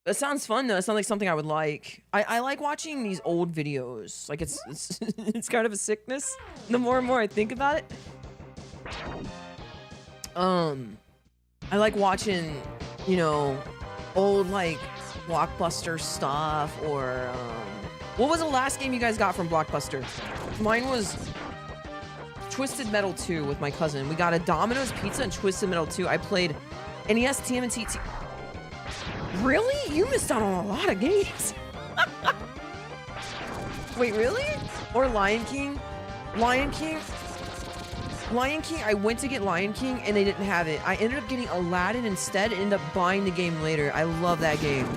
That sounds fun though. It sounds like something I would like. I like watching these old videos. Like it's it's kind of a sickness. The more and more I think about it. I like watching, you know, old like Blockbuster stuff or what was the last game you guys got from Blockbuster? Mine was Twisted Metal 2 with my cousin. We got a Domino's Pizza and Twisted Metal 2. I played NES, TMNT. Really? You missed out on a lot of games. Wait, really? Or Lion King? Lion King, I went to get Lion King and they didn't have it. I ended up getting Aladdin instead and ended up buying the game later. I love that game.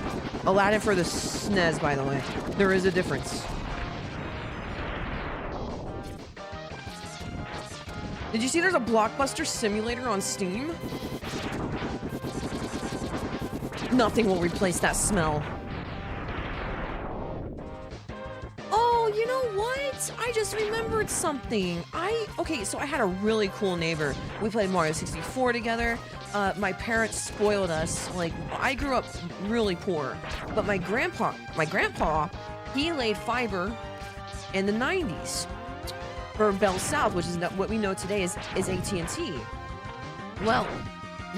Aladdin for the SNES, by the way. There is a difference. Did you see there's a Blockbuster simulator on Steam? Nothing will replace that smell. Oh, you know what? I just remembered something. Okay, so I had a really cool neighbor. We played Mario 64 together. My parents spoiled us. Like, I grew up really poor. But my grandpa, he laid fiber in the 90s. For Bell South, which is what we know today is AT&T. Well,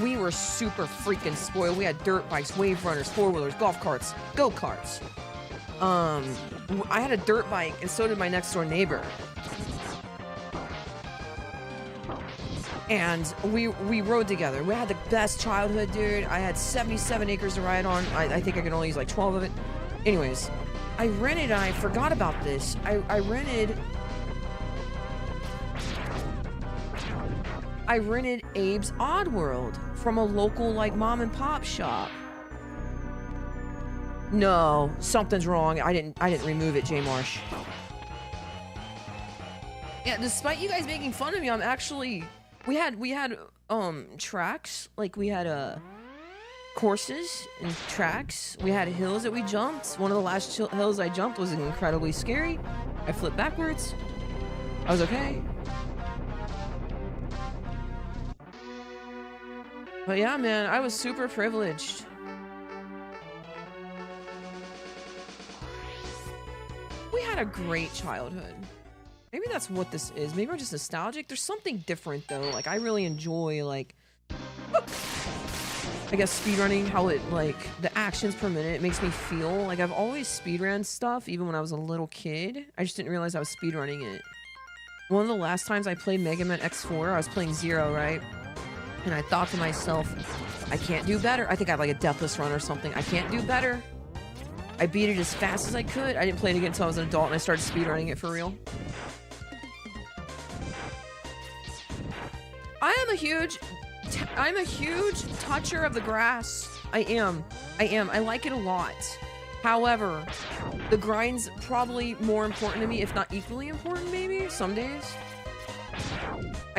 we were super freaking spoiled. We had dirt bikes, wave runners, four-wheelers, golf carts, go-karts. I had a dirt bike, and so did my next-door neighbor. And we rode together. We had the best childhood, dude. I had 77 acres to ride on. I think I could only use like 12 of it. Anyways, I forgot about this. I rented Abe's Oddworld from a local like mom and pop shop. No, something's wrong. I didn't remove it, J Marsh. Yeah, despite you guys making fun of me, I'm actually we had tracks, like we had courses and tracks. We had hills that we jumped. One of the last hills I jumped was incredibly scary. I flipped backwards. I was okay. But yeah, man, I was super privileged. We had a great childhood. Maybe that's what this is. Maybe I'm just nostalgic. There's something different though. Like I really enjoy like, I guess speedrunning, how it like the actions per minute, it makes me feel like I've always speedrun stuff even when I was a little kid. I just didn't realize I was speedrunning it. One of the last times I played Mega Man X4, I was playing Zero, right? And I thought to myself, I can't do better. I think I had like a deathless run or something. I can't do better. I beat it as fast as I could. I didn't play it again until I was an adult and I started speedrunning it for real. I'm a huge toucher of the grass. I am. I like it a lot. However, the grind's probably more important to me, if not equally important maybe, some days.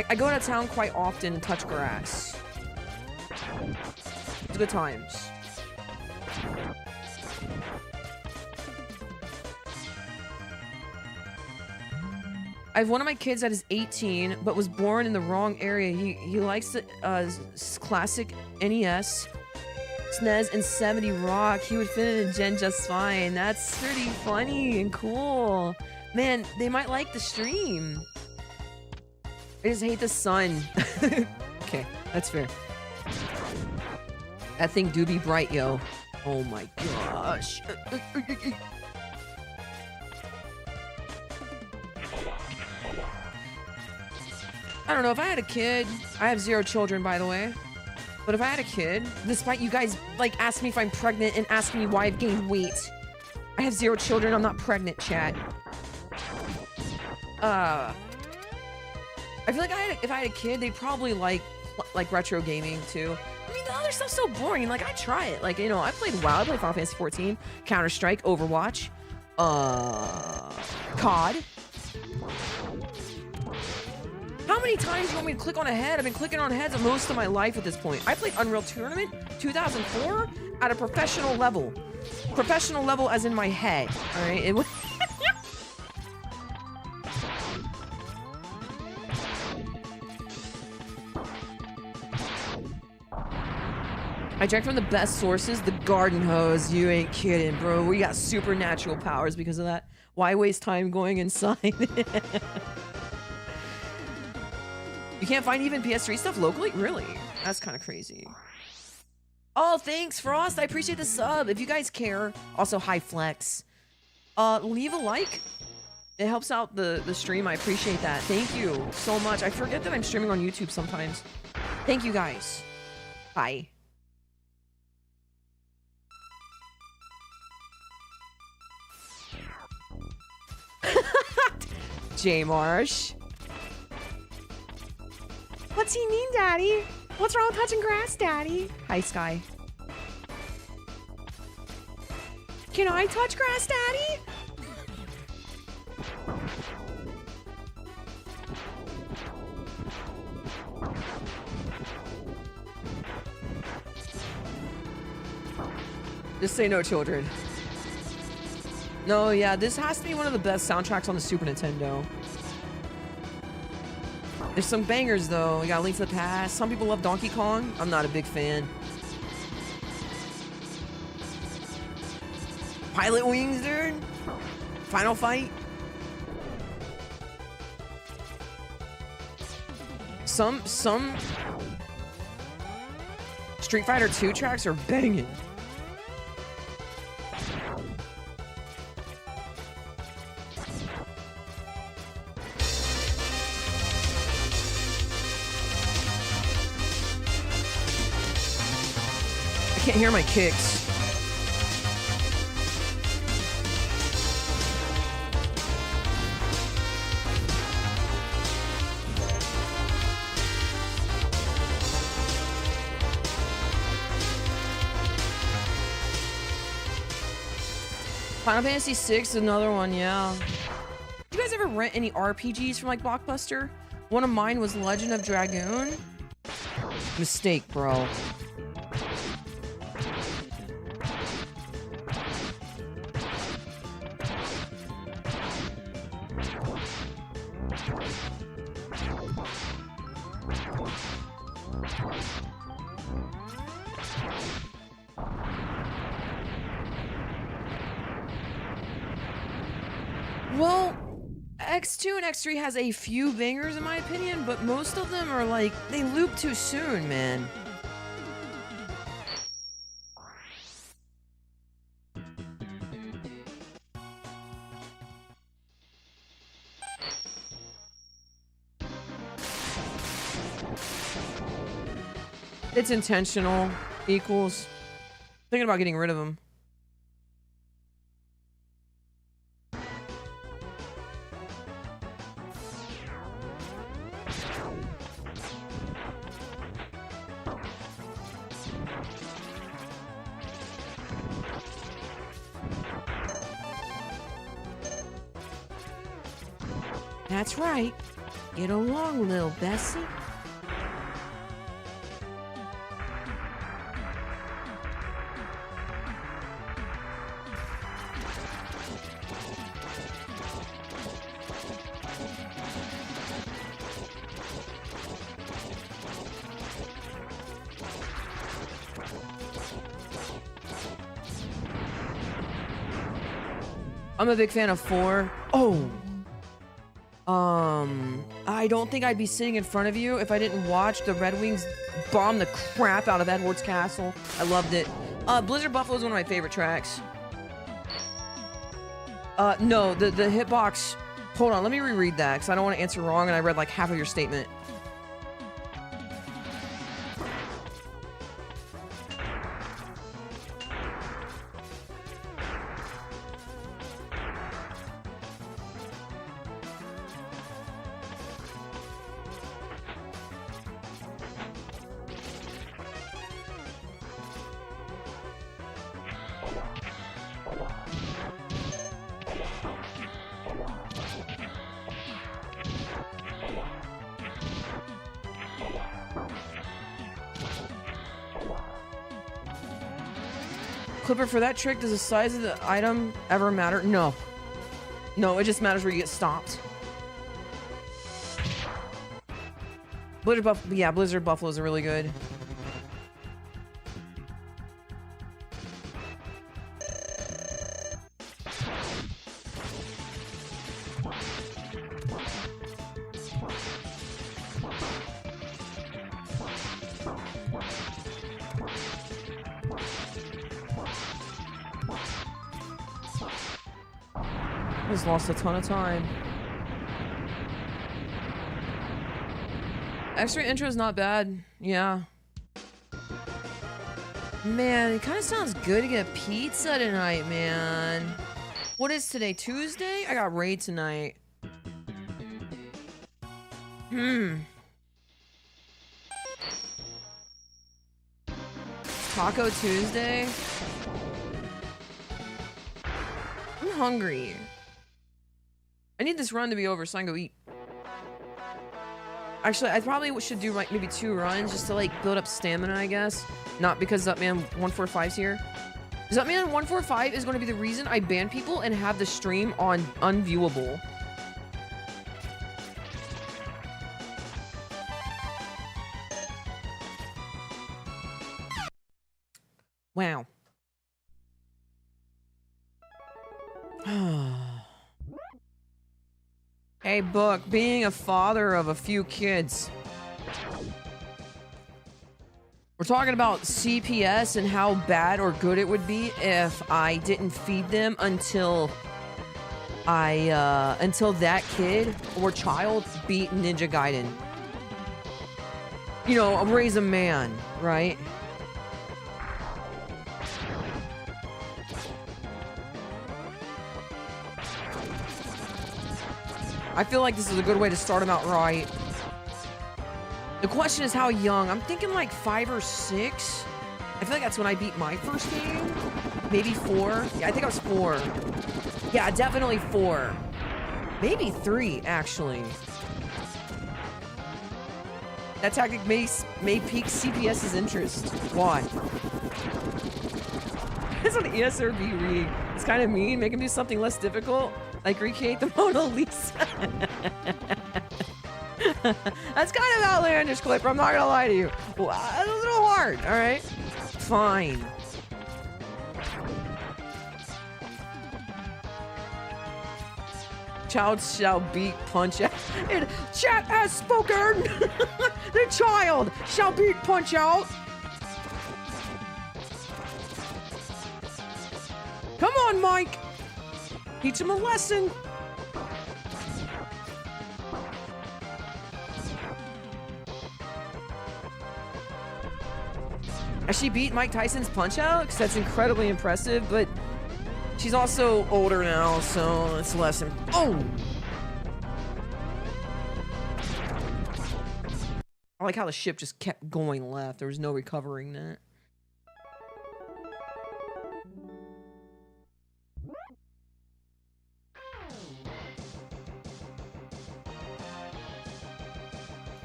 I go to town quite often and touch grass. It's good times. I have one of my kids that is 18, but was born in the wrong area. He likes the classic NES, SNES, and 70 Rock. He would fit in a gen just fine. That's pretty funny and cool. Man, they might like the stream. I just hate the sun. Okay, that's fair. That thing do be bright, yo. Oh my gosh. I don't know, if I had a kid, I have 0 children, by the way. But if I had a kid, despite you guys, like, asking me if I'm pregnant and asking me why I've gained weight, I have 0 children, I'm not pregnant, chat. I feel like if I had a kid, they'd probably like retro gaming, too. I mean, the other stuff's so boring. Like, I try it. Like, you know, I played WoW, I played Final Fantasy 14, Counter-Strike, Overwatch, COD. How many times do you want me to click on a head? I've been clicking on heads most of my life at this point. I played Unreal Tournament 2004 at a professional level. Professional level as in my head, all right? It was I drank from the best sources, the garden hose. You ain't kidding, bro. We got supernatural powers because of that. Why waste time going inside? You can't find even PS3 stuff locally? Really? That's kind of crazy. Oh, thanks, Frost. I appreciate the sub. If you guys care, also hi Flex. Leave a like. It helps out the stream. I appreciate that. Thank you so much. I forget that I'm streaming on YouTube sometimes. Thank you guys. Bye. J Marsh. What's he mean, Daddy? What's wrong with touching grass, Daddy? Hi, Sky. Can I touch grass, Daddy? Just say no, children. No, yeah, this has to be one of the best soundtracks on the Super Nintendo. There's some bangers, though. We got Link to the Past. Some people love Donkey Kong. I'm not a big fan. Pilot Wings, dude. Final Fight. Some Street Fighter 2 tracks are banging. I can't hear my kicks. Final Fantasy VI is another one, yeah. Did you guys ever rent any RPGs from like Blockbuster? One of mine was Legend of Dragoon. Mistake, bro. Well, X2 and X3 has a few bangers in my opinion, but most of them are like, they loop too soon, man. It's intentional. Equals. Thinking about getting rid of them. That's right. Get along, little Bessie. I'm a big fan of 4. Oh! I don't think I'd be sitting in front of you if I didn't watch the Red Wings bomb the crap out of Edward's Castle. I loved it. Blizzard Buffalo is one of my favorite tracks. No, the hitbox. Hold on, let me reread that because I don't want to answer wrong and I read like half of your statement. Clipper, for that trick, does the size of the item ever matter? No. No, it just matters where you get stopped. Blizzard Buffaloes are really good. Just lost a ton of time. Extra intro is not bad. Yeah. Man, it kind of sounds good to get pizza tonight, man. What is today? Tuesday? I got raid tonight. Taco Tuesday? I'm hungry. I need this run to be over so I can go eat. Actually, I probably should do like maybe 2 runs just to like build up stamina, I guess. Not because Zutman 145's here. Zutman 145 is going to be the reason I ban people and have the stream on unviewable. Wow. Hey, Book, being a father of a few kids. We're talking about CPS and how bad or good it would be if I didn't feed them until that kid or child beat Ninja Gaiden. You know, raise a man, right? I feel like this is a good way to start him out right. The question is how young. I'm thinking like 5 or 6. I feel like that's when I beat my first game. Maybe 4. Yeah, I think I was 4. Yeah, definitely 4. Maybe 3, actually. That tactic may pique CPS's interest. Why? It's an ESRB read. It's kind of mean. Make him do something less difficult. Like recreate the Mona Lisa. That's kind of outlandish, Clipper. I'm not gonna lie to you. Well, it's a little hard, all right? Fine. Child shall beat Punch Out. And chat has spoken. The child shall beat Punch Out. Come on, Mike. Teach him a lesson. Has she beat Mike Tyson's Punch-Out? Because that's incredibly impressive, but she's also older now, so it's less. Oh! I like how the ship just kept going left. There was no recovering that.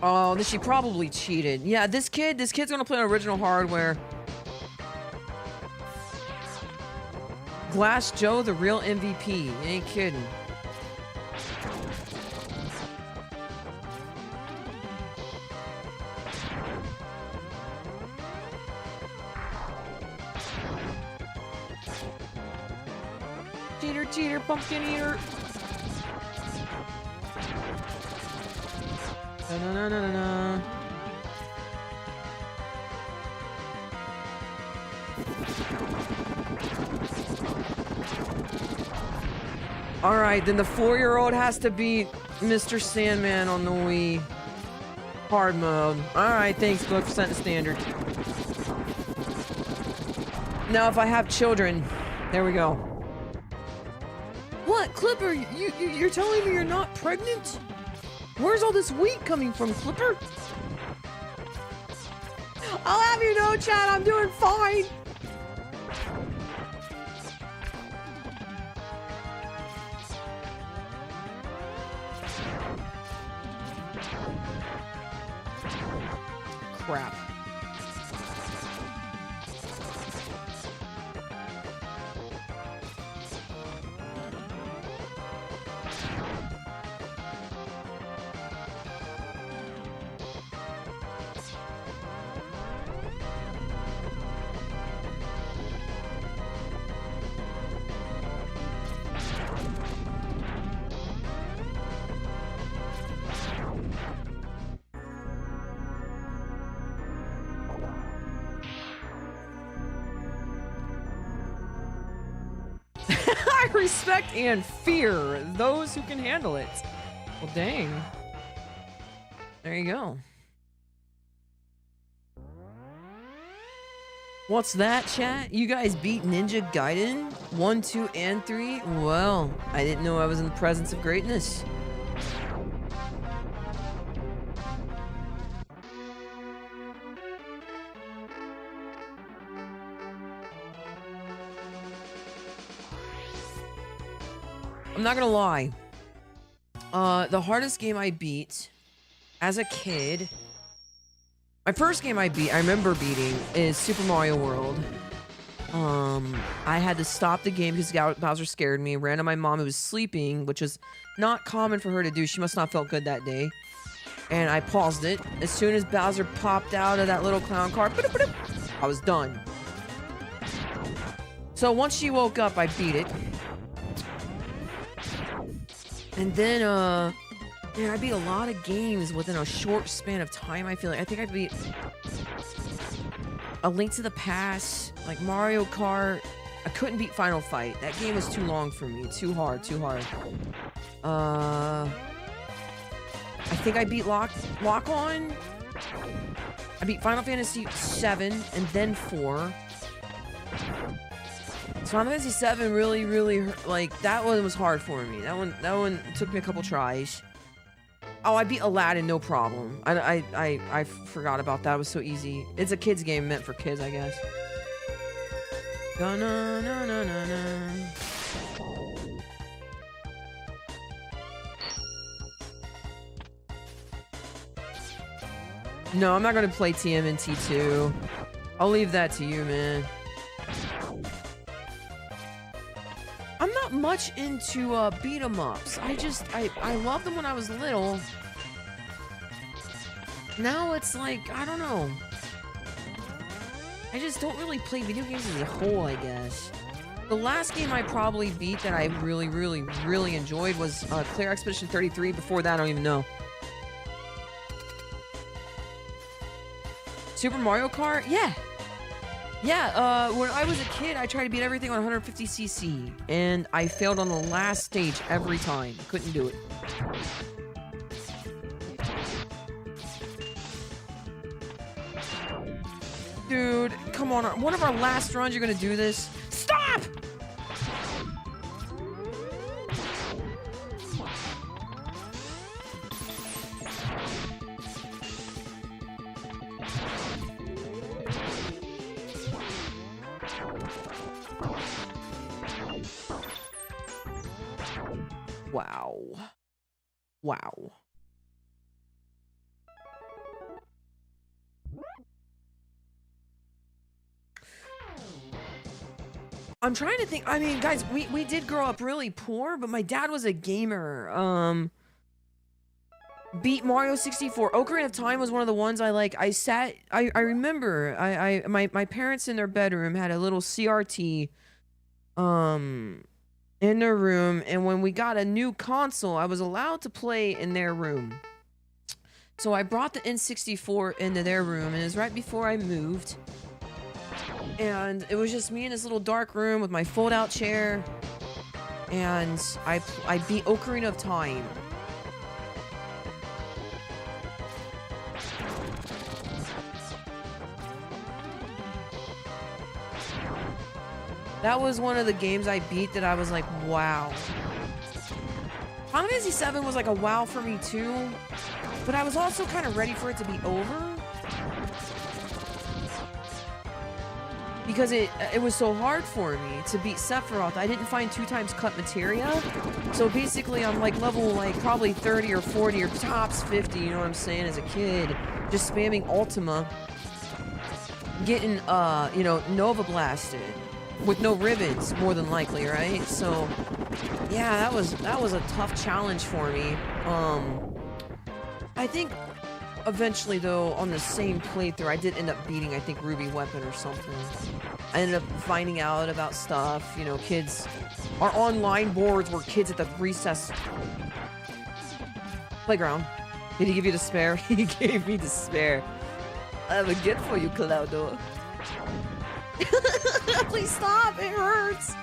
Oh, she probably cheated. Yeah, this kid's gonna play on original hardware. Glass Joe, the real MVP. You ain't kidding. Cheater, cheater, pumpkin eater. Da-na-na-na-na. All right, then the 4-year-old has to beat Mr. Sandman on the Wii. Hard mode. All right, thanks, book, for setting the standard. Now, if I have children, there we go. What, Clipper? You're telling me you're not pregnant? Where's all this wheat coming from, Clipper? I'll have you know, Chad, I'm doing fine. Crap. I respect and fear those who can handle it. Well, dang. There you go. What's that, chat? You guys beat Ninja Gaiden 1, 2, and 3? Well, I didn't know I was in the presence of greatness. I'm not gonna lie. The hardest game I beat as a kid, my first game I remember beating is Super Mario World. I had to stop the game because Bowser scared me. Ran to my mom who was sleeping, which was not common for her to do. She must not have felt good that day. And I paused it. As soon as Bowser popped out of that little clown car, I was done. So once she woke up, I beat it. And then, man, I beat a lot of games within a short span of time, I feel like. I think I beat A Link to the Past, like Mario Kart. I couldn't beat Final Fight. That game was too long for me. Too hard, too hard. I think I beat Lock On. I beat Final Fantasy 7 and then 4. So Final Fantasy 7 really hurt, like, that one was hard for me. That one took me a couple tries. Oh, I beat Aladdin, no problem. I forgot about that. It was so easy. It's a kid's game meant for kids, I guess. No, I'm not gonna play TMNT 2. I'll leave that to you, man. I'm not much into beat 'em ups. I loved them when I was little. Now it's like, I don't know. I just don't really play video games as a whole, I guess. The last game I probably beat that I really enjoyed was Clear Expedition 33. Before that, I don't even know. Super Mario Kart? Yeah. Yeah, when I was a kid, I tried to beat everything on 150cc, and I failed on the last stage every time. Couldn't do it. Dude, come on. One of our last runs, you're gonna do this? Stop! Wow. Wow. I'm trying to think. I mean, guys, we did grow up really poor, but my dad was a gamer. Beat Mario 64. Ocarina of Time was one of the ones I remember my parents in their bedroom had a little CRT in their room, and when we got a new console, I was allowed to play in their room. So I brought the N64 into their room, and it was right before I moved. And it was just me in this little dark room with my fold-out chair. And I beat Ocarina of Time. That was one of the games I beat that I was like, wow. Final Fantasy VII was like a wow for me too, but I was also kind of ready for it to be over. Because it was so hard for me to beat Sephiroth. I didn't find 2 times cut materia. So basically I'm like level like probably 30 or 40 or tops 50, you know what I'm saying, as a kid. Just spamming Ultima. Getting, you know, Nova Blasted. With no ribbons, more than likely, right? So, yeah, that was a tough challenge for me. I think eventually, though, on the same playthrough, I did end up beating, I think, Ruby Weapon or something. I ended up finding out about stuff, you know, kids. Our online boards were kids at the recess playground. Did he give you the spare? He gave me the spare. I have a gift for you, Cloudo. Please stop, it hurts.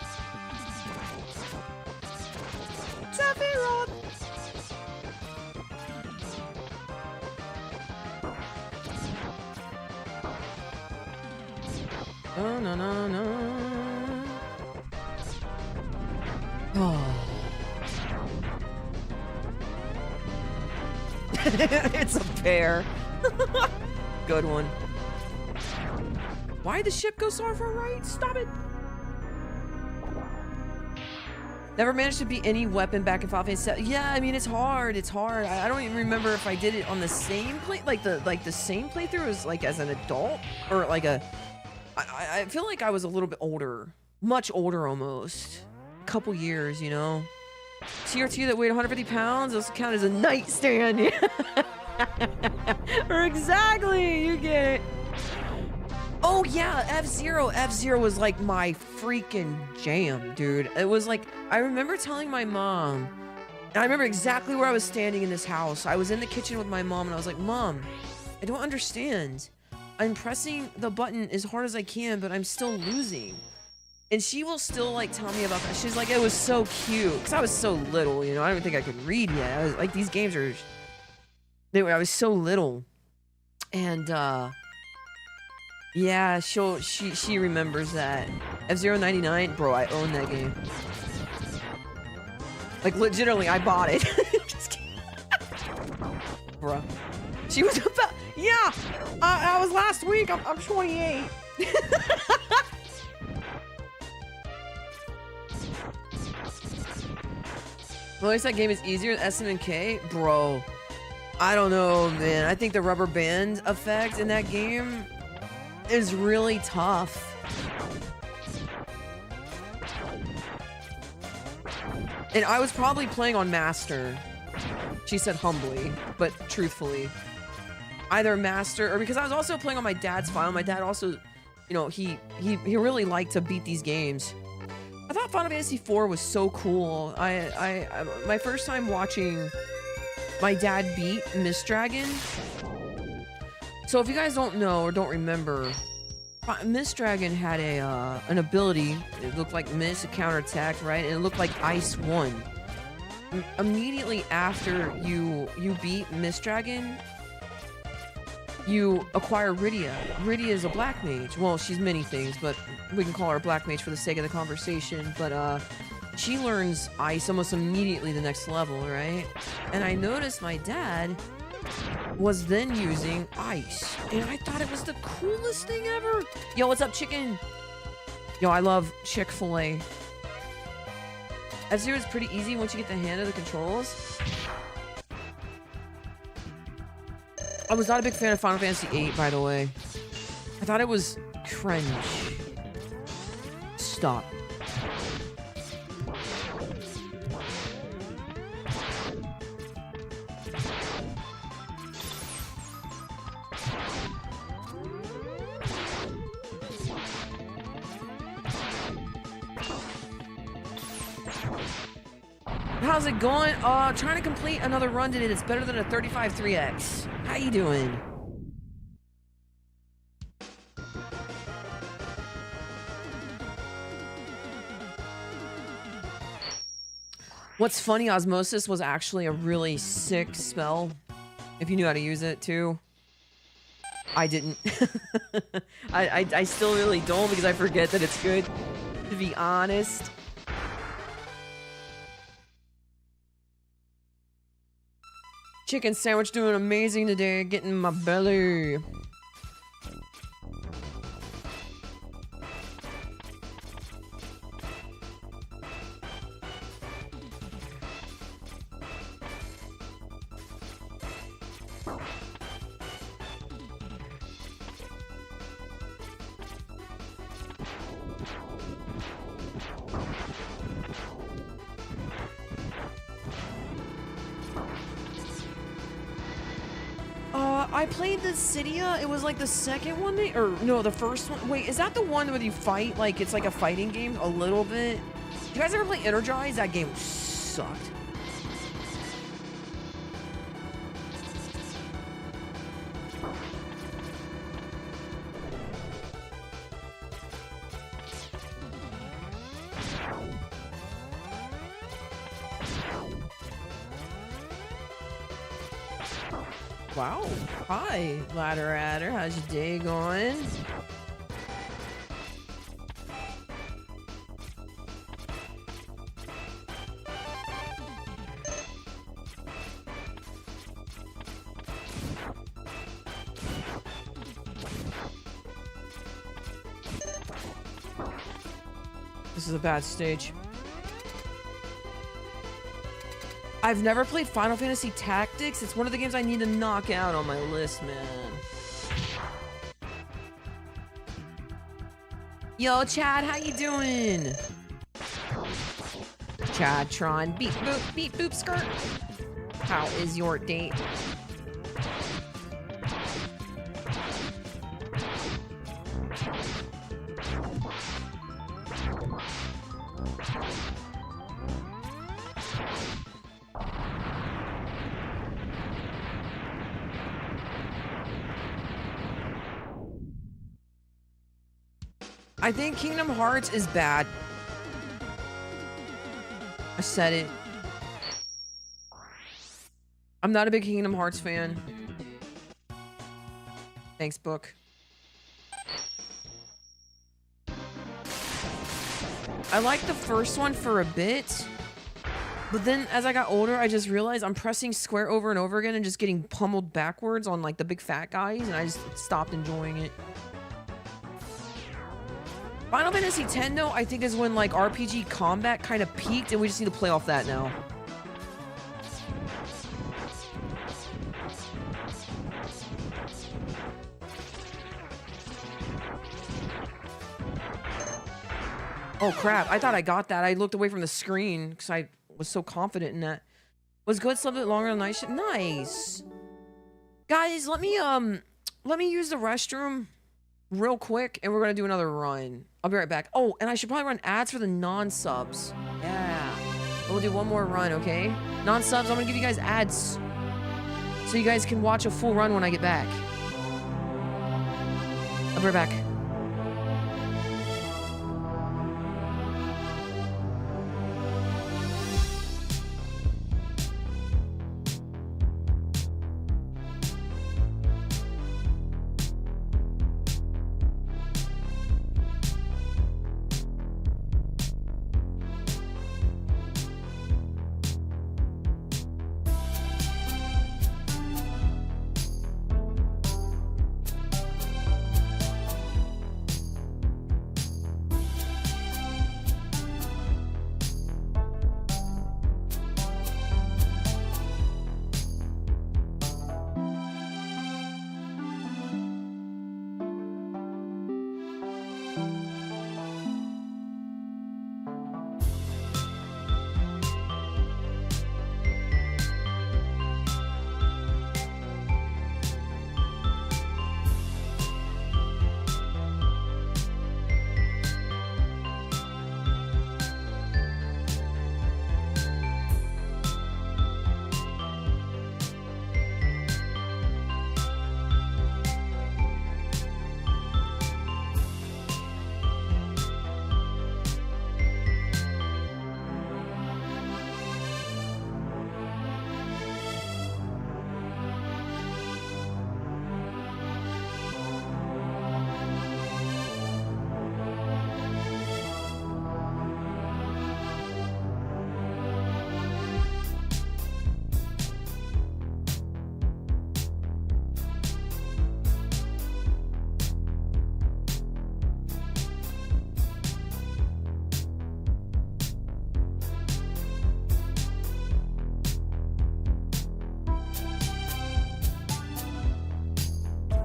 Sephiroth. Oh, no, no, no. Oh. It's a bear. Good one. Why did the ship go so far right? Stop it! Never managed to beat any weapon back in Final Fantasy VII. Yeah, I mean it's hard. It's hard. I don't even remember if I did it on the same the same playthrough as like as an adult or like a. I feel like I was a little bit older, much older almost, a couple years, you know. TRT that weighed 150 pounds. Those count as a nightstand. Or exactly, you get it. Oh yeah, fzero. Fzero was like my freaking jam, dude. It was like, I remember telling my mom, and I remember exactly where I was standing in this house. I was in the kitchen with my mom and I was like, Mom, I don't understand. I'm pressing the button as hard as I can, but I'm still losing. And she will still like tell me about that. She's like, it was so cute. Cause I was so little, you know, I don't even think I could read yet. I was like, these games are, I was so little. And, yeah, she remembers that. fzero 99, bro, I own that game. Like, legitimately, I bought it. Just kidding. Bro. She was about, yeah! I was last week, I'm 28. Well, at least that game is easier than SNK? Bro. I don't know, man. I think the rubber band effect in that game is really tough. And I was probably playing on Master. She said humbly, but truthfully. Either Master, or because I was also playing on my dad's file. My dad also, you know, he really liked to beat these games. I thought Final Fantasy IV was so cool. My first time watching my dad beat Miss Dragon. So if you guys don't know or don't remember, Miss Dragon had an ability. It looked like Miss, a counterattack, right? And it looked like Ice 1. Immediately after you beat Miss Dragon, you acquire Rydia. Rydia is a black mage. Well, she's many things, but we can call her a black mage for the sake of the conversation. But she learns Ice almost immediately the next level, right? And I noticed my dad was then using Ice, and I thought it was the coolest thing ever. Yo, what's up, chicken? Yo, I love Chick-fil-A. F-Zero is pretty easy once you get the hang of the controls. I was not a big fan of Final Fantasy VIII, by the way. I thought it was cringe. Stop. How's it going? Trying to complete another run today that's better than a 35 3x. How you doing? What's funny, Osmosis was actually a really sick spell. If you knew how to use it, too. I didn't. I still really don't because I forget that it's good, to be honest. Chicken sandwich doing amazing today, getting my belly. I played the Cydia. It was like the second one, or no, the first one. Wait, is that the one where you fight? Like it's like a fighting game, a little bit. You guys ever play Energize? That game sucked. Wow. Hi, Ladder Adder. How's your day going? This is a bad stage. I've never played Final Fantasy Tactics. It's one of the games I need to knock out on my list, man. Yo, Chad, how you doing? Chadtron, beep boop skirt. How is your date? I think Kingdom Hearts is bad. I said it. I'm not a big Kingdom Hearts fan. Thanks, book. I liked the first one for a bit, but then as I got older, I just realized I'm pressing square over and over again and just getting pummeled backwards on like the big fat guys, and I just stopped enjoying it. Final Fantasy X, though, I think is when like RPG combat kind of peaked, and we just need to play off that now. Oh crap, I thought I got that. I looked away from the screen because I was so confident in that. Was good, slept a bit longer than night shift. Nice. Guys, let me use the restroom real quick, and we're gonna do another run. I'll be right back. Oh, and I should probably run ads for the non-subs. Yeah. We'll do one more run, okay? Non-subs, I'm gonna give you guys ads so you guys can watch a full run when I get back. I'll be right back.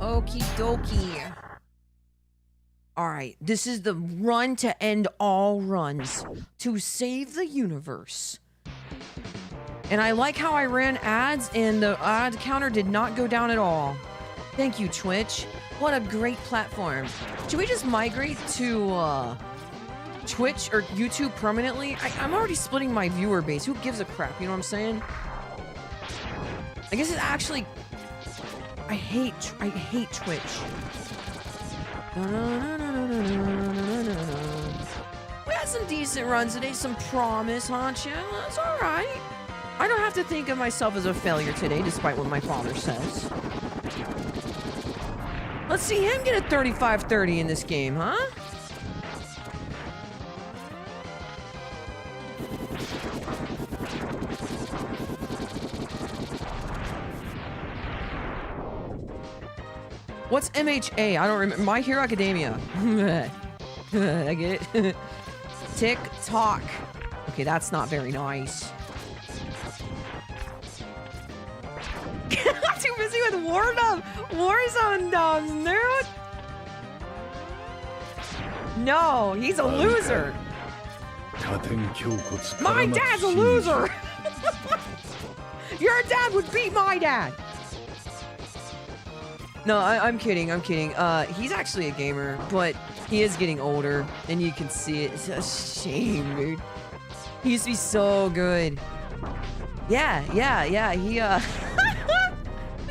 Okie dokie. All right, this is the run to end all runs to save the universe. And I like how I ran ads and the ad counter did not go down at all. Thank you, Twitch. What a great platform. Should we just migrate to Twitch or YouTube permanently? I'm already splitting my viewer base. Who gives a crap? You know what I'm saying? I guess it's actually... I hate Twitch. We had some decent runs today, some promise, huh, Chan? That's alright. I don't have to think of myself as a failure today, despite what my father says. Let's see him get a 35-30 in this game, huh? What's MHA? I don't remember. My Hero Academia. I get it. Tick-tock. Okay, that's not very nice. Too busy with Warzone, dude. No, he's a loser. My dad's a loser. Your dad would beat my dad. No, I'm kidding. He's actually a gamer, but he is getting older, and you can see it. It's a shame, dude. He used to be so good. Yeah. He,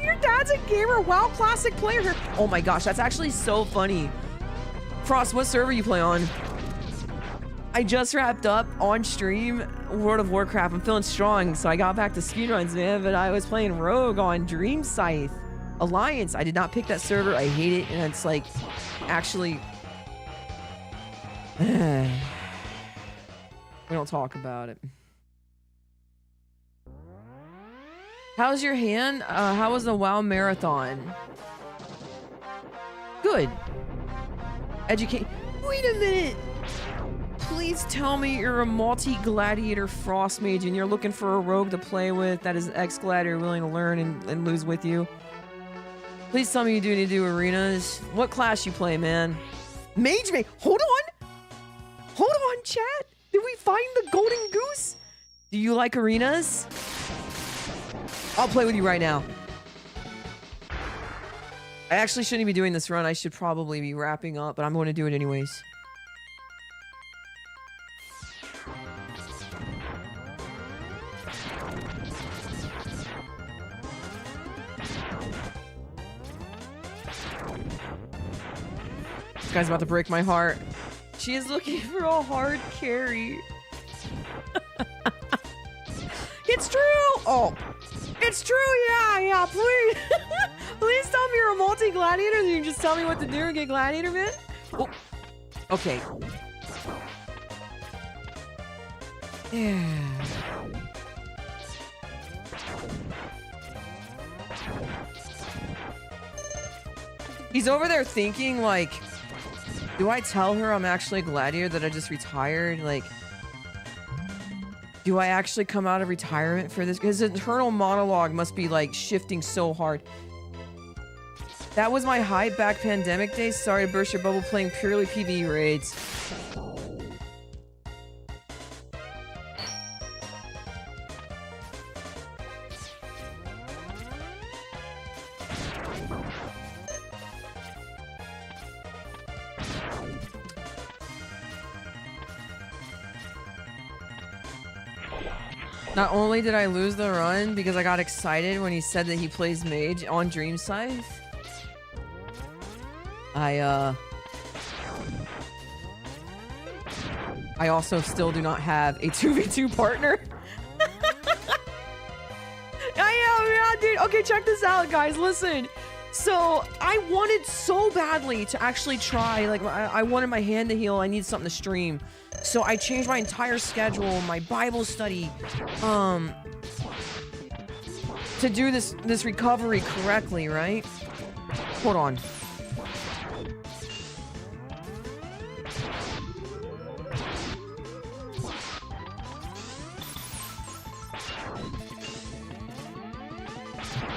Your dad's a gamer. WoW Classic player. Oh my gosh, that's actually so funny. Frost, what server you play on? I just wrapped up on stream World of Warcraft. I'm feeling strong, so I got back to speedruns, man, but I was playing Rogue on Dream Scythe. Alliance, I did not pick that server. I hate it, and it's like, actually... we don't talk about it. How's your hand? How was the WoW marathon? Good. Educate. Wait a minute! Please tell me you're a multi-gladiator frost mage and you're looking for a rogue to play with that is an ex-gladiator willing to learn and lose with you. Please tell me you do need to do arenas. What class you play, man? Mage mage. Hold on, chat. Did we find the golden goose? Do you like arenas? I'll play with you right now. I actually shouldn't be doing this run. I should probably be wrapping up, but I'm going to do it anyways. This guy's about to break my heart. She is looking for a hard carry. It's true! Oh. It's true, yeah, please. Please tell me you're a multi-gladiator and you can just tell me what to do and get gladiator, man. Oh. Okay. Yeah. He's over there thinking, like, do I tell her I'm actually a gladiator, that I just retired? Like, do I actually come out of retirement for this? His internal monologue must be, like, shifting so hard. That was my hype back pandemic days. Sorry to burst your bubble, playing purely PvE raids. Not only did I lose the run because I got excited when he said that he plays mage on Dream Scythe, I also still do not have a 2v2 partner. Yeah, dude. Okay, check this out, guys. Listen. So, I wanted so badly to actually try, like, I wanted my hand to heal. I need something to stream. So, I changed my entire schedule, my Bible study, to do this recovery correctly, right? Hold on.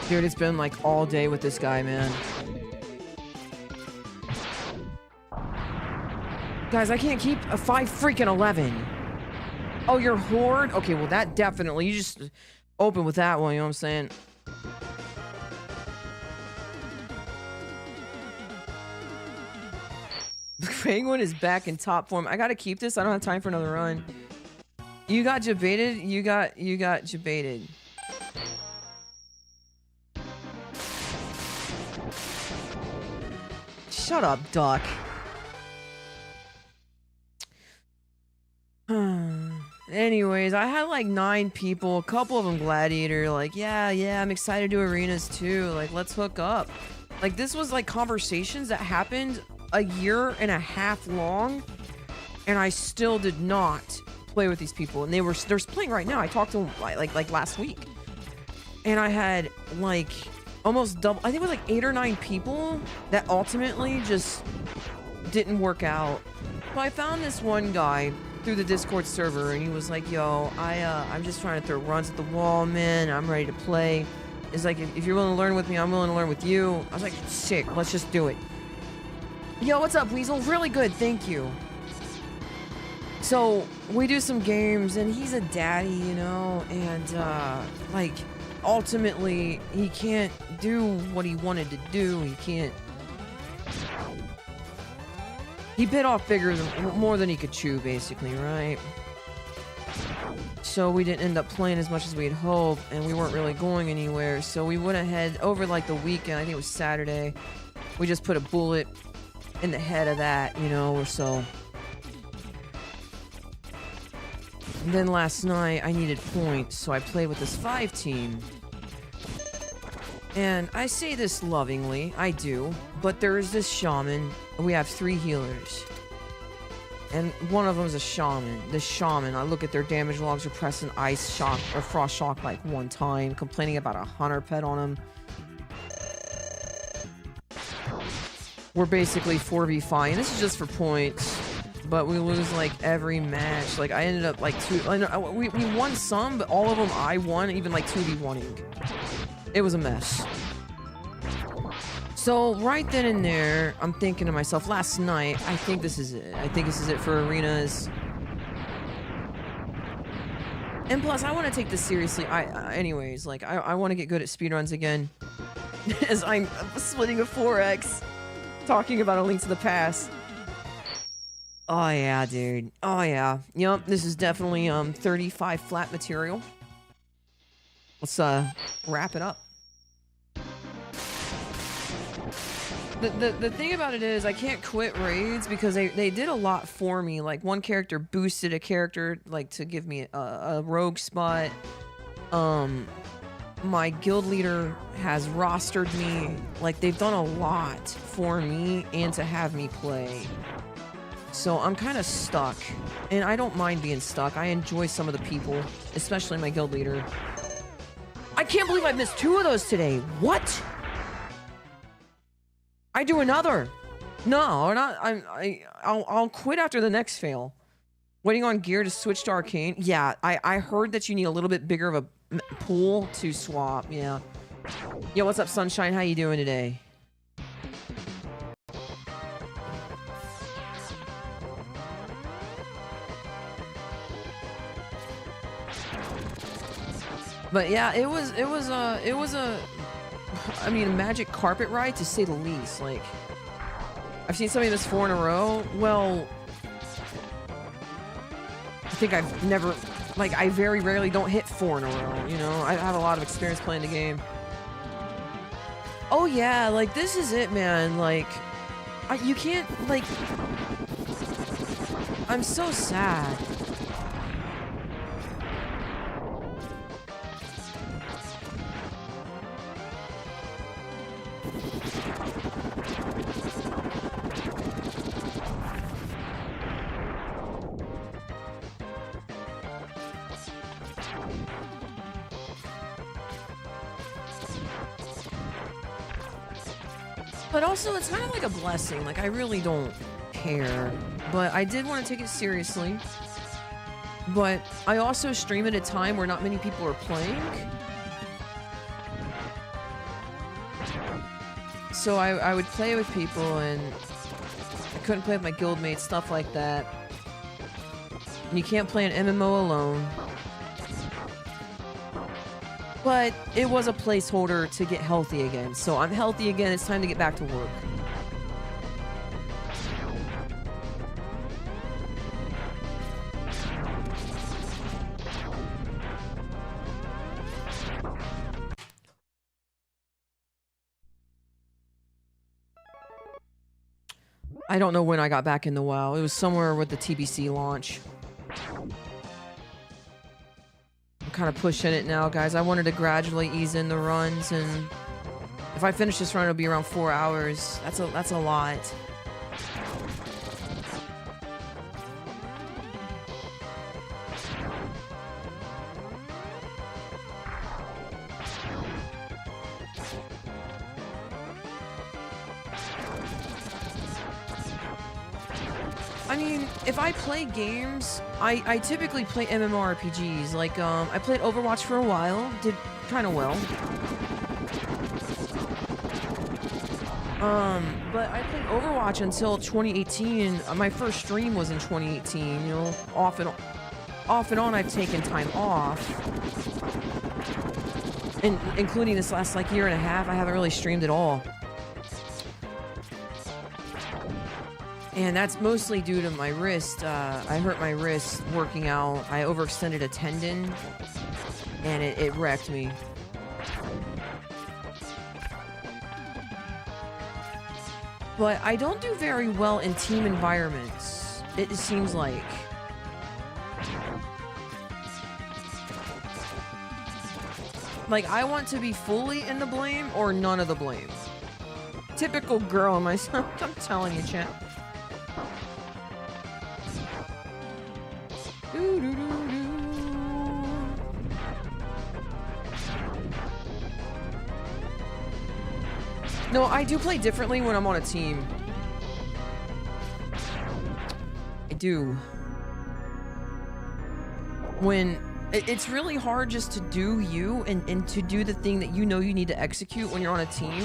Dude, it's been like all day with this guy, man. Guys, I can't keep a 5 freaking 11. Oh, you're Horde? Okay, well, that definitely. You just open with that one, you know what I'm saying? Penguin is back in top form. I gotta keep this. I don't have time for another run. You got jebaited. You got jebaited. Shut up, duck. Anyways, I had like 9 people, a couple of them gladiator, like, yeah, I'm excited to do arenas too, like, let's hook up. Like, this was like conversations that happened a year and a half long, and I still did not play with these people, and they're playing right now. I talked to them like last week, and I had like almost double, I think it was like 8 or 9 people that ultimately just didn't work out. So I found this one guy through the Discord server, and he was like, yo, I'm just trying to throw runs at the wall, man. I'm ready to play. It's like, if you're willing to learn with me, I'm willing to learn with you. I was like, sick, let's just do it. Yo, what's up, Weasel? Really good, thank you. So, we do some games, and he's a daddy, you know, and, like, ultimately, he can't do what he wanted to do. He can't... He bit off more than he could chew, basically, right? So we didn't end up playing as much as we had hoped, and we weren't really going anywhere. So we went ahead over like the weekend. I think it was Saturday. We just put a bullet in the head of that, you know, or so. And then last night I needed points, so I played with this 5 team. And I say this lovingly, I do, but there is this shaman. We have 3 healers. And one of them is a shaman. This shaman, I look at their damage logs, are pressing ice shock or frost shock like 1 time, complaining about a hunter pet on him. We're basically 4v5, and this is just for points. But we lose like every match. Like I ended up like we won some, but all of them I won, even like 2v1ing. It was a mess. So right then and there, I'm thinking to myself, last night, I think this is it. I think this is it for arenas. And plus, I want to take this seriously. Anyways, like I want to get good at speedruns again. As I'm splitting a 4x, talking about A Link to the Past. Oh yeah, dude. Oh yeah. Yup, this is definitely 35 flat material. Let's wrap it up. The thing about it is I can't quit raids because they did a lot for me. Like one character boosted a character like to give me a rogue spot. My guild leader has rostered me. Like they've done a lot for me and to have me play. So I'm kind of stuck, and I don't mind being stuck. I enjoy some of the people, especially my guild leader. I can't believe I missed 2 of those today. What? I do another. No, or not. I'll quit after the next fail. Waiting on gear to switch to arcane. Yeah, I heard that you need a little bit bigger of a pool to swap. Yeah. Yo, what's up, Sunshine? How you doing today? But yeah, it was a I mean, a magic carpet ride to say the least. Like, I've seen somebody miss 4 in a row. Well, I think I've never, like, I very rarely don't hit 4 in a row, you know? I have a lot of experience playing the game. Oh yeah, like, this is it, man. Like, you can't, like, I'm so sad. But also, it's kind of like a blessing. Like, I really don't care. But I did want to take it seriously. But I also stream at a time where not many people are playing. So I would play with people, and I couldn't play with my guildmates, stuff like that. And you can't play an MMO alone. But it was a placeholder to get healthy again. So I'm healthy again. It's time to get back to work. I don't know when I got back in the WoW. It was somewhere with the TBC launch. I'm kind of pushing it now, guys. I wanted to gradually ease in the runs, and if I finish this run, it'll be around 4 hours. That's a lot. I mean, if I play games, I typically play MMORPGs. Like, I played Overwatch for a while, did kind of well. But I played Overwatch until 2018. My first stream was in 2018, you know, off and on I've taken time off. And including this last, like, year and a half, I haven't really streamed at all. And that's mostly due to my wrist. I hurt my wrist working out. I overextended a tendon, and it wrecked me. But I don't do very well in team environments, it seems like. Like, I want to be fully in the blame or none of the blame. Typical girl in myself, I'm telling you, chat. No, I do play differently when I'm on a team. I do. When it's really hard just to do you and to do the thing that you know you need to execute when you're on a team,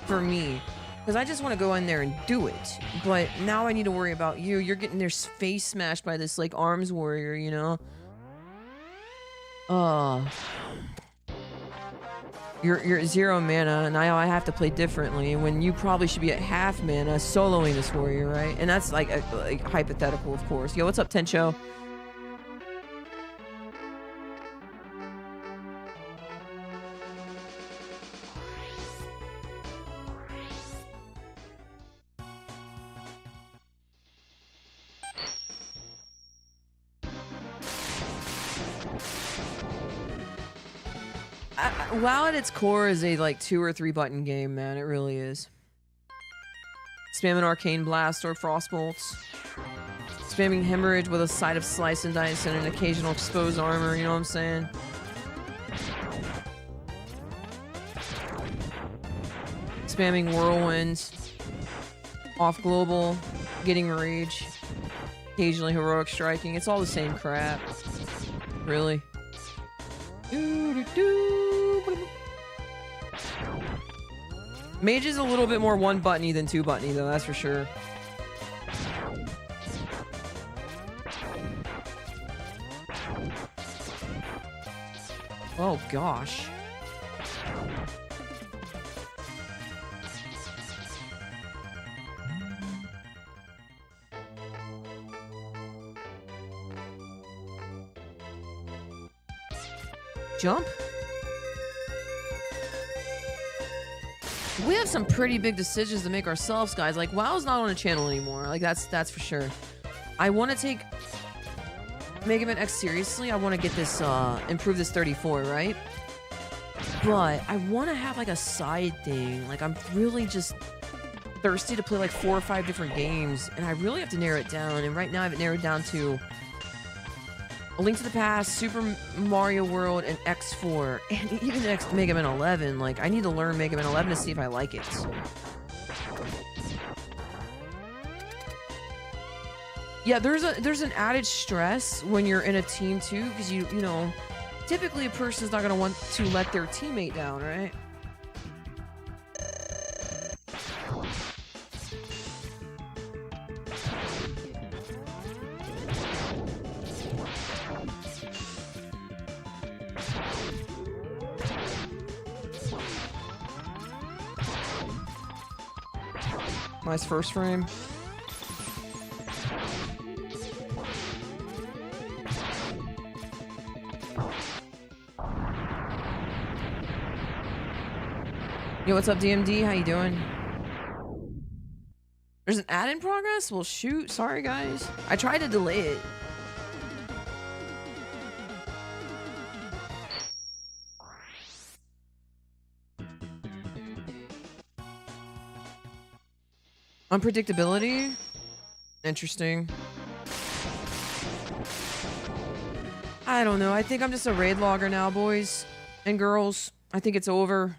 for me. Because I just want to go in there and do it. But now I need to worry about you. You're getting their face smashed by this, like, arms warrior, you know? You're at 0 mana, and now I have to play differently, when you probably should be at half mana soloing this warrior, right? And that's, like hypothetical, of course. Yo, what's up, Tencho? WoW at its core is a, like, 2 or 3 button game, man. It really is. Spamming Arcane Blast or Frostbolts. Spamming Hemorrhage with a side of Slice and Dice and an occasional Exposed Armor, you know what I'm saying? Spamming Whirlwinds. Off Global. Getting Rage. Occasionally Heroic Striking. It's all the same crap. Really. Mage is a little bit more one-buttony than two-buttony, though, that's for sure. Oh, gosh. Jump? We have some pretty big decisions to make ourselves, guys. Like, WoW's not on a channel anymore. Like, that's for sure. I want to take Mega Man X seriously. I want to get this, improve this 34, right? But I want to have, like, a side thing. Like, I'm really just thirsty to play, like, 4 or 5 different games. And I really have to narrow it down. And right now I have it narrowed down to A Link to the Past, Super Mario World, and X4, and even Mega Man 11. Like, I need to learn Mega Man 11 to see if I like it. Yeah, there's an added stress when you're in a team too, because you know, typically a person's not gonna want to let their teammate down, right? Nice first frame. Yo, what's up, DMD? How you doing? There's an ad in progress? Well, shoot. Sorry, guys. I tried to delay it. Unpredictability? Interesting. I don't know. I think I'm just a raid logger now, boys and girls. I think it's over.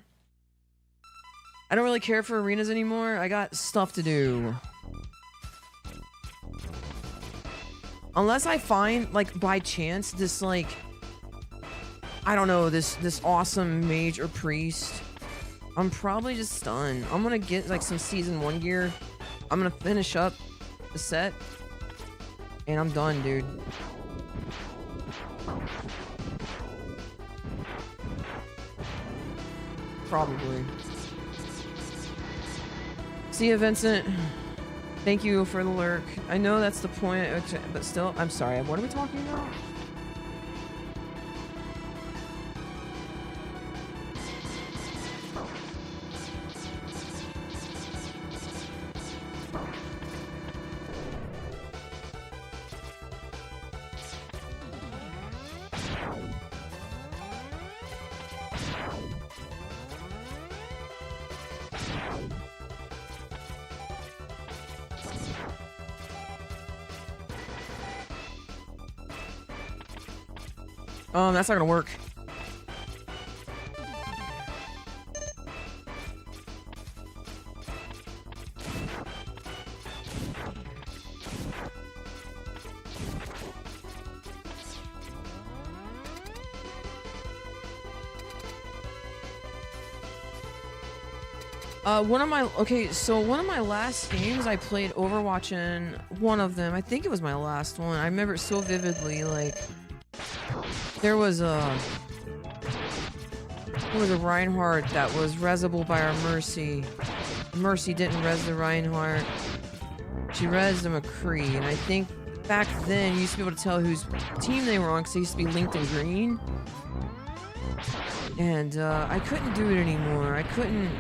I don't really care for arenas anymore. I got stuff to do. Unless I find, like, by chance, this, like, I don't know, this awesome mage or priest, I'm probably just done. I'm gonna get, like, some Season 1 gear. I'm gonna finish up the set. And I'm done, dude. Probably. See you, Vincent. Thank you for the lurk. I know that's the point, but still, I'm sorry. What are we talking about? That's not gonna work. One of my last games I played Overwatch in, one of them, I think it was my last one. I remember it so vividly, like, there was a Reinhardt that was resable by our Mercy. Mercy didn't res the Reinhardt. She resed a McCree, and I think back then you used to be able to tell whose team they were on because they used to be linked in green. And I couldn't do it anymore. I couldn't.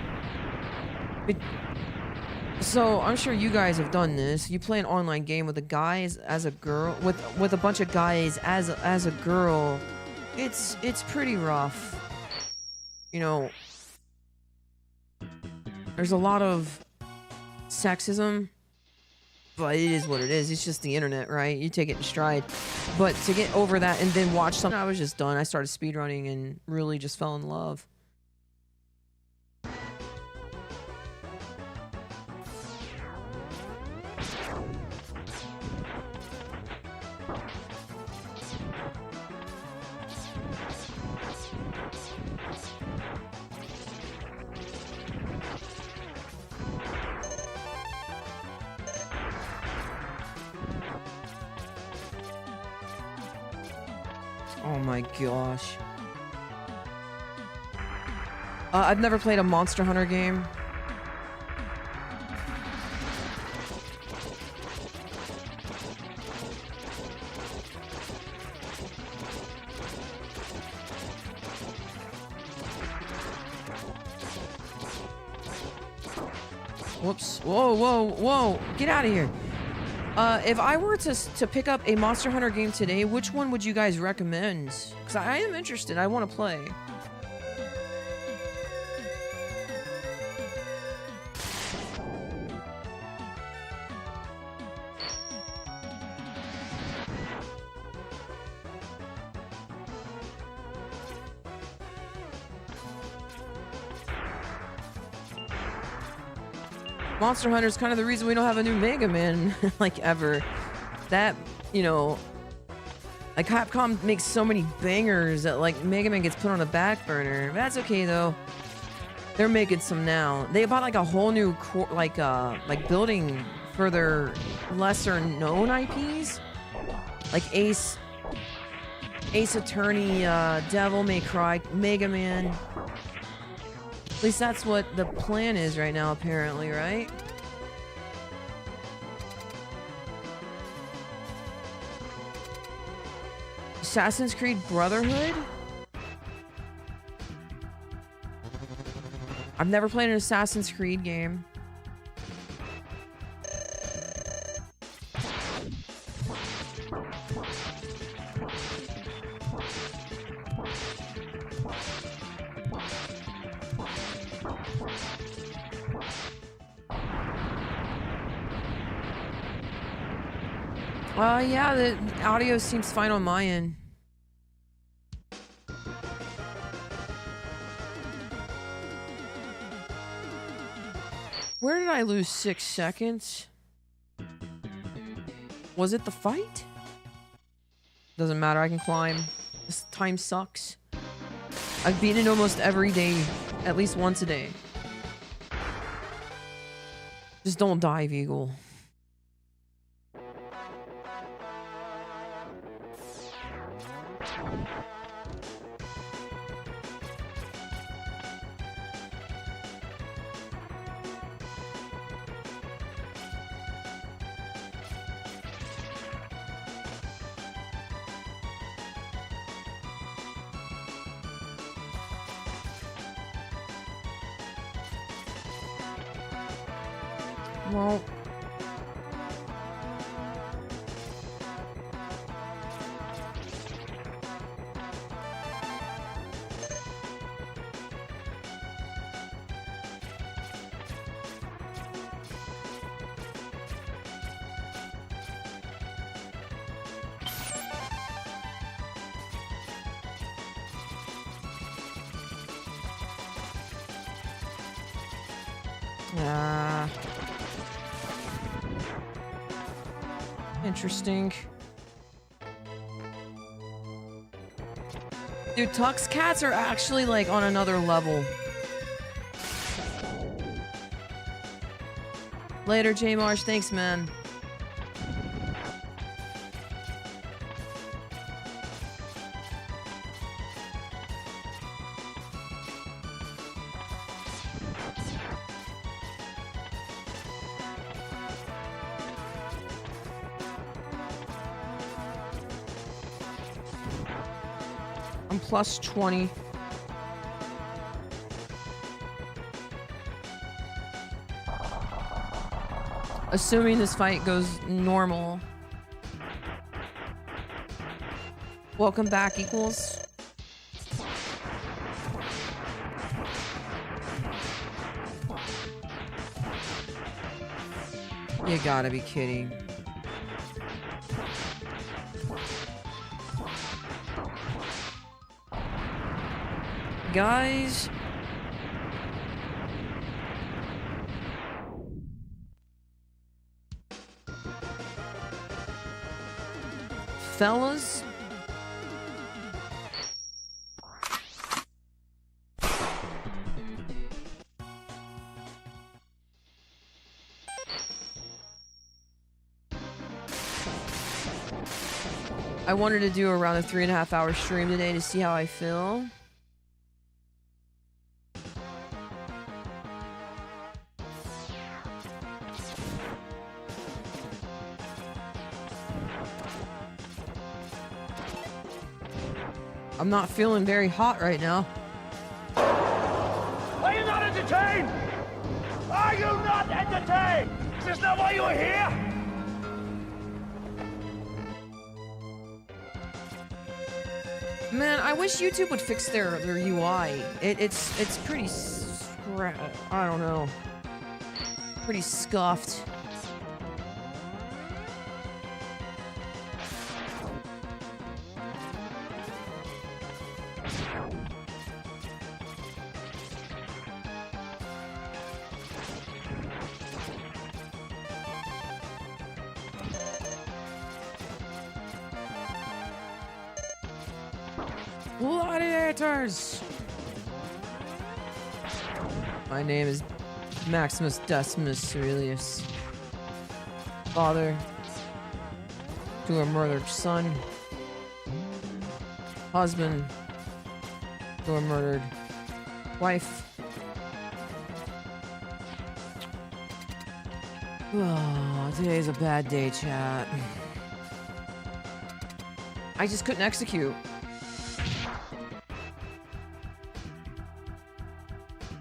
So I'm sure you guys have done this. You play an online game with a guy as a girl, with a bunch of guys as a girl. It's pretty rough. You know, there's a lot of sexism, but it is what it is. It's just the internet, right? You take it in stride. But to get over that and then watch something, I was just done. I started speedrunning and really just fell in love. Oh my gosh. I've never played a Monster Hunter game. Whoops. Whoa, whoa, whoa. Get out of here. If I were to pick up a Monster Hunter game today, which one would you guys recommend? Because I am interested. I want to play. Monster Hunter is kind of the reason we don't have a new Mega Man, like, ever. That, you know, like, Capcom makes so many bangers that, like, Mega Man gets put on a back burner. That's okay, though. They're making some now. They bought, like, a whole new, like, building for their lesser-known IPs. Like, Ace Attorney, Devil May Cry, Mega Man. At least that's what the plan is right now, apparently, right? Assassin's Creed Brotherhood? I've never played an Assassin's Creed game. Yeah, the audio seems fine on my end. Where did I lose 6 seconds? Was it the fight? Doesn't matter, I can climb. This time sucks. I've beaten it almost every day, at least once a day. Just don't dive, Eagle. Well, interesting. Dude, Tux cats are actually like on another level. Later, J Marsh. Thanks, man. Plus 20. Assuming this fight goes normal. Welcome back, Equals. You gotta be kidding. Guys, fellas, I wanted to do around a 3.5 hour stream today to see how I feel. I'm not feeling very hot right now. Are you not entertained? Are you not entertained? Is this not why you are here? Man, I wish YouTube would fix their UI. It's pretty I don't know. Pretty scuffed. Gladiators! My name is Maximus Decimus Aurelius. Father to a murdered son. Husband to a murdered wife. Oh, today's a bad day, chat. I just couldn't execute.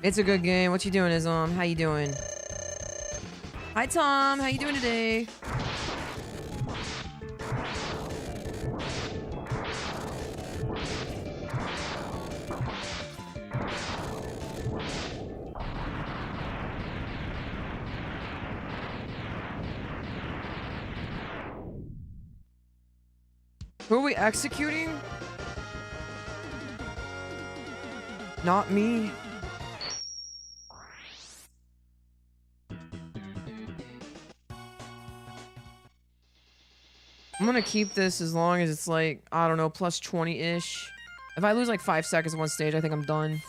It's a good game. What you doing, Islam? How you doing? Hi, Tom. How you doing today? Who are we executing? Not me. I'm gonna keep this as long as it's like, I don't know, plus 20-ish. If I lose like 5 seconds at one stage, I think I'm done.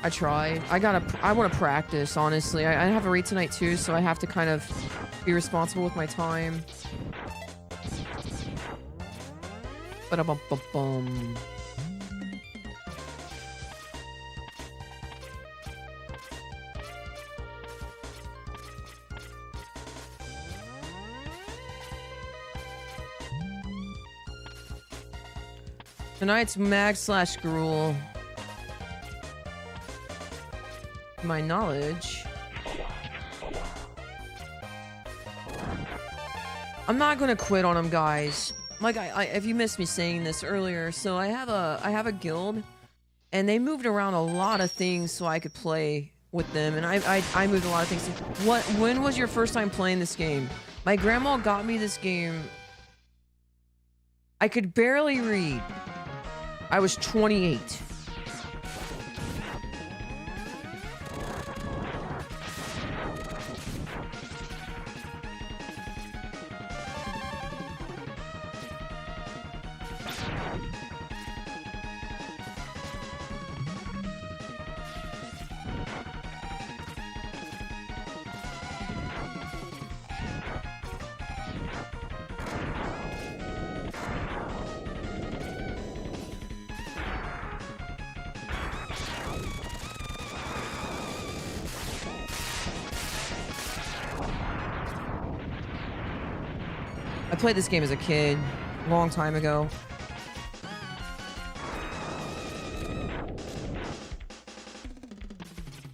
I tried. I want to practice, honestly. I have a read tonight too, so I have to kind of be responsible with my time. Ba-da-bum-bum-bum. Tonight's mag/gruel. My knowledge. I'm not gonna quit on him, guys. Like if you missed me saying this earlier, so I have a guild, and they moved around a lot of things so I could play with them, and I moved a lot of things. When was your first time playing this game? My grandma got me this game. I could barely read. I was 28. I played this game as a kid, a long time ago.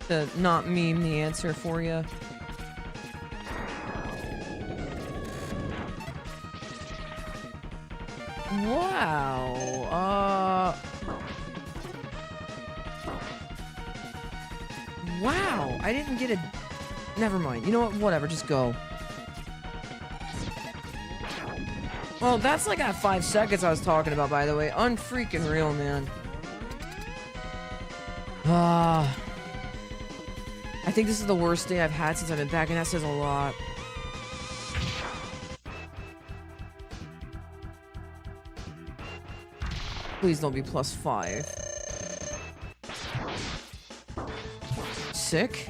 To not meme the answer for you. Wow. Wow. I didn't get a... Never mind. You know what? Whatever. Just go. Well, that's like that 5 seconds I was talking about, by the way. Unfreaking real, man. I think this is the worst day I've had since I've been back, and that says a lot. Please don't be +5. Sick.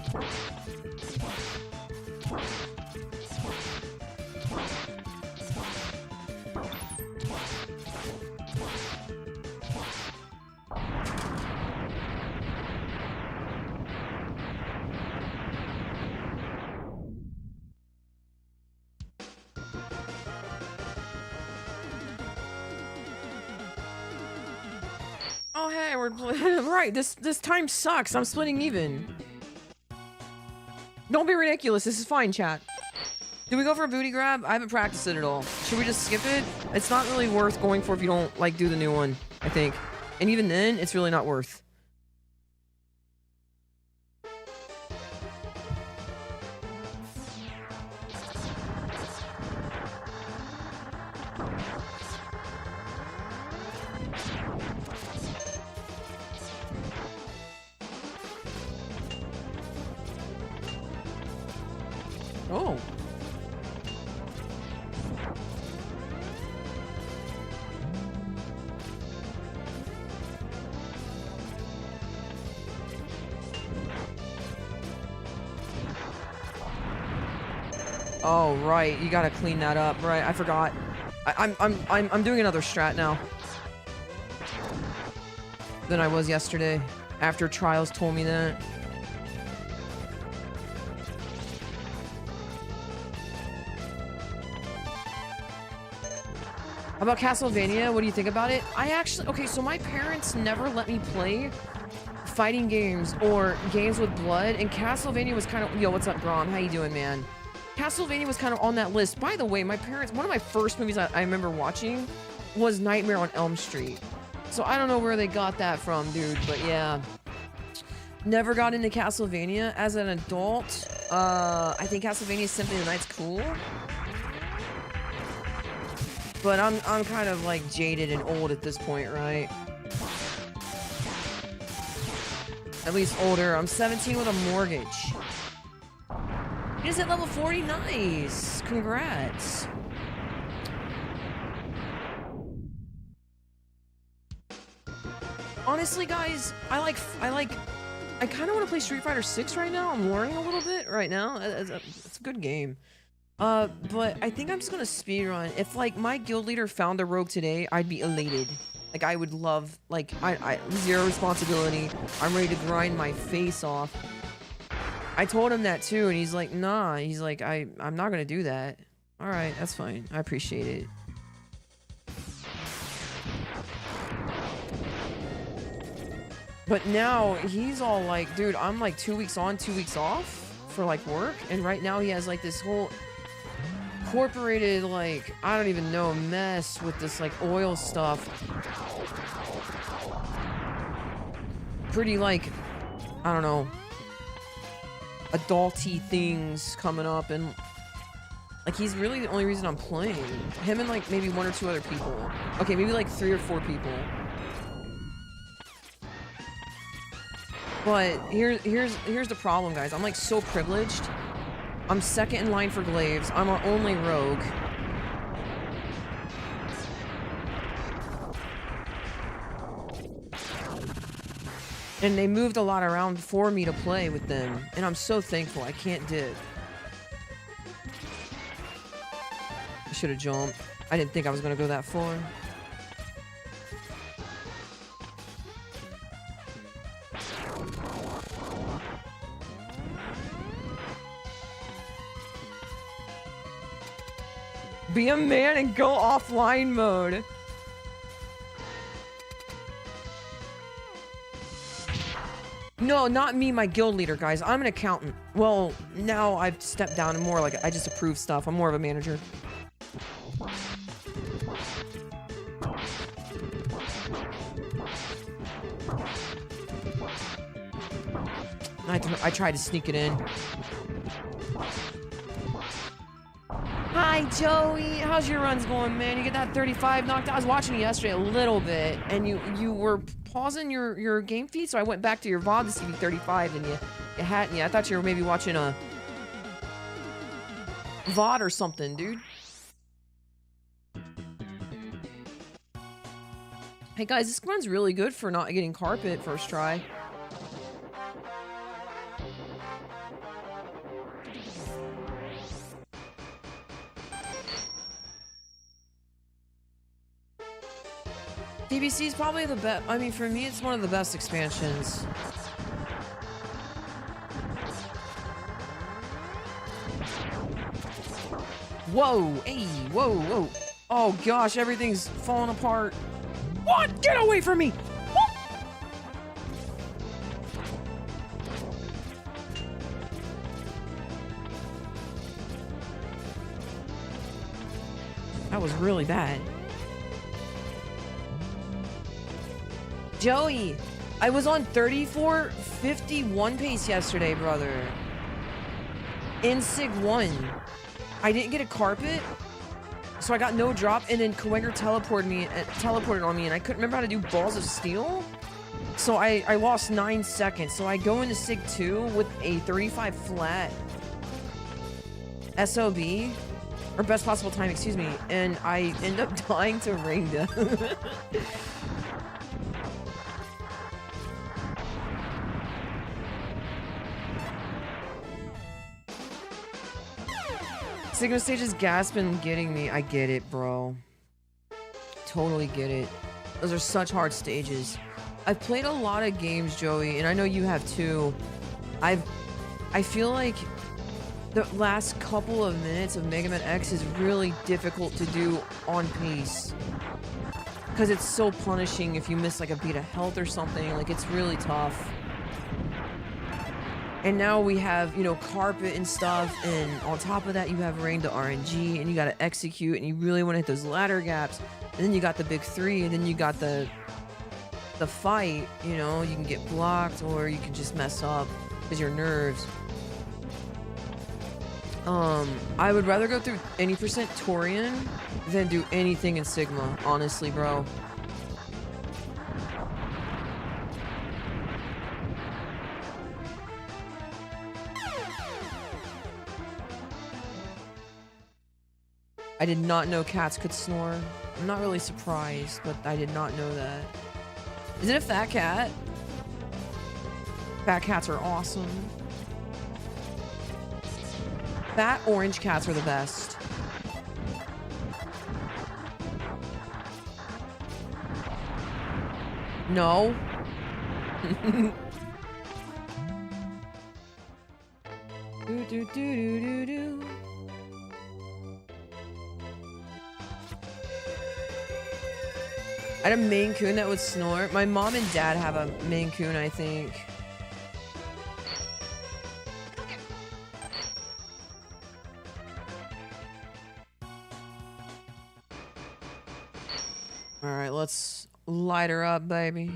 Oh hey, we're right. This time sucks. I'm splitting even. Don't be ridiculous. This is fine, chat. Do we go for a booty grab? I haven't practiced it at all. Should we just skip it? It's not really worth going for if you don't like do the new one, I think. And even then, it's really not worth. Oh. Oh, right. You gotta clean that up. Right, I forgot. I'm doing another strat now than I was yesterday after Trials told me that. How about Castlevania? What do you think about it? I actually, okay, so my parents never let me play fighting games or games with blood, and Castlevania was kind of, yo, what's up, Grom? How you doing, man? Castlevania was kind of on that list. By the way, my parents, one of my first movies I remember watching was Nightmare on Elm Street. So I don't know where they got that from, dude, but yeah. Never got into Castlevania. As an adult, I think Castlevania Symphony of the Night's cool. But I'm kind of like jaded and old at this point, right? At least older. I'm 17 with a mortgage. He's at level 40. Nice. Congrats. Honestly, guys, I kind of want to play Street Fighter 6 right now. I'm learning a little bit right now. It's a good game. But I think I'm just gonna speedrun. If, like, my guild leader found a rogue today, I'd be elated. Like, I would love, like, I zero responsibility. I'm ready to grind my face off. I told him that too, and he's like, nah. He's like, I'm not gonna do that. Alright, that's fine. I appreciate it. But now, he's all like, dude, I'm like 2 weeks on, 2 weeks off for, like, work. And right now, he has, like, this whole incorporated, like, I don't even know, mess with this, like, oil stuff. Pretty, like, I don't know, adulty things coming up, and like, he's really the only reason I'm playing. Him and, like, maybe 1 or 2 other people. Okay, maybe like 3 or 4 people. But here's the problem, guys. I'm, like, so privileged. I'm second in line for glaives. I'm our only rogue. And they moved a lot around for me to play with them. And I'm so thankful. I can't dip. I should have jumped. I didn't think I was going to go that far. Be a man and go offline mode. No, not me, my guild leader, guys. I'm an accountant. Well, now I've stepped down and more like I just approve stuff. I'm more of a manager. I tried to sneak it in. Hi, Joey. How's your runs going, man? You get that 35 knocked out? I was watching you yesterday a little bit, and you were pausing your game feed, so I went back to your VOD to see you 35, and you hadn't yet. I thought you were maybe watching a VOD or something, dude. Hey, guys, this run's really good for not getting carpet first try. DBC is probably the best. I mean, for me, it's one of the best expansions. Whoa, hey, whoa, whoa. Oh gosh, everything's falling apart. What? Get away from me! Whoop! That was really bad. Joey, I was on 34:51 pace yesterday, brother. In Sig 1. I didn't get a carpet, so I got no drop, and then Kwenger teleported on me, and I couldn't remember how to do Balls of Steel. So I lost 9 seconds. So I go into Sig 2 with a 35 flat SOB, or best possible time, excuse me, and I end up dying to ring death. Sigma Stage's gas been getting me. I get it, bro. Totally get it. Those are such hard stages. I've played a lot of games, Joey, and I know you have too. I feel like the last couple of minutes of Mega Man X is really difficult to do on pace. Because it's so punishing if you miss like a beat of health or something. Like, it's really tough. And now we have, you know, carpet and stuff, and on top of that you have rain to RNG, and you gotta execute, and you really want to hit those ladder gaps. And then you got the big three, and then you got the fight, you know, you can get blocked, or you can just mess up because your nerves. I would rather go through any percent Torian than do anything in Sigma, honestly, bro. I did not know cats could snore. I'm not really surprised, but I did not know that. Is it a fat cat? Fat cats are awesome. Fat orange cats are the best. No. Do do do do do do. I had a Maine Coon that would snore. My mom and dad have a Maine Coon, I think. Alright, let's light her up, baby.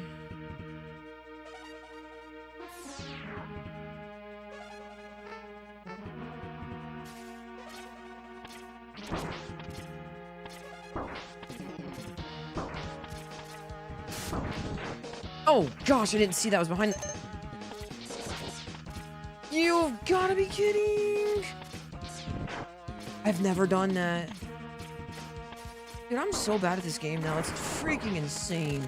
Oh gosh, I didn't see that was behind. You've gotta be kidding! I've never done that. Dude, I'm so bad at this game now. It's freaking insane.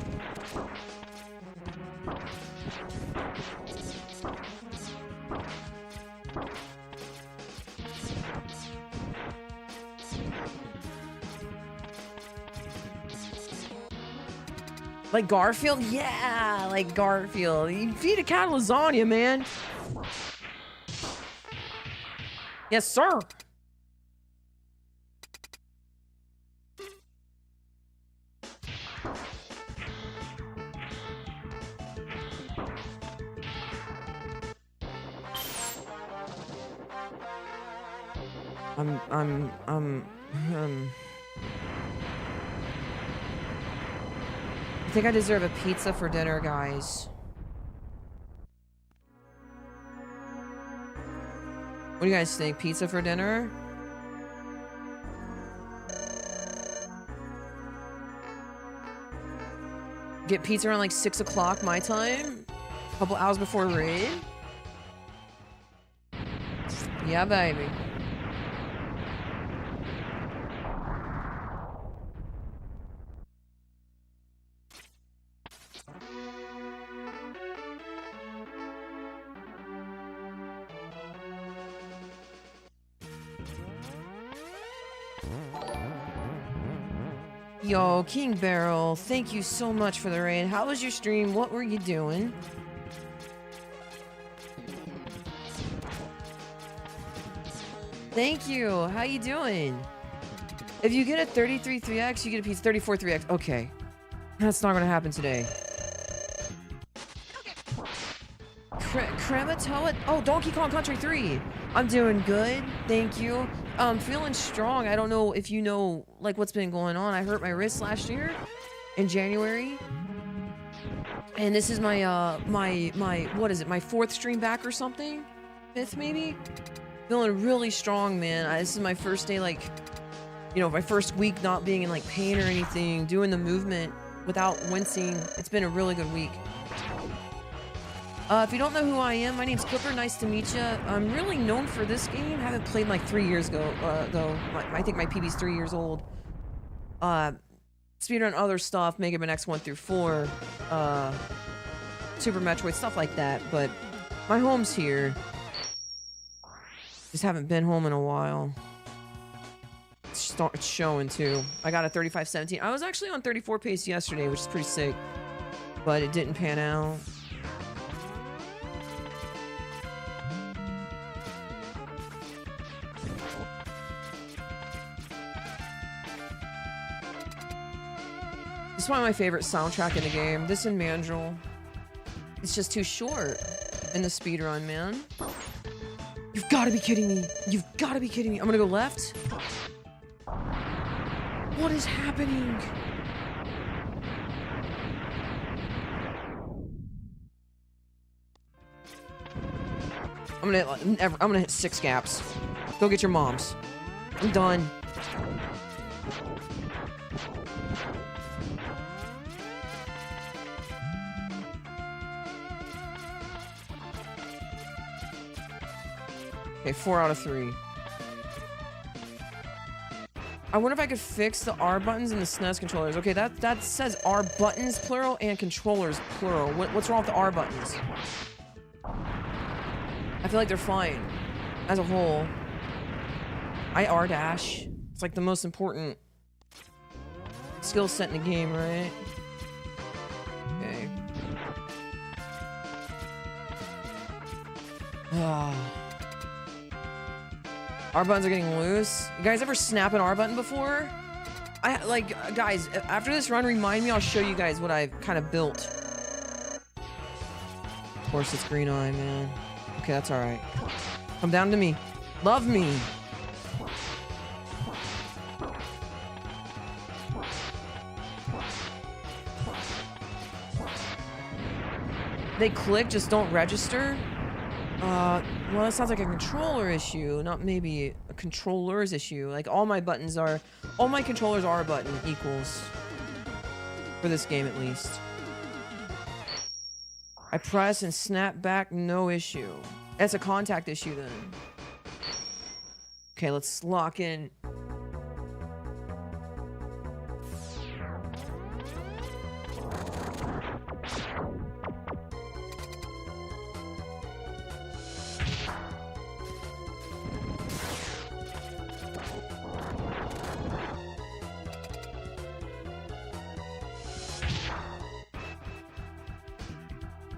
Like Garfield? Yeah, like Garfield. You feed a cat lasagna, man. Yes, sir. I think I deserve a pizza for dinner, guys. What do you guys think? Pizza for dinner? Get pizza around like 6 o'clock my time? A couple hours before raid? Yeah, baby. Yo, King Barrel, thank you so much for the raid. How was your stream? What were you doing? Thank you. How you doing? If you get a 33 3x, you get a piece 34 3x. Okay. That's not gonna happen today. Kramatoa? Oh, Donkey Kong Country 3. I'm doing good. Thank you. Feeling strong. I don't know if you know, like, what's been going on. I hurt my wrist last year in January. And this is my, what is it? My 4th stream back or something? 5th, maybe? Feeling really strong, man. This is my first day, like, you know, my first week not being in, like, pain or anything. Doing the movement without wincing. It's been a really good week. If you don't know who I am, my name's Clipper. Nice to meet you. I'm really known for this game. Haven't played like 3 years ago, though. I think my PB's 3 years old. Speedrun other stuff, Mega Man X 1 through 4, Super Metroid, stuff like that. But my home's here. Just haven't been home in a while. It's showing too. I got a 35-17. I was actually on 34 pace yesterday, which is pretty sick. But it didn't pan out. It's probably my favorite soundtrack in the game. This and Mandrill. It's just too short in the speedrun, man. You've got to be kidding me. You've got to be kidding me. I'm gonna go left. What is happening? I'm gonna hit 6 gaps. Go get your moms. I'm done. Okay, 4 out of 3. I wonder if I could fix the R buttons in the SNES controllers. Okay, that says R buttons plural and controllers plural. What's wrong with the R buttons? I feel like they're fine as a whole. I R dash. It's like the most important skill set in the game, right? Okay. R buttons are getting loose. You guys ever snap an R button before? Guys, after this run, remind me, I'll show you guys what I've kind of built. Of course, it's green eye, man. Okay, that's alright. Come down to me. Love me. They click, just don't register? Well, that sounds like a controller issue, not maybe a controller's issue. Like, all my controllers are a button equals. For this game, at least. I press and snap back, no issue. That's a contact issue, then. Okay, let's lock in.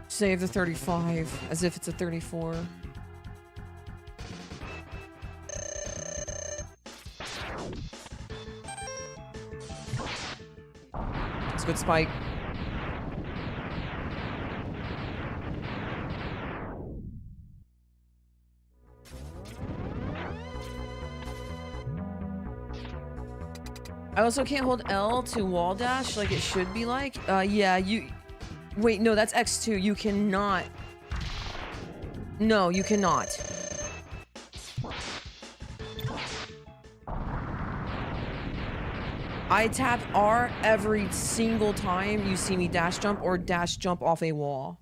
Save the 35, as if it's a 34. It's a good spike. I also can't hold L to wall dash like it should be like. Yeah, you... Wait, no, that's X2. You cannot. No, you cannot. I tap R every single time you see me dash jump or dash jump off a wall.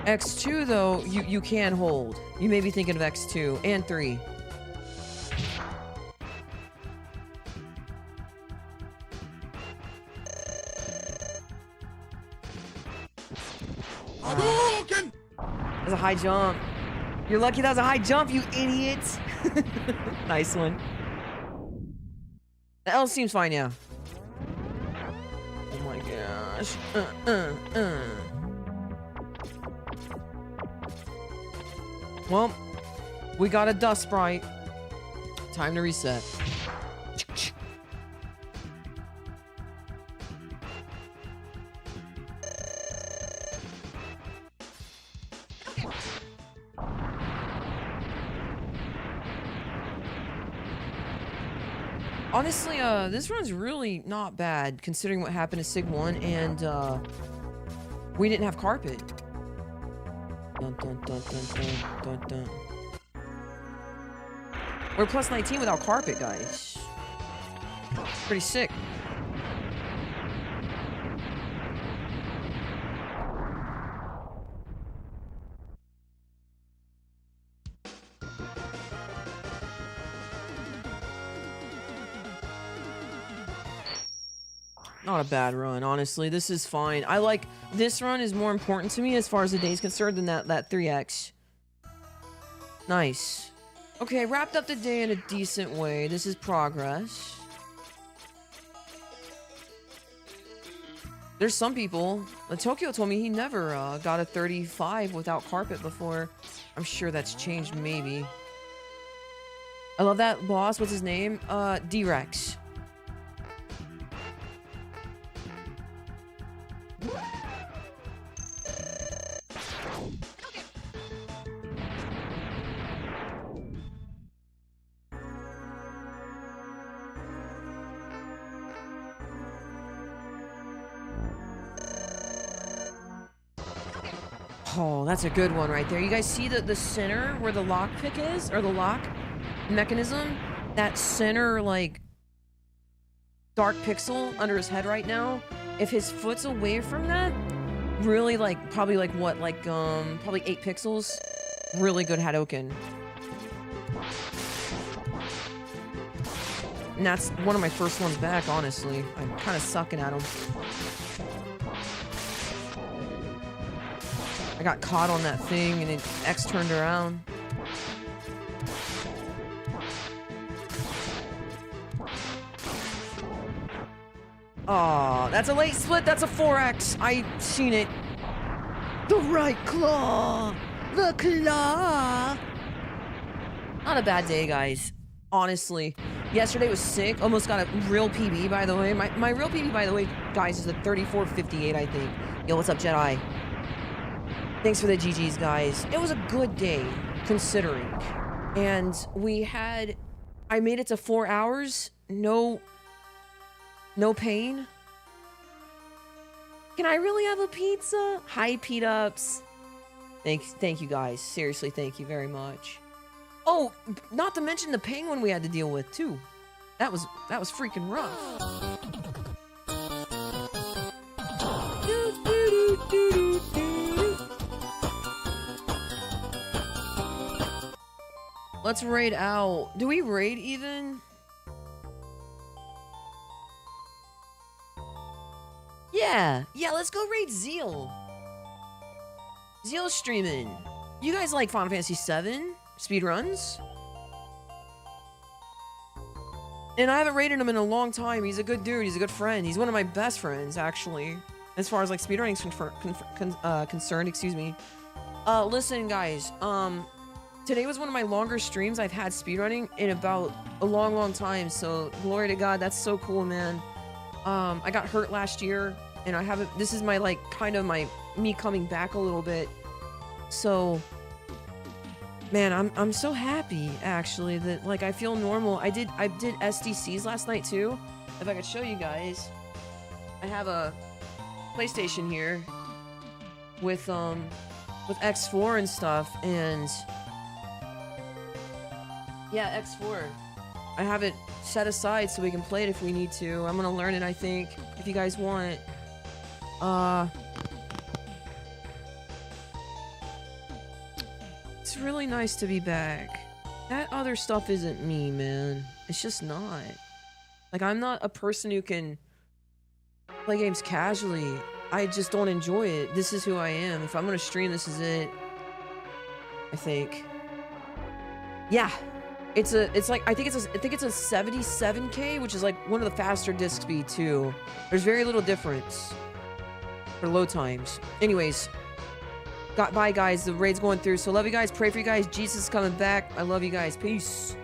X2, though, you can hold. You may be thinking of X2 and 3. That's a high jump. You're lucky that was a high jump, you idiot. Nice one. The L seems fine, yeah. Oh my gosh. Well, we got a dust sprite. Time to reset. Honestly, this run's really not bad, considering what happened to Sig 1, and, we didn't have carpet. Dun, dun, dun, dun, dun, dun, dun. We're plus 19 without carpet, guys. Pretty sick. Not a bad run, honestly. This is fine. I like... This run is more important to me as far as the day's concerned than that 3x. Nice. Okay, wrapped up the day in a decent way. This is progress. There's some people... Tokyo told me he never got a 35 without carpet before. I'm sure that's changed, maybe. I love that boss. What's his name? D-Rex. Oh, that's a good one right there. You guys see the center where the lockpick is? Or the lock mechanism? That center, like, dark pixel under his head right now? If his foot's away from that, really, like, probably, like, what? Like, probably 8 pixels? Really good Hadouken. And that's one of my first ones back, honestly. I'm kind of sucking at them. I got caught on that thing and it X turned around. Aw, that's a late split. That's a 4X. I seen it. The right claw. The claw. Not a bad day, guys. Honestly. Yesterday was sick. Almost got a real PB, by the way. My real PB, by the way, guys, is a 34:58, I think. Yo, what's up, Jedi? Thanks for the GGs, guys. It was a good day, considering. And I made it to 4 hours. No pain. Can I really have a pizza? Hi, Pete Ups. Thank you, guys. Seriously, thank you very much. Oh, not to mention the penguin we had to deal with, too. That was freaking rough. Let's raid out. Do we raid even? Yeah, let's go raid Zeal. Zeal's streaming. You guys like Final Fantasy VII speedruns? And I haven't raided him in a long time. He's a good dude. He's a good friend. He's one of my best friends, actually. As far as like speedrunning is concerned, excuse me. Listen, guys. Today was one of my longer streams I've had speedrunning in about a long time. So glory to God, that's so cool, man. I got hurt last year, and I haven't. This is my like kind of me coming back a little bit. So, man, I'm so happy actually that like I feel normal. I did SDCs last night too. If I could show you guys, I have a PlayStation here with X4 and stuff, and yeah, X4. I have it set aside so we can play it if we need to. I'm gonna learn it, I think, if you guys want. It's really nice to be back. That other stuff isn't me, man. It's just not. Like, I'm not a person who can play games casually. I just don't enjoy it. This is who I am. If I'm gonna stream, this is it. I think. Yeah. It's like I think it's a 77K, which is like one of the faster disc speed too. There's very little difference for load times. Anyways, bye guys. The raid's going through, so love you guys. Pray for you guys. Jesus is coming back. I love you guys. Peace.